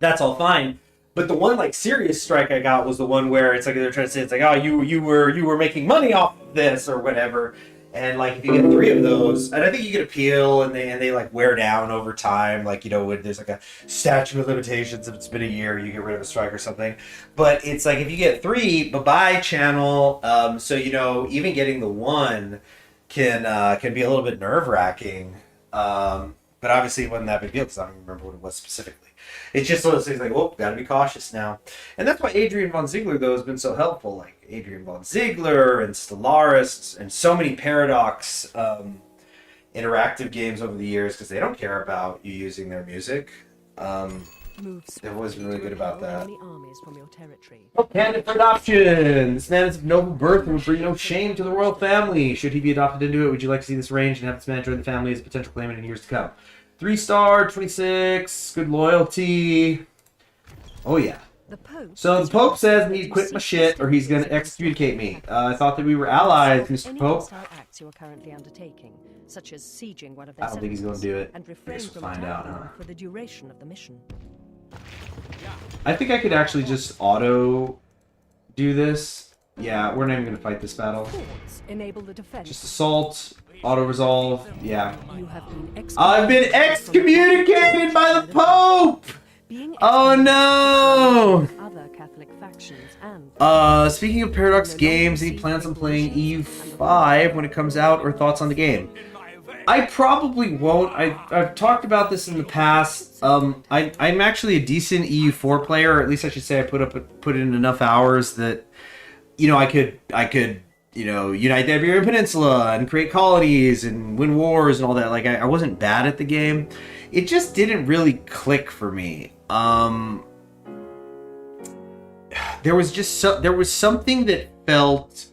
That's all fine. But the one like serious strike I got was the one where it's like they're trying to say it's like, oh, you were making money off of this or whatever. And like if you get 3 of those, and I think you get appeal and they like wear down over time. Like, you know, when there's like a statute of limitations, if it's been a year, you get rid of a strike or something. But it's like if you get 3, bye-bye channel. So you know, even getting the 1 can be a little bit nerve-wracking. But obviously it wasn't that big deal because I don't even remember what it was specifically. It's just one of those things like, whoop, gotta be cautious now. And that's why Adrian von Ziegler, though, has been so helpful. Like Adrian von Ziegler and Stellaris and so many Paradox interactive games over the years, because they don't care about you using their music. They've always been really good about that. Oh, candidate for adoption! This man is of noble birth and will bring no shame to the royal family. Should he be adopted into it, would you like to see this range and have this man join the family as a potential claimant in years to come? 3-star, 26, good loyalty. Oh yeah. So the Pope says I need to quit my shit or he's going to excommunicate me. I thought that we were allies, Mr. Pope.
Acts you are currently undertaking, such as sieging one of
I don't think he's going to do it.
and
I
refrain
guess we'll
from
find out, huh?
attacking for the duration of the mission.
I think I could actually just auto do this. Yeah, we're not even going to fight this battle.
Forts enable the defense.
Just assault, auto resolve. Yeah.
You have been
I've been excommunicated by the Pope!
Being
Oh no!
other Catholic factions and
Speaking of Paradox games, any plans on playing EU5 when it comes out, or thoughts on the game? I probably won't. I've talked about this in the past. I'm actually a decent EU4 player, or at least I should say I put in enough hours that, you know, I could you know, unite the Iberian Peninsula and create colonies and win wars and all that. Like I wasn't bad at the game. It just didn't really click for me. There was something that felt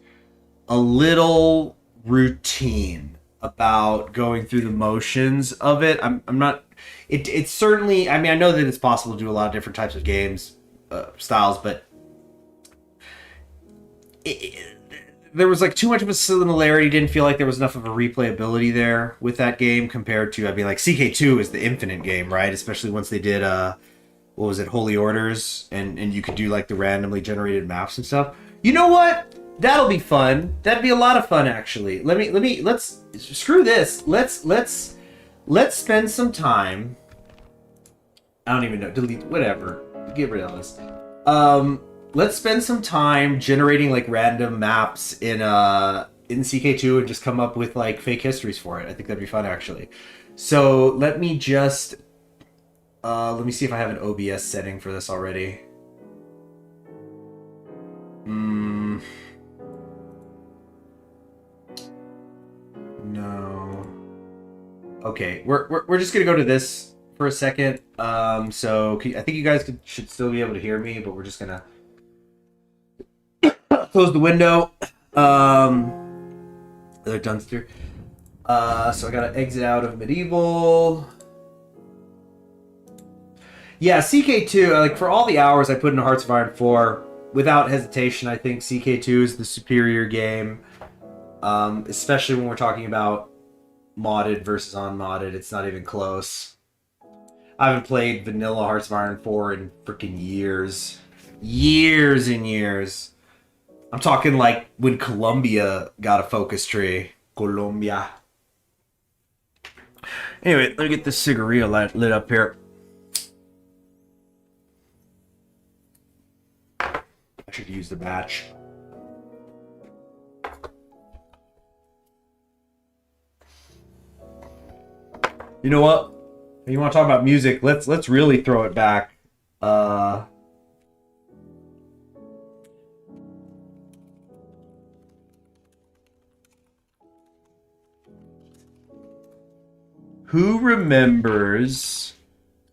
a little routine about going through the motions of it. I'm not. It's certainly. I mean, I know that it's possible to do a lot of different types of games styles, but there was like too much of a similarity. Didn't feel like there was enough of a replayability there with that game compared to. I mean, like CK2 is the infinite game, right? Especially once they did what was it, Holy Orders, and you could do like the randomly generated maps and stuff. You know what? That'll be fun. That'd be a lot of fun, actually. Let's screw this. Let's spend some time. I don't even know. Delete whatever. Get rid of this. Let's spend some time generating like random maps in CK2 and just come up with like fake histories for it. I think that'd be fun, actually. So let me just let me see if I have an OBS setting for this already. No. Okay, we're just gonna go to this for a second. So I think you guys should still be able to hear me, but we're just gonna close the window. Another Dunster. So I gotta exit out of medieval. Yeah, CK2, like for all the hours I put into Hearts of Iron 4, without hesitation, I think CK2 is the superior game. Especially when we're talking about modded versus unmodded, it's not even close. I haven't played vanilla Hearts of Iron 4 in freaking years. Years and years. I'm talking like when Columbia got a focus tree. Columbia. Anyway, let me get this cigarillo lit up here. I should use the match. You know what? If you want to talk about music, let's really throw it back. Who remembers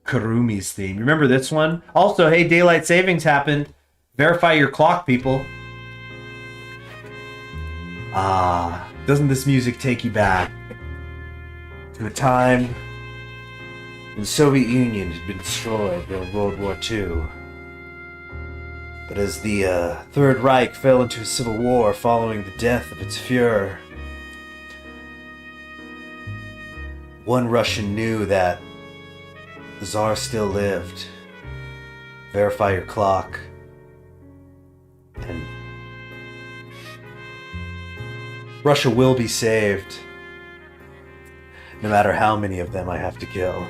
Kurumi's theme? Remember this one? Also, hey, daylight savings happened. Verify your clock, people. Doesn't this music take you back to a time when the Soviet Union had been destroyed during World War II? But as the Third Reich fell into a civil war following the death of its Fuhrer, one Russian knew that the Tsar still lived. Verify your clock. And Russia will be saved, no matter how many of them I have to kill.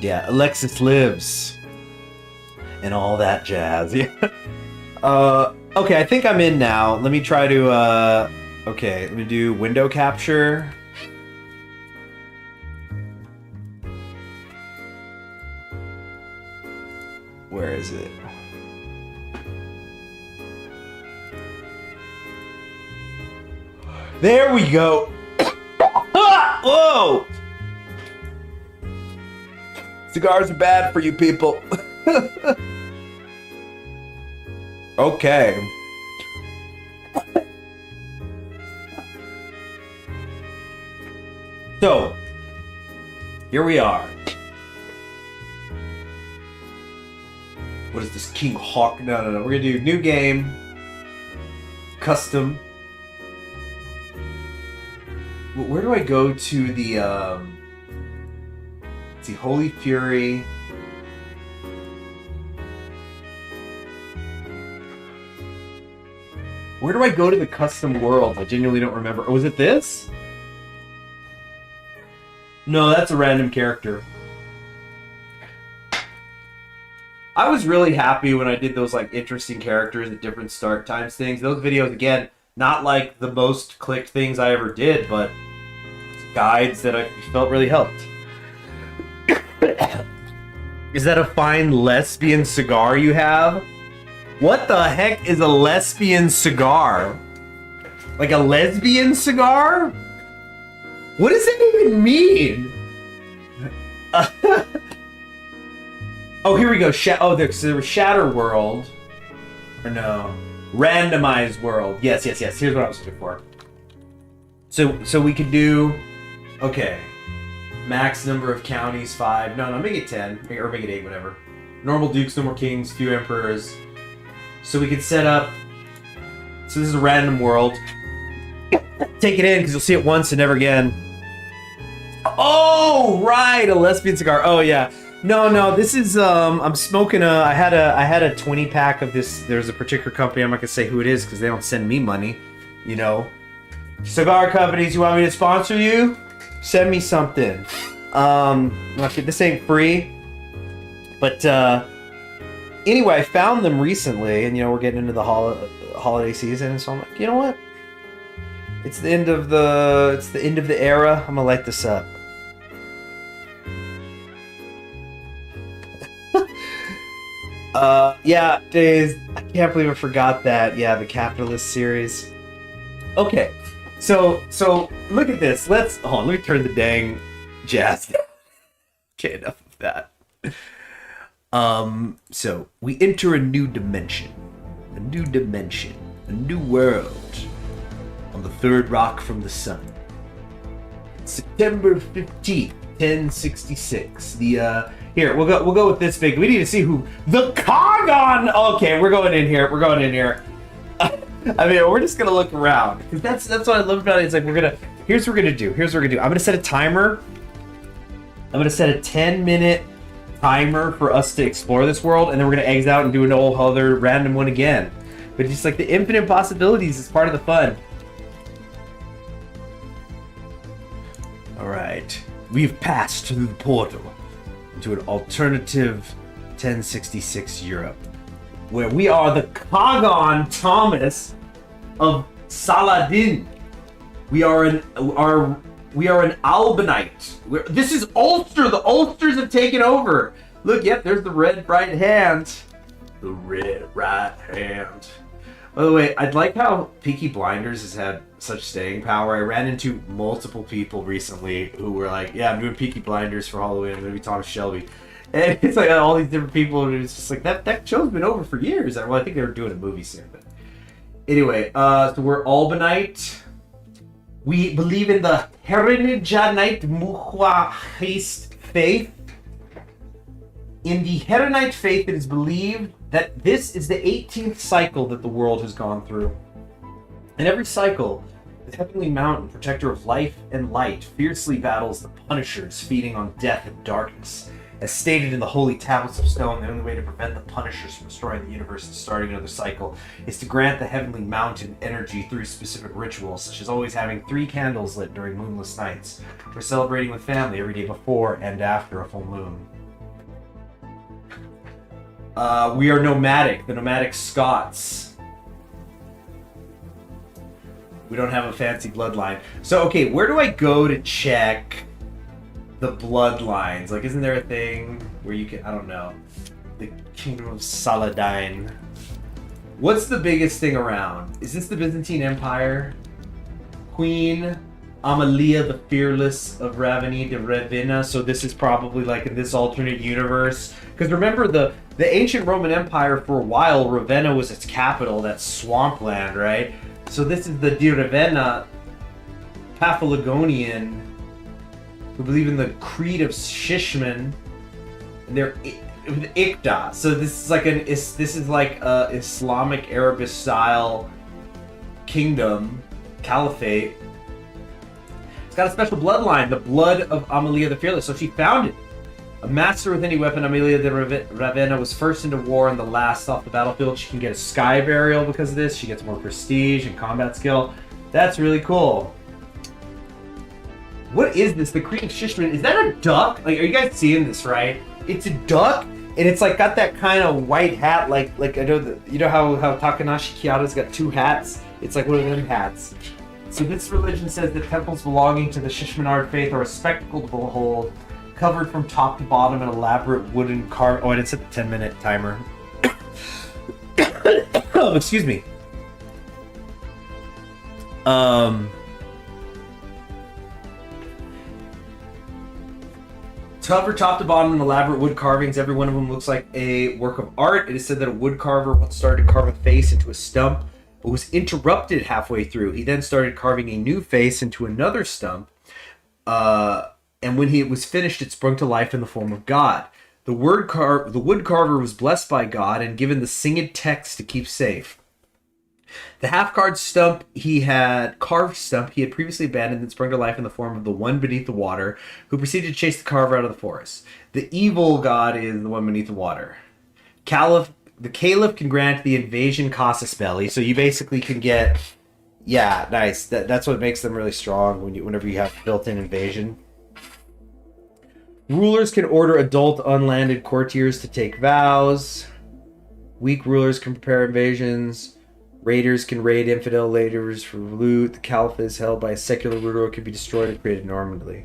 Yeah, Alexis lives. And all that jazz. Yeah. Okay, I think I'm in now. Let me try to, okay, let me do window capture. Where is it? There we go. Whoa! Cigars are bad for you people. Okay. So, here we are. What is this? King Hawk? No. We're gonna do new game. Custom. Where do I go to the, let's see, Holy Fury. Where do I go to the custom world? I genuinely don't remember. Oh, was it this? No, that's a random character. I was really happy when I did those like interesting characters at different start times things. Those videos, again, not like the most clicked things I ever did, but guides that I felt really helped. Is that a fine lesbian cigar you have? What the heck is a lesbian cigar? Like a lesbian cigar? What does it even mean? Oh, here we go. There was Shatter World. Or no. Randomized World. Yes. Here's what I was looking for. So we could do... Okay. Max number of counties, 5. No, make it 10. Or make it 8, whatever. Normal dukes, no more kings, few emperors. So we could set up... So this is a random world. Take it in, because you'll see it once and never again. Oh, right! A lesbian cigar. Oh, yeah. No, this is, I'm smoking I had a 20-pack of this. There's a particular company, I'm not gonna say who it is, because they don't send me money, you know. Cigar companies, you want me to sponsor you? Send me something. This ain't free. But, anyway, I found them recently, and, you know, we're getting into the holiday season, so I'm like, you know what? It's the end of the era. I'm gonna light this up. Yeah, days. I can't believe I forgot that. Yeah, the Capitalist series. Okay, so look at this. Let me turn the dang jazz down. Okay, enough of that. So we enter a new dimension, a new world on the third rock from the sun. September 15th, 1066. The here we'll go with this big. We need to see who the Kagon. Okay, we're going in here. I mean, we're just gonna look around because that's what I love about it. It's like here's what we're gonna do. I'm gonna set a timer. I'm gonna set a 10-minute timer for us to explore this world, and then we're gonna exit out and do an whole other random one again. But just like the infinite possibilities is part of the fun. All right, we've passed through the portal into an alternative 1066 Europe, where we are the Kagon Thomas of Saladin. We are an Albanite. This is Ulster. The Ulsters have taken over. Look, yep, there's the red right hand. The red right hand. By the way, I'd like how Peaky Blinders has had such staying power. I ran into multiple people recently who were like, yeah, I'm doing Peaky Blinders for Halloween. I'm going to be Thomas Shelby. And it's like all these different people, and it's just like, that show's been over for years. Well, I think they were doing a movie soon. But anyway, so we're Albanite. We believe in the Herenigite Muhuahist faith. In the Herenite faith, it is believed that this is the 18th cycle that the world has gone through. In every cycle, the Heavenly Mountain, protector of life and light, fiercely battles the Punishers, feeding on death and darkness. As stated in the Holy Tablets of Stone, the only way to prevent the Punishers from destroying the universe and starting another cycle is to grant the Heavenly Mountain energy through specific rituals, such as always having 3 candles lit during moonless nights, or celebrating with family every day before and after a full moon. We are nomadic, the nomadic Scots. We don't have a fancy bloodline. So, okay, where do I go to check the bloodlines? Like, isn't there a thing where you can, I don't know, the Kingdom of Saladin. What's the biggest thing around? Is this the Byzantine Empire? Queen Amalia the Fearless of Raveni de Ravenna. So this is probably like in this alternate universe. Because remember the ancient Roman Empire, for a while, Ravenna was its capital, that swampland, right? So this is the de Ravenna Paphlagonian who believe in the creed of Shishman. And they're Ikda. So this is like a Islamic Arabist style kingdom, caliphate. It's got a special bloodline, the blood of Amalia the Fearless. So she founded. A master with any weapon, Amalia de Ravenna was first into war and the last off the battlefield. She can get a sky burial because of this. She gets more prestige and combat skill. That's really cool. What is this? The Creed of Shishman. Is that a duck? Like, are you guys seeing this, right? It's a duck, and it's like got that kind of white hat, like I know you know how Takanashi Kiyada's got 2 hats? It's like one of them hats. So this religion says that temples belonging to the Shishmanard faith are a spectacle to behold, covered from top to bottom in elaborate wooden carving. Oh, I didn't set the 10-minute timer. Oh, excuse me. Covered top to bottom in elaborate wood carvings. Every one of them looks like a work of art. It is said that a wood carver once started to carve a face into a stump, but was interrupted halfway through. He then started carving a new face into another stump. And when it was finished, it sprung to life in the form of God. The wood carver was blessed by God and given the singed text to keep safe. The half-carved stump he had previously abandoned and sprung to life in the form of the one beneath the water, who proceeded to chase the carver out of the forest. The evil god is the one beneath the water. The Caliph can grant the invasion casus belli, so you basically can get, yeah, nice. That's what makes them really strong whenever you have built-in invasion. Rulers can order adult unlanded courtiers to take vows. Weak rulers can prepare invasions. Raiders can raid infidel raiders for loot. The caliphate is held by a secular ruler, can be destroyed or created normally.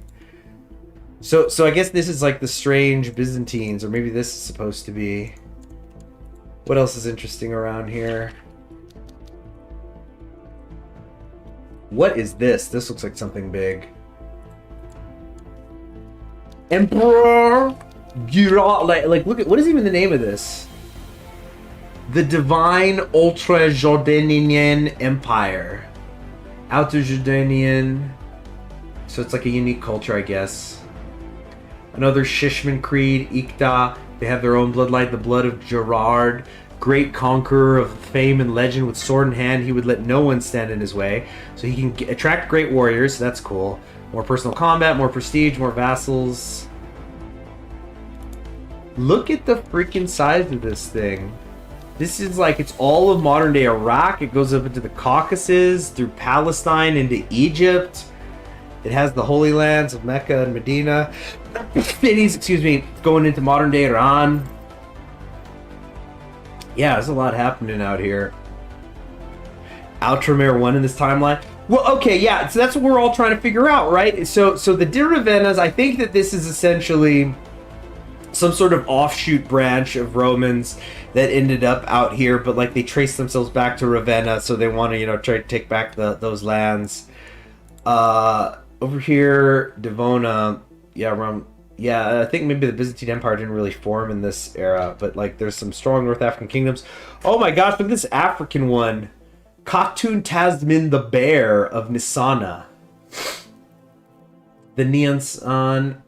So I guess this is like the strange Byzantines, or maybe this is supposed to be. What else is interesting around here? What is this? This looks like something big. Emperor like look at what is even the name of this? The Divine Ultra Jordanian Empire. Outer Jordanian. So it's like a unique culture, I guess. Another Shishman Creed, Iqta. They have their own bloodline, the blood of Gerard. Great conqueror of fame and legend, with sword in hand, he would let no one stand in his way. So he can attract great warriors, so that's cool. More personal combat, more prestige, more vassals. Look at the freaking size of this thing. This is like, it's all of modern day Iraq. It goes up into the Caucasus, through Palestine, into Egypt. It has the Holy Lands of Mecca and Medina. Cities, excuse me, going into modern day Iran. Yeah, there's a lot happening out here. Outremer 1 in this timeline. Well, okay, yeah, so that's what we're all trying to figure out, right? So the Dir Ravennas, I think that this is essentially some sort of offshoot branch of Romans that ended up out here, but like they traced themselves back to Ravenna, so they want to, you know, try to take back those lands. Over here, Devona, yeah, around, yeah, I think maybe the Byzantine Empire didn't really form in this era, but like there's some strong North African kingdoms. Oh my gosh, look at this African one. Khatun Tasmin the Bear of Nisana. The Neonsan.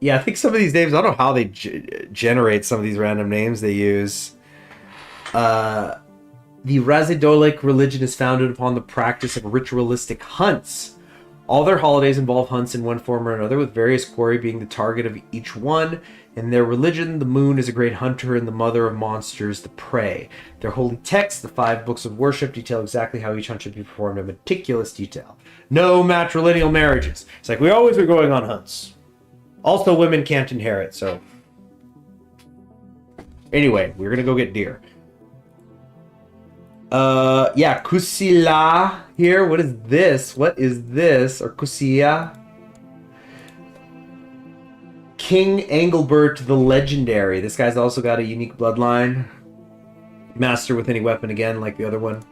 Yeah, I think some of these names, I don't know how they generate some of these random names they use. The Razidolic religion is founded upon the practice of ritualistic hunts. All their holidays involve hunts in one form or another, with various quarry being the target of each one. In their religion, the moon is a great hunter and the mother of monsters, the prey. Their holy texts, the 5 books of worship, detail exactly how each hunt should be performed in meticulous detail. No matrilineal marriages. It's like we always are going on hunts. Also, women can't inherit, so... Anyway, we're gonna go get deer. Yeah, Kusila here. What is this? What is this? Or Kusia? King Engelbert the Legendary. This guy's also got a unique bloodline. Master with any weapon again, like the other one.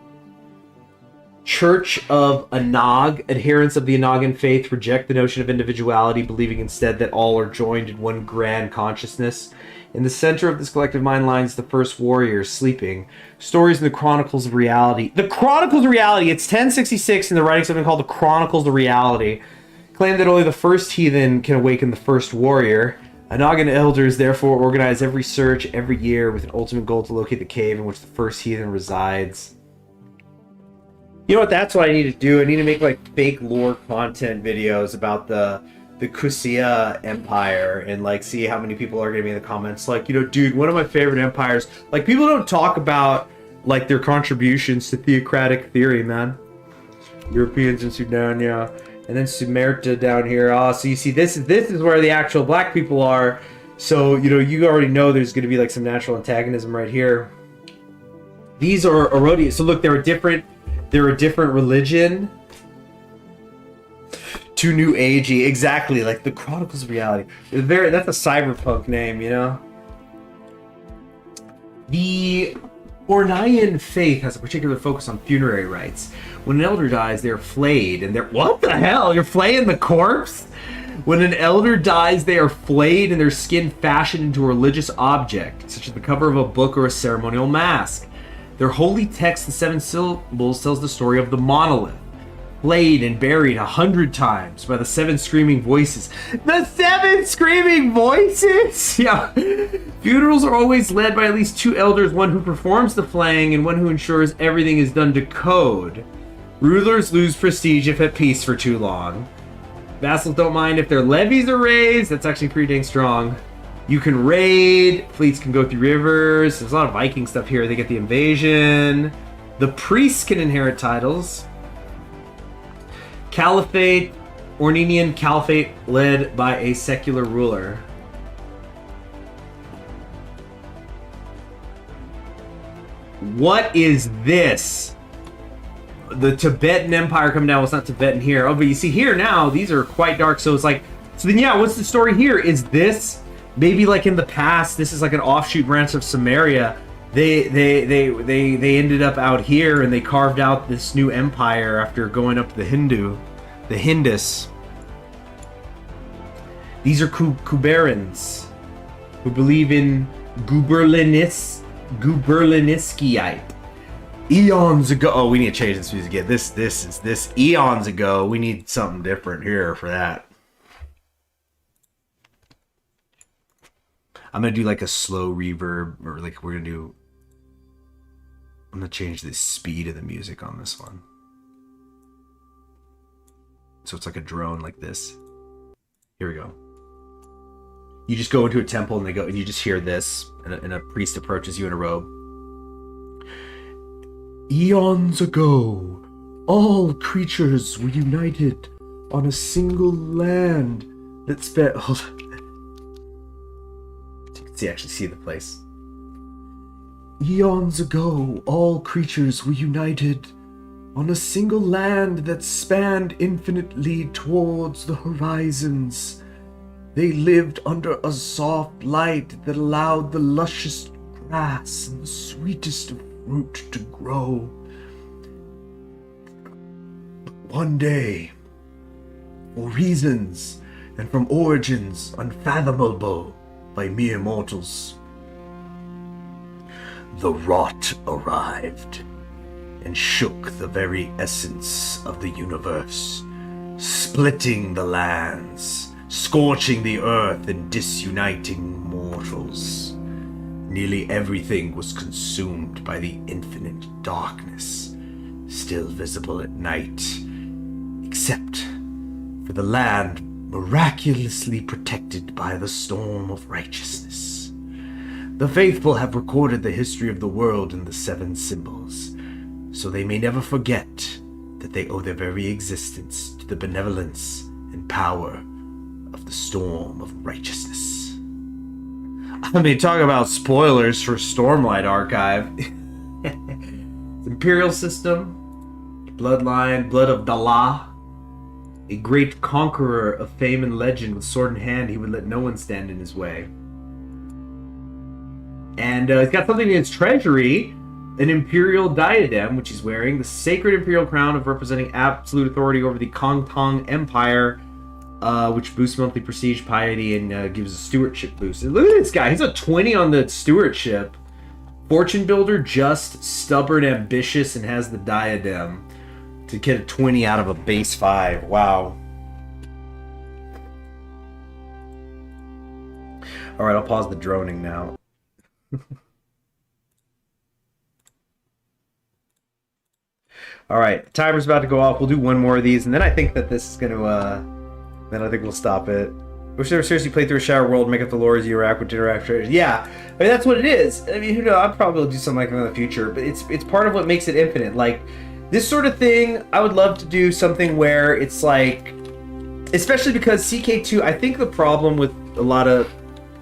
Church of Anag. Adherents of the Anagan faith reject the notion of individuality, believing instead that all are joined in one grand consciousness. In the center of this collective mind lies the first warrior sleeping. Stories in the Chronicles of Reality. The Chronicles of Reality! It's 1066 and they're writing something called the Chronicles of Reality. Claim that only the first heathen can awaken the first warrior. Anagan elders therefore organize every search every year with an ultimate goal to locate the cave in which the first heathen resides. You know what? That's what I need to do. I need to make like fake lore content videos about the Kusia Empire and like see how many people are going to be in the comments like, you know, dude, one of my favorite empires. Like, people don't talk about like their contributions to theocratic theory, man. Europeans in Sudan, yeah. And then Sumerta down here. Oh, so you see, this is where the actual black people are. So, you know, you already know there's going to be like some natural antagonism right here. These are Erodians. So look, they're a different religion. Too new agey, exactly, like the Chronicles of Reality. That's a cyberpunk name, you know? The Ornayan faith has a particular focus on funerary rites. When an elder dies, they're flayed and they're... What the hell? You're flaying the corpse? When an elder dies, they are flayed and their skin fashioned into a religious object, such as the cover of a book or a ceremonial mask. Their holy text, the 7 syllables, tells the story of the monolith. Flayed and buried 100 times by the 7 screaming voices. The 7 screaming voices? Yeah. Funerals are always led by at least 2 elders, one who performs the flaying and one who ensures everything is done to code. Rulers lose prestige if at peace for too long. Vassals don't mind if their levies are raised. That's actually pretty dang strong. You can raid. Fleets can go through rivers. There's a lot of Viking stuff here. They get the invasion. The priests can inherit titles. Caliphate, Ornenian Caliphate led by a secular ruler. What is this? The Tibetan Empire coming down. Well, it's not Tibetan here. Oh, but you see here now, these are quite dark. So it's like, so then yeah, what's the story here? Is this maybe like in the past? This is like an offshoot branch of Samaria. They ended up out here and they carved out this new empire after going up the Hindus. These are Kuberans. who believe in Guberliniskiite. Eons ago. Oh, we need to change this music again. This eons ago. We need something different here for that. I'm gonna do like a slow reverb, or like we're gonna do. I'm gonna change the speed of the music on this one. So it's like a drone like this. Here we go. You just go into a temple and you just hear this, and a priest approaches you in a robe. Eons ago, all creatures were united on a single land that spent. Hold on. You can actually see the place. Eons ago, all creatures were united on a single land that spanned infinitely towards the horizons. They lived under a soft light that allowed the luscious grass and the sweetest of fruit to grow. But one day, for reasons and from origins unfathomable by mere mortals, the rot arrived and shook the very essence of the universe, splitting the lands, scorching the earth and disuniting mortals. Nearly everything was consumed by the infinite darkness, still visible at night, except for the land miraculously protected by the storm of righteousness. The faithful have recorded the history of the world in the 7 symbols, so they may never forget that they owe their very existence to the benevolence and power of the storm of righteousness. I mean, talk about spoilers for Stormlight Archive. Imperial system, bloodline, blood of Dala, a great conqueror of fame and legend. With sword in hand, he would let no one stand in his way. And he's got something in his treasury, an imperial diadem, which he's wearing, the sacred imperial crown of representing absolute authority over the Kong Tong Empire, which boosts monthly prestige, piety, and gives a stewardship boost. And look at this guy. He's a 20 on the stewardship. Fortune builder, just, stubborn, ambitious, and has the diadem to get a 20 out of a base 5. Wow. All right, I'll pause the droning now. All right, timer's about to go off. We'll do one more of these, and then I think that this is going to, then I think we'll stop it. Wish they were seriously played through a shower world, make up the lore as you interact with interaction. Yeah, I mean, that's what it is. I mean, who knows? I'll probably do something like that in the future, but it's part of what makes it infinite. Like, this sort of thing, I would love to do something where it's like, especially because CK2, I think the problem with a lot of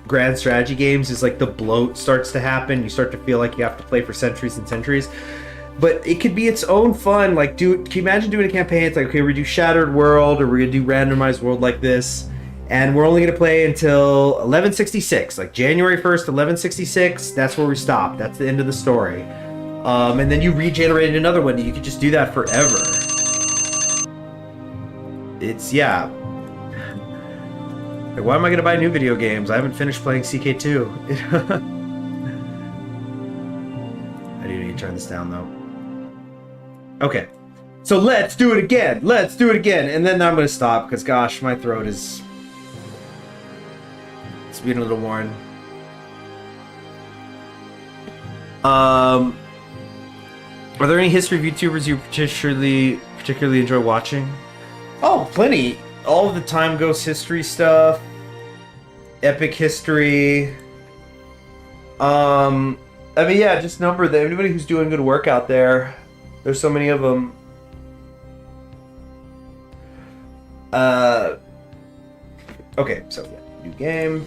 grand strategy games is like the bloat starts to happen. You start to feel like you have to play for centuries and centuries. But it could be its own fun. Like, can you imagine doing a campaign? It's like, okay, we do Shattered World, or we're gonna do Randomized World like this, and we're only gonna play until 1166, like January 1st, 1166. That's where we stop. That's the end of the story. And then you regenerate another one. You could just do that forever. It's, yeah. Like, why am I gonna buy new video games? I haven't finished playing CK2. I do need to turn this down though. Okay, so let's do it again. Let's do it again, and then I'm gonna stop because, gosh, my throat is it's being a little worn. Are there any history VTubers you particularly enjoy watching? Oh, plenty. All of the Time Ghost history stuff, epic history. I mean, yeah, just number them. Anybody who's doing good work out there. There's so many of them. Okay, so yeah, new game.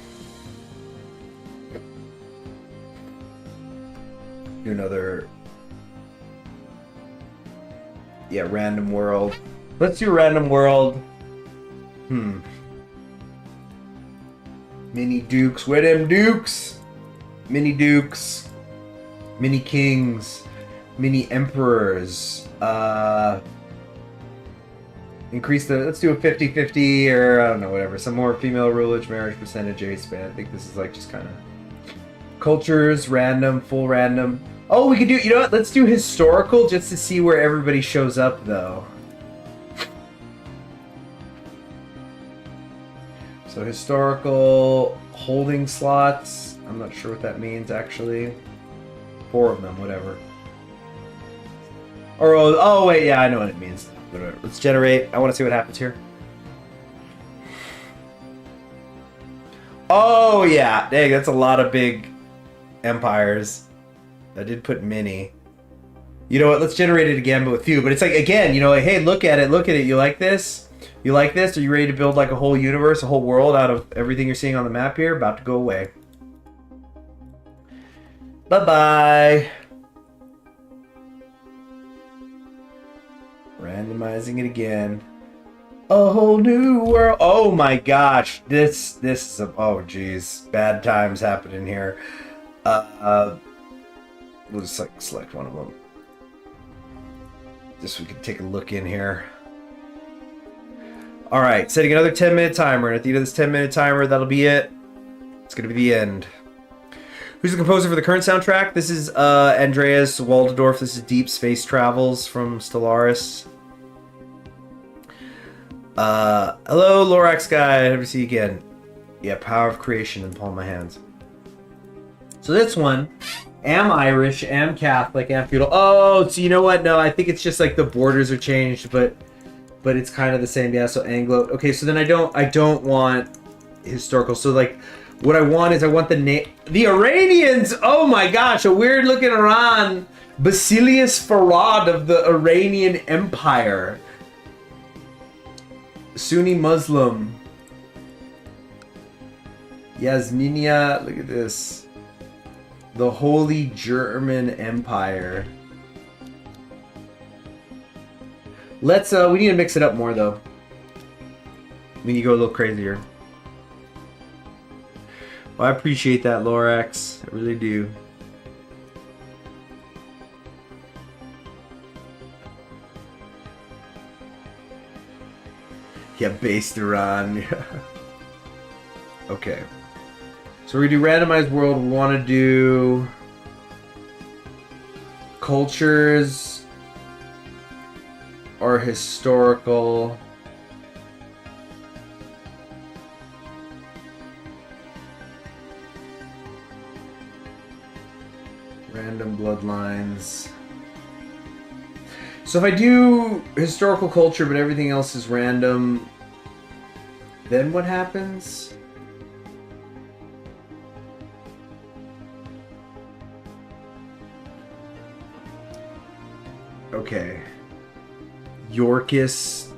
Do another. Yeah, random world. Let's do random world. Mini Dukes. Where them Dukes? Mini Dukes. Mini Kings. Mini Emperors. Increase the, let's do a 50-50 or I don't know, whatever. Some more female rulage, marriage percentage, age span. I think this is like just kind of cultures, random, full random. Oh, we could do, you know what? Let's do historical just to see where everybody shows up though. So historical holding slots. I'm not sure what that means actually. 4 of them, whatever. Or, oh wait, yeah, I know what it means. Whatever. Let's generate. I want to see what happens here. Oh yeah, dang, that's a lot of big empires. I did put mini. You know what? Let's generate it again, but with few. But it's like again, you know, like, hey, look at it. You like this? You like this? Are you ready to build like a whole universe, a whole world out of everything you're seeing on the map here? About to go away. Bye bye. Randomizing it again. A whole new world. Oh my gosh. This is a, oh geez. Bad times happening here. We'll just like select one of them. Just so we can take a look in here. Alright, setting another 10-minute timer. And at the end of this 10-minute timer, that'll be it. It's gonna be the end. Who's the composer for the current soundtrack? This is Andreas Waldorf. This is Deep Space Travels from Stellaris. Hello, Lorax guy. Never see you again. Yeah, Power of Creation in the palm of my hands. So this one, am Irish, am Catholic, am feudal. Oh, so you know what? No, I think it's just like the borders are changed, but it's kind of the same. Yeah, so Anglo. Okay, so then I don't want historical. So like, what I want is I want the name. The Iranians. Oh my gosh, a weird looking Iran. Basilius Farad of the Iranian Empire. Sunni Muslim. Yasminia. Look at this. The Holy German Empire. Let's we need to mix it up more though. We need to go a little crazier. Well, I appreciate that, Lorax. I really do. Yeah, based Iran. Okay. So we're gonna do randomized world. We want to do cultures or historical. Random bloodlines. So if I do historical culture but everything else is random, then what happens? Okay. Yorkist.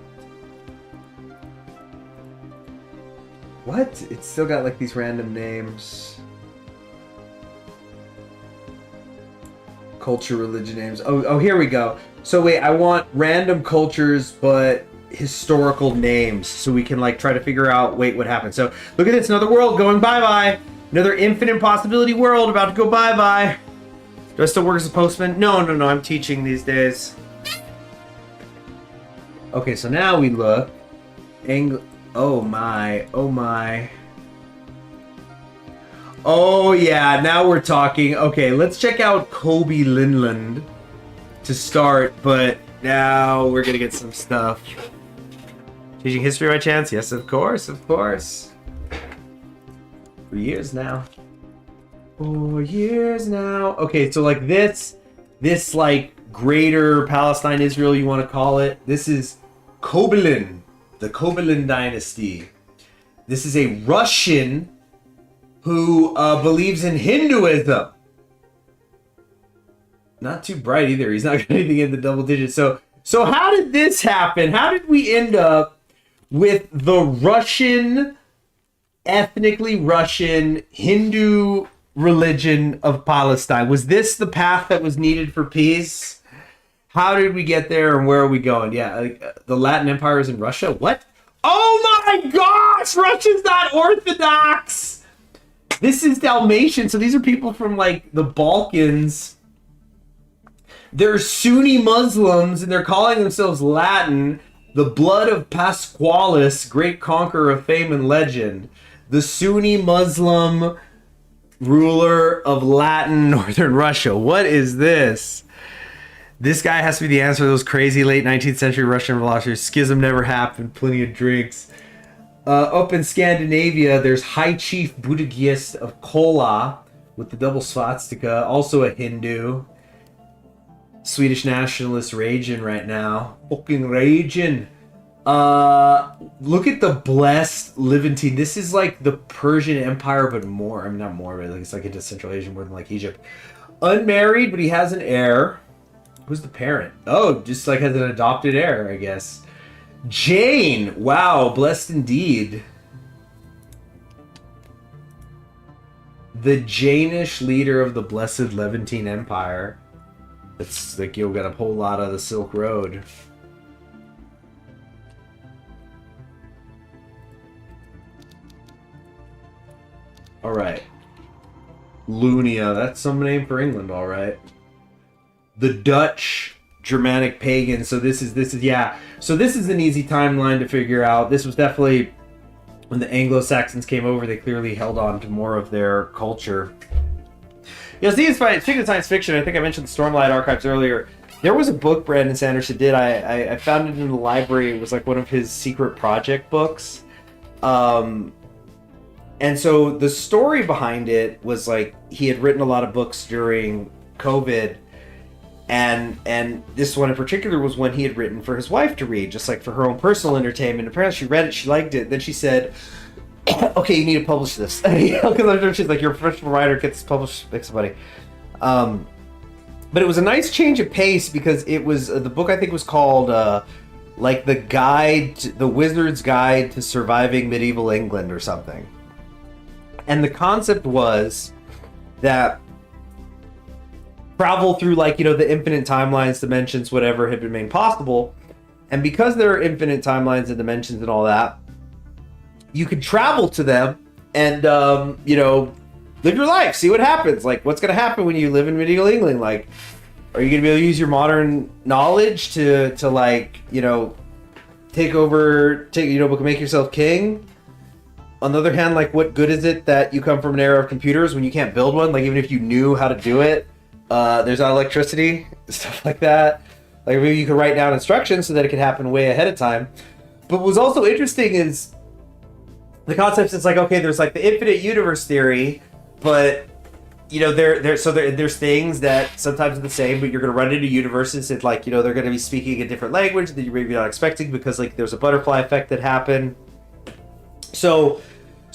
What? It's still got like these random names. Culture, religion names. Oh, here we go. So wait, I want random cultures, but historical names, so we can like try to figure out. Wait, what happened? So look at this, another world going bye-bye. Another infinite possibility world about to go bye-bye. Do I still work as a postman? No. I'm teaching these days. Okay, so now we look. Oh my. Oh yeah, now we're talking. Okay, let's check out Kobe Linland to start, but now we're gonna get some stuff. Teaching history by chance? Yes, of course. For years now. Okay, so like this like greater Palestine, Israel, you want to call it. This is Kobilin, the Kobilin dynasty. This is a Russian who believes in Hinduism. Not too bright either. He's not got anything in the double digits. So how did this happen? How did we end up with the Russian, ethnically Russian, Hindu religion of Palestine? Was this the path that was needed for peace? How did we get there and where are we going? Yeah, like, the Latin Empire is in Russia? What? Oh my gosh! Russia's not Orthodox! This is Dalmatian, so these are people from like the Balkans. They're Sunni Muslims and they're calling themselves Latin. The blood of Pasqualis, great conqueror of fame and legend. The Sunni Muslim ruler of Latin northern Russia. What is this? This guy has to be the answer to those crazy late 19th century Russian philosophers. Schism never happened. Plenty of drinks. Up in Scandinavia, there's High Chief Budagist of Kola with the double swastika. Also a Hindu. Swedish nationalist raging right now. Fucking raging. Look at the blessed Levantine. This is like the Persian Empire, but more. I mean, not more, but it's like into Central Asia more than like Egypt. Unmarried, but he has an heir. Who's the parent? Oh, just like has an adopted heir, I guess. Jane. Wow, blessed indeed. The Janish leader of the blessed Levantine Empire. It's like you'll get a whole lot of the Silk Road. All right. Lunia, that's some name for England, all right. The Dutch Germanic pagans. So this is yeah. So this is an easy timeline to figure out. This was definitely when the Anglo-Saxons came over, they clearly held on to more of their culture. You know, speaking of science fiction, I think I mentioned the Stormlight Archives earlier. There was a book Brandon Sanderson did. I found it in the library. It was like one of his secret project books. And so the story behind it was like he had written a lot of books during COVID. And this one in particular was one he had written for his wife to read, just like for her own personal entertainment. Apparently she read it, she liked it. Then she said, okay, you need to publish this. Because she's like, you're a professional writer, get this published, pick somebody. But it was a nice change of pace because it was, the book I think was called, like the Wizard's Guide to Surviving Medieval England or something. And the concept was that travel through like, you know, the infinite timelines, dimensions, whatever had been made possible. And because there are infinite timelines and dimensions and all that, you could travel to them and, you know, live your life, see what happens. Like, what's going to happen when you live in medieval England? Like, are you going to be able to use your modern knowledge to like, you know, make yourself king? On the other hand, like, what good is it that you come from an era of computers when you can't build one? Like, even if you knew how to do it, there's not electricity, stuff like that. Like, maybe you could write down instructions so that it could happen way ahead of time. But what's also interesting is the concept is like, okay, there's like the infinite universe theory, but you know, there's things that sometimes are the same, but you're going to run into universes that, like, you know, they're going to be speaking a different language that you're maybe not expecting because like there's a butterfly effect that happened. So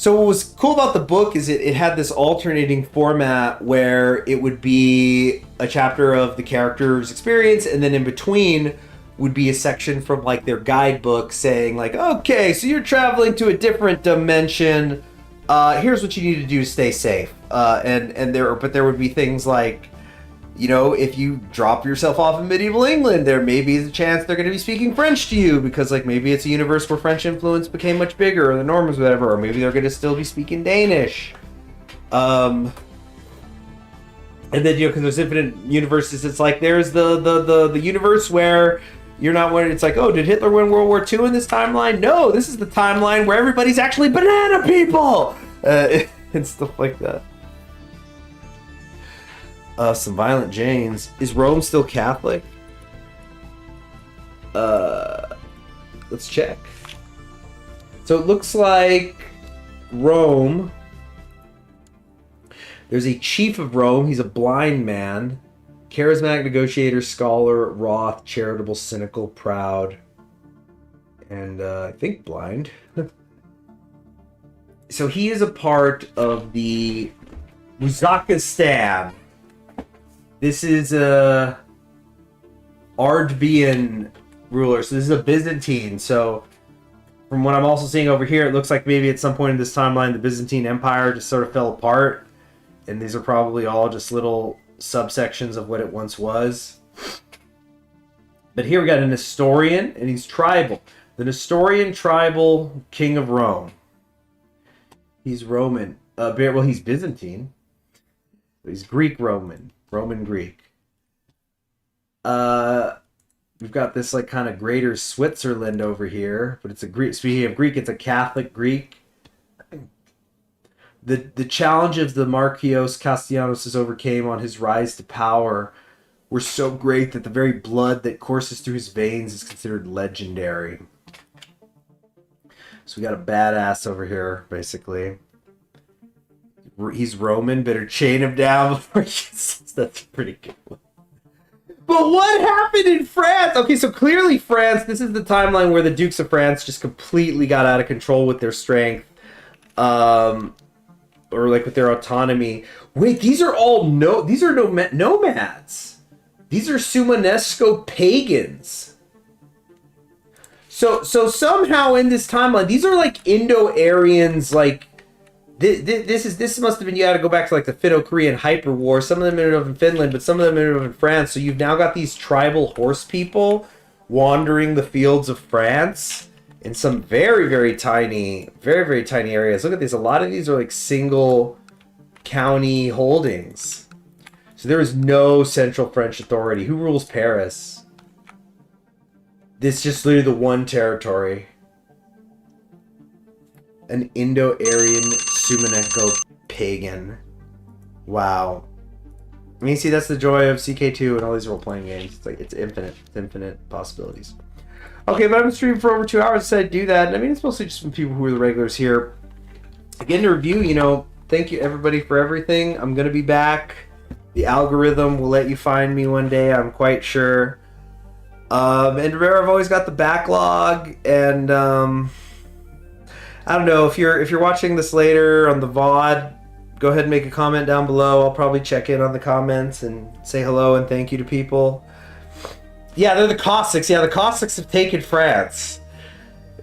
what was cool about the book is it had this alternating format where it would be a chapter of the character's experience, and then in between would be a section from like their guidebook saying like, okay, so you're traveling to a different dimension. Here's what you need to do to stay safe. But there would be things like, you know, if you drop yourself off in medieval England, there may be the chance they're going to be speaking French to you because, like, maybe it's a universe where French influence became much bigger, or the Normans, whatever, or maybe they're going to still be speaking Danish. And then, you know, because there's infinite universes, it's like there's the universe where you're not worried. It's like, oh, did Hitler win World War II in this timeline? No, this is the timeline where everybody's actually banana people, and stuff like that. Some violent Janes. Is Rome still Catholic? Let's check. So it looks like Rome. There's a chief of Rome. He's a blind man. Charismatic negotiator, scholar, wroth, charitable, cynical, proud, and I think blind. So he is a part of the Uzbekistan. This is a Ardbian ruler. So this is a Byzantine. So from what I'm also seeing over here, it looks like maybe at some point in this timeline, the Byzantine Empire just sort of fell apart. And these are probably all just little subsections of what it once was. But here we got a Nestorian, and he's tribal. The Nestorian tribal king of Rome. He's Roman. Well, he's Byzantine. He's Greek Roman. Roman Greek. we've got this like kind of greater Switzerland over here, but it's a Greek. Speaking of Greek, it's a Catholic Greek. The challenge of the Marquios Castellanos overcame on his rise to power were so great that the very blood that courses through his veins is considered legendary. So we got a badass over here, basically. He's Roman, better chain him down before he gets... That's pretty good. But what happened in France? Okay, so clearly France, this is the timeline where the Dukes of France just completely got out of control with their strength. Or like with their autonomy. Wait, these are nomads. These are Sumanesco pagans. So somehow in this timeline, these are like Indo-Aryans. Like this must have been, you had to go back to like the Finno-Korean hyper war. Some of them ended up in Finland, but some of them ended up in France. So you've now got these tribal horse people wandering the fields of France in some very, very tiny areas. Look at these. A lot of these are like single county holdings. So there is no central French authority. Who rules Paris? This is just literally the one territory. An Indo-Aryan Sumaneko pagan. Wow. I mean, see, that's the joy of CK2 and all these role-playing games. It's like, it's infinite. It's infinite possibilities. Okay, but I've been streaming for over 2 hours, so I do that. And I mean, it's mostly just from people who are the regulars here. Again, to review, you know, thank you everybody for everything. I'm going to be back. The algorithm will let you find me one day, I'm quite sure. And remember, I've always got the backlog, and I don't know, if you're watching this later on the VOD, go ahead and make a comment down below. I'll probably check in on the comments and say hello and thank you to people. Yeah, they're the Cossacks. Yeah, the Cossacks have taken France.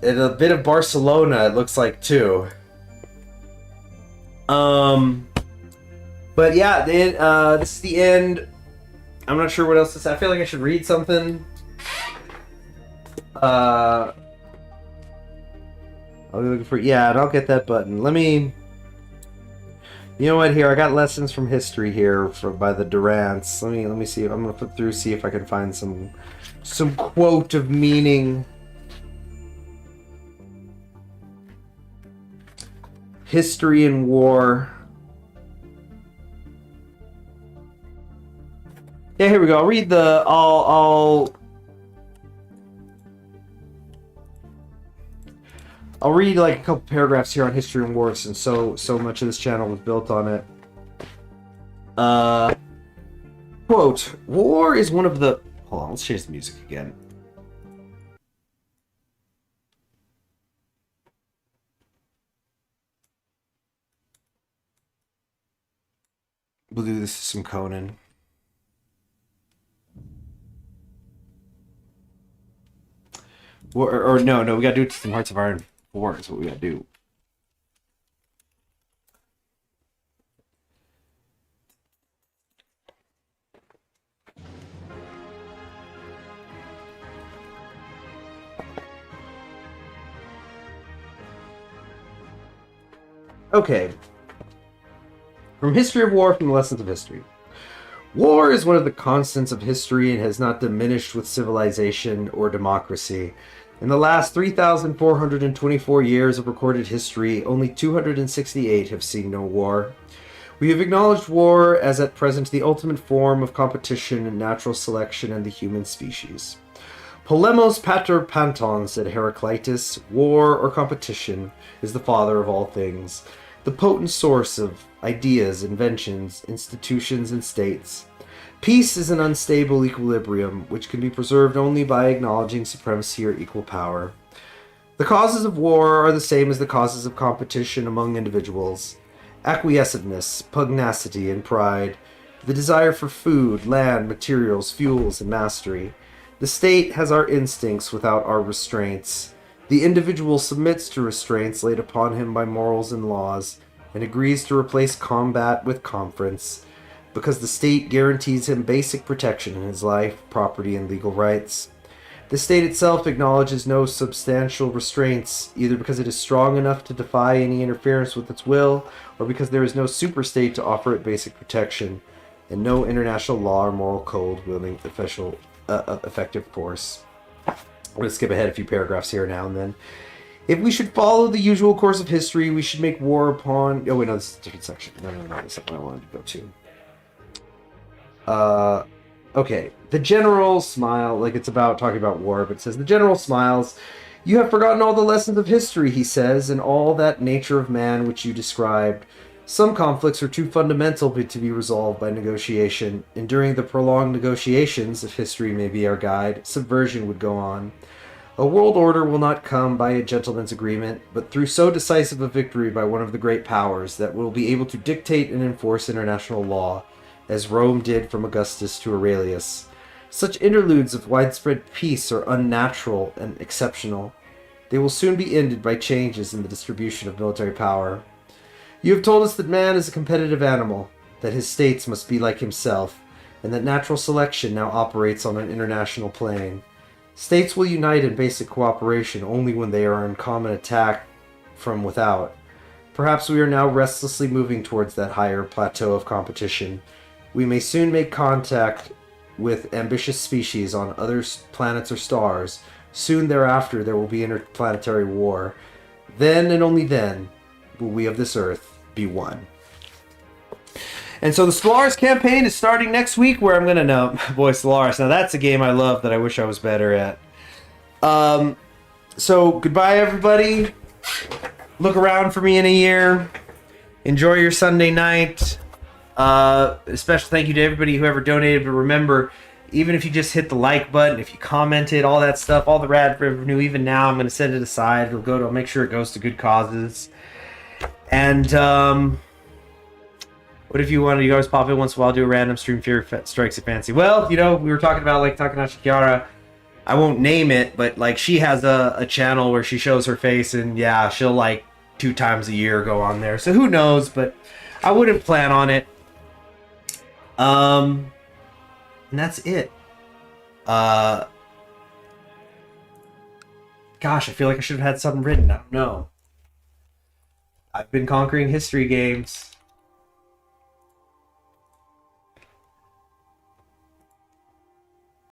And a bit of Barcelona, it looks like, too. But yeah, this is the end. I'm not sure what else to say. I feel like I should read something. I'll be looking for... Yeah, and I'll get that button. Let me... You know what? Here, I got lessons from history here by the Durants. Let me see. I'm gonna flip through, see if I can find some quote of meaning. History and war. Yeah, here we go. I'll read the. I'll read like a couple paragraphs here on history and war, since so much of this channel was built on it. Quote, war is one of the... Hold on, let's change the music again. We'll do this to some Conan. Or no, we gotta do it to some Hearts of Iron 4 is what we gotta do. Okay. From History of War, from the Lessons of History. War is one of the constants of history and has not diminished with civilization or democracy. In the last 3,424 years of recorded history, only 268 have seen no war. We have acknowledged war as at present the ultimate form of competition and natural selection in the human species. Polemos pater panton, said Heraclitus, war or competition is the father of all things, the potent source of ideas, inventions, institutions, and states. Peace is an unstable equilibrium, which can be preserved only by acknowledging supremacy or equal power. The causes of war are the same as the causes of competition among individuals. Acquiescentiveness, pugnacity, and pride. The desire for food, land, materials, fuels, and mastery. The state has our instincts without our restraints. The individual submits to restraints laid upon him by morals and laws, and agrees to replace combat with conference, because the state guarantees him basic protection in his life, property, and legal rights. The state itself acknowledges no substantial restraints, either because it is strong enough to defy any interference with its will, or because there is no superstate to offer it basic protection, and no international law or moral code wielding effective force. I'm going to skip ahead a few paragraphs here now and then. If we should follow the usual course of history, we should make war upon... Oh, wait, no, this is a different section. No, that's not what I wanted to go to. Okay. The general smile, like it's about talking about war, but it says, the general smiles. You have forgotten all the lessons of history, he says, and all that nature of man which you described. Some conflicts are too fundamental to be resolved by negotiation, and during the prolonged negotiations, if history may be our guide, subversion would go on. A world order will not come by a gentleman's agreement, but through so decisive a victory by one of the great powers that will be able to dictate and enforce international law, as Rome did from Augustus to Aurelius. Such interludes of widespread peace are unnatural and exceptional. They will soon be ended by changes in the distribution of military power. You have told us that man is a competitive animal, that his states must be like himself, and that natural selection now operates on an international plane. States will unite in basic cooperation only when they are in common attack from without. Perhaps we are now restlessly moving towards that higher plateau of competition. We may soon make contact with ambitious species on other planets or stars. Soon thereafter there will be interplanetary war. Then and only then will we of this earth be one. And so the Stellaris campaign is starting next week, where I'm gonna know, boy, Stellaris. Now that's a game I love that I wish I was better at. So goodbye, everybody. Look around for me in a year. Enjoy your Sunday night. Special thank you to everybody who ever donated. But remember, even if you just hit the like button, if you commented, all that stuff, all the rad revenue, even now, I'm gonna set it aside. I'll make sure it goes to good causes. And what if you wanted to always pop in once in a while, do a random stream, Fear Strikes at Fancy? Well, we were talking about, like, Takanashi Kiara. I won't name it, but, like, she has a channel where she shows her face, and, yeah, she'll, like, 2 times a year go on there. So who knows, but I wouldn't plan on it. And that's it. Gosh, I feel like I should have had something written. I don't know. I've been conquering history games.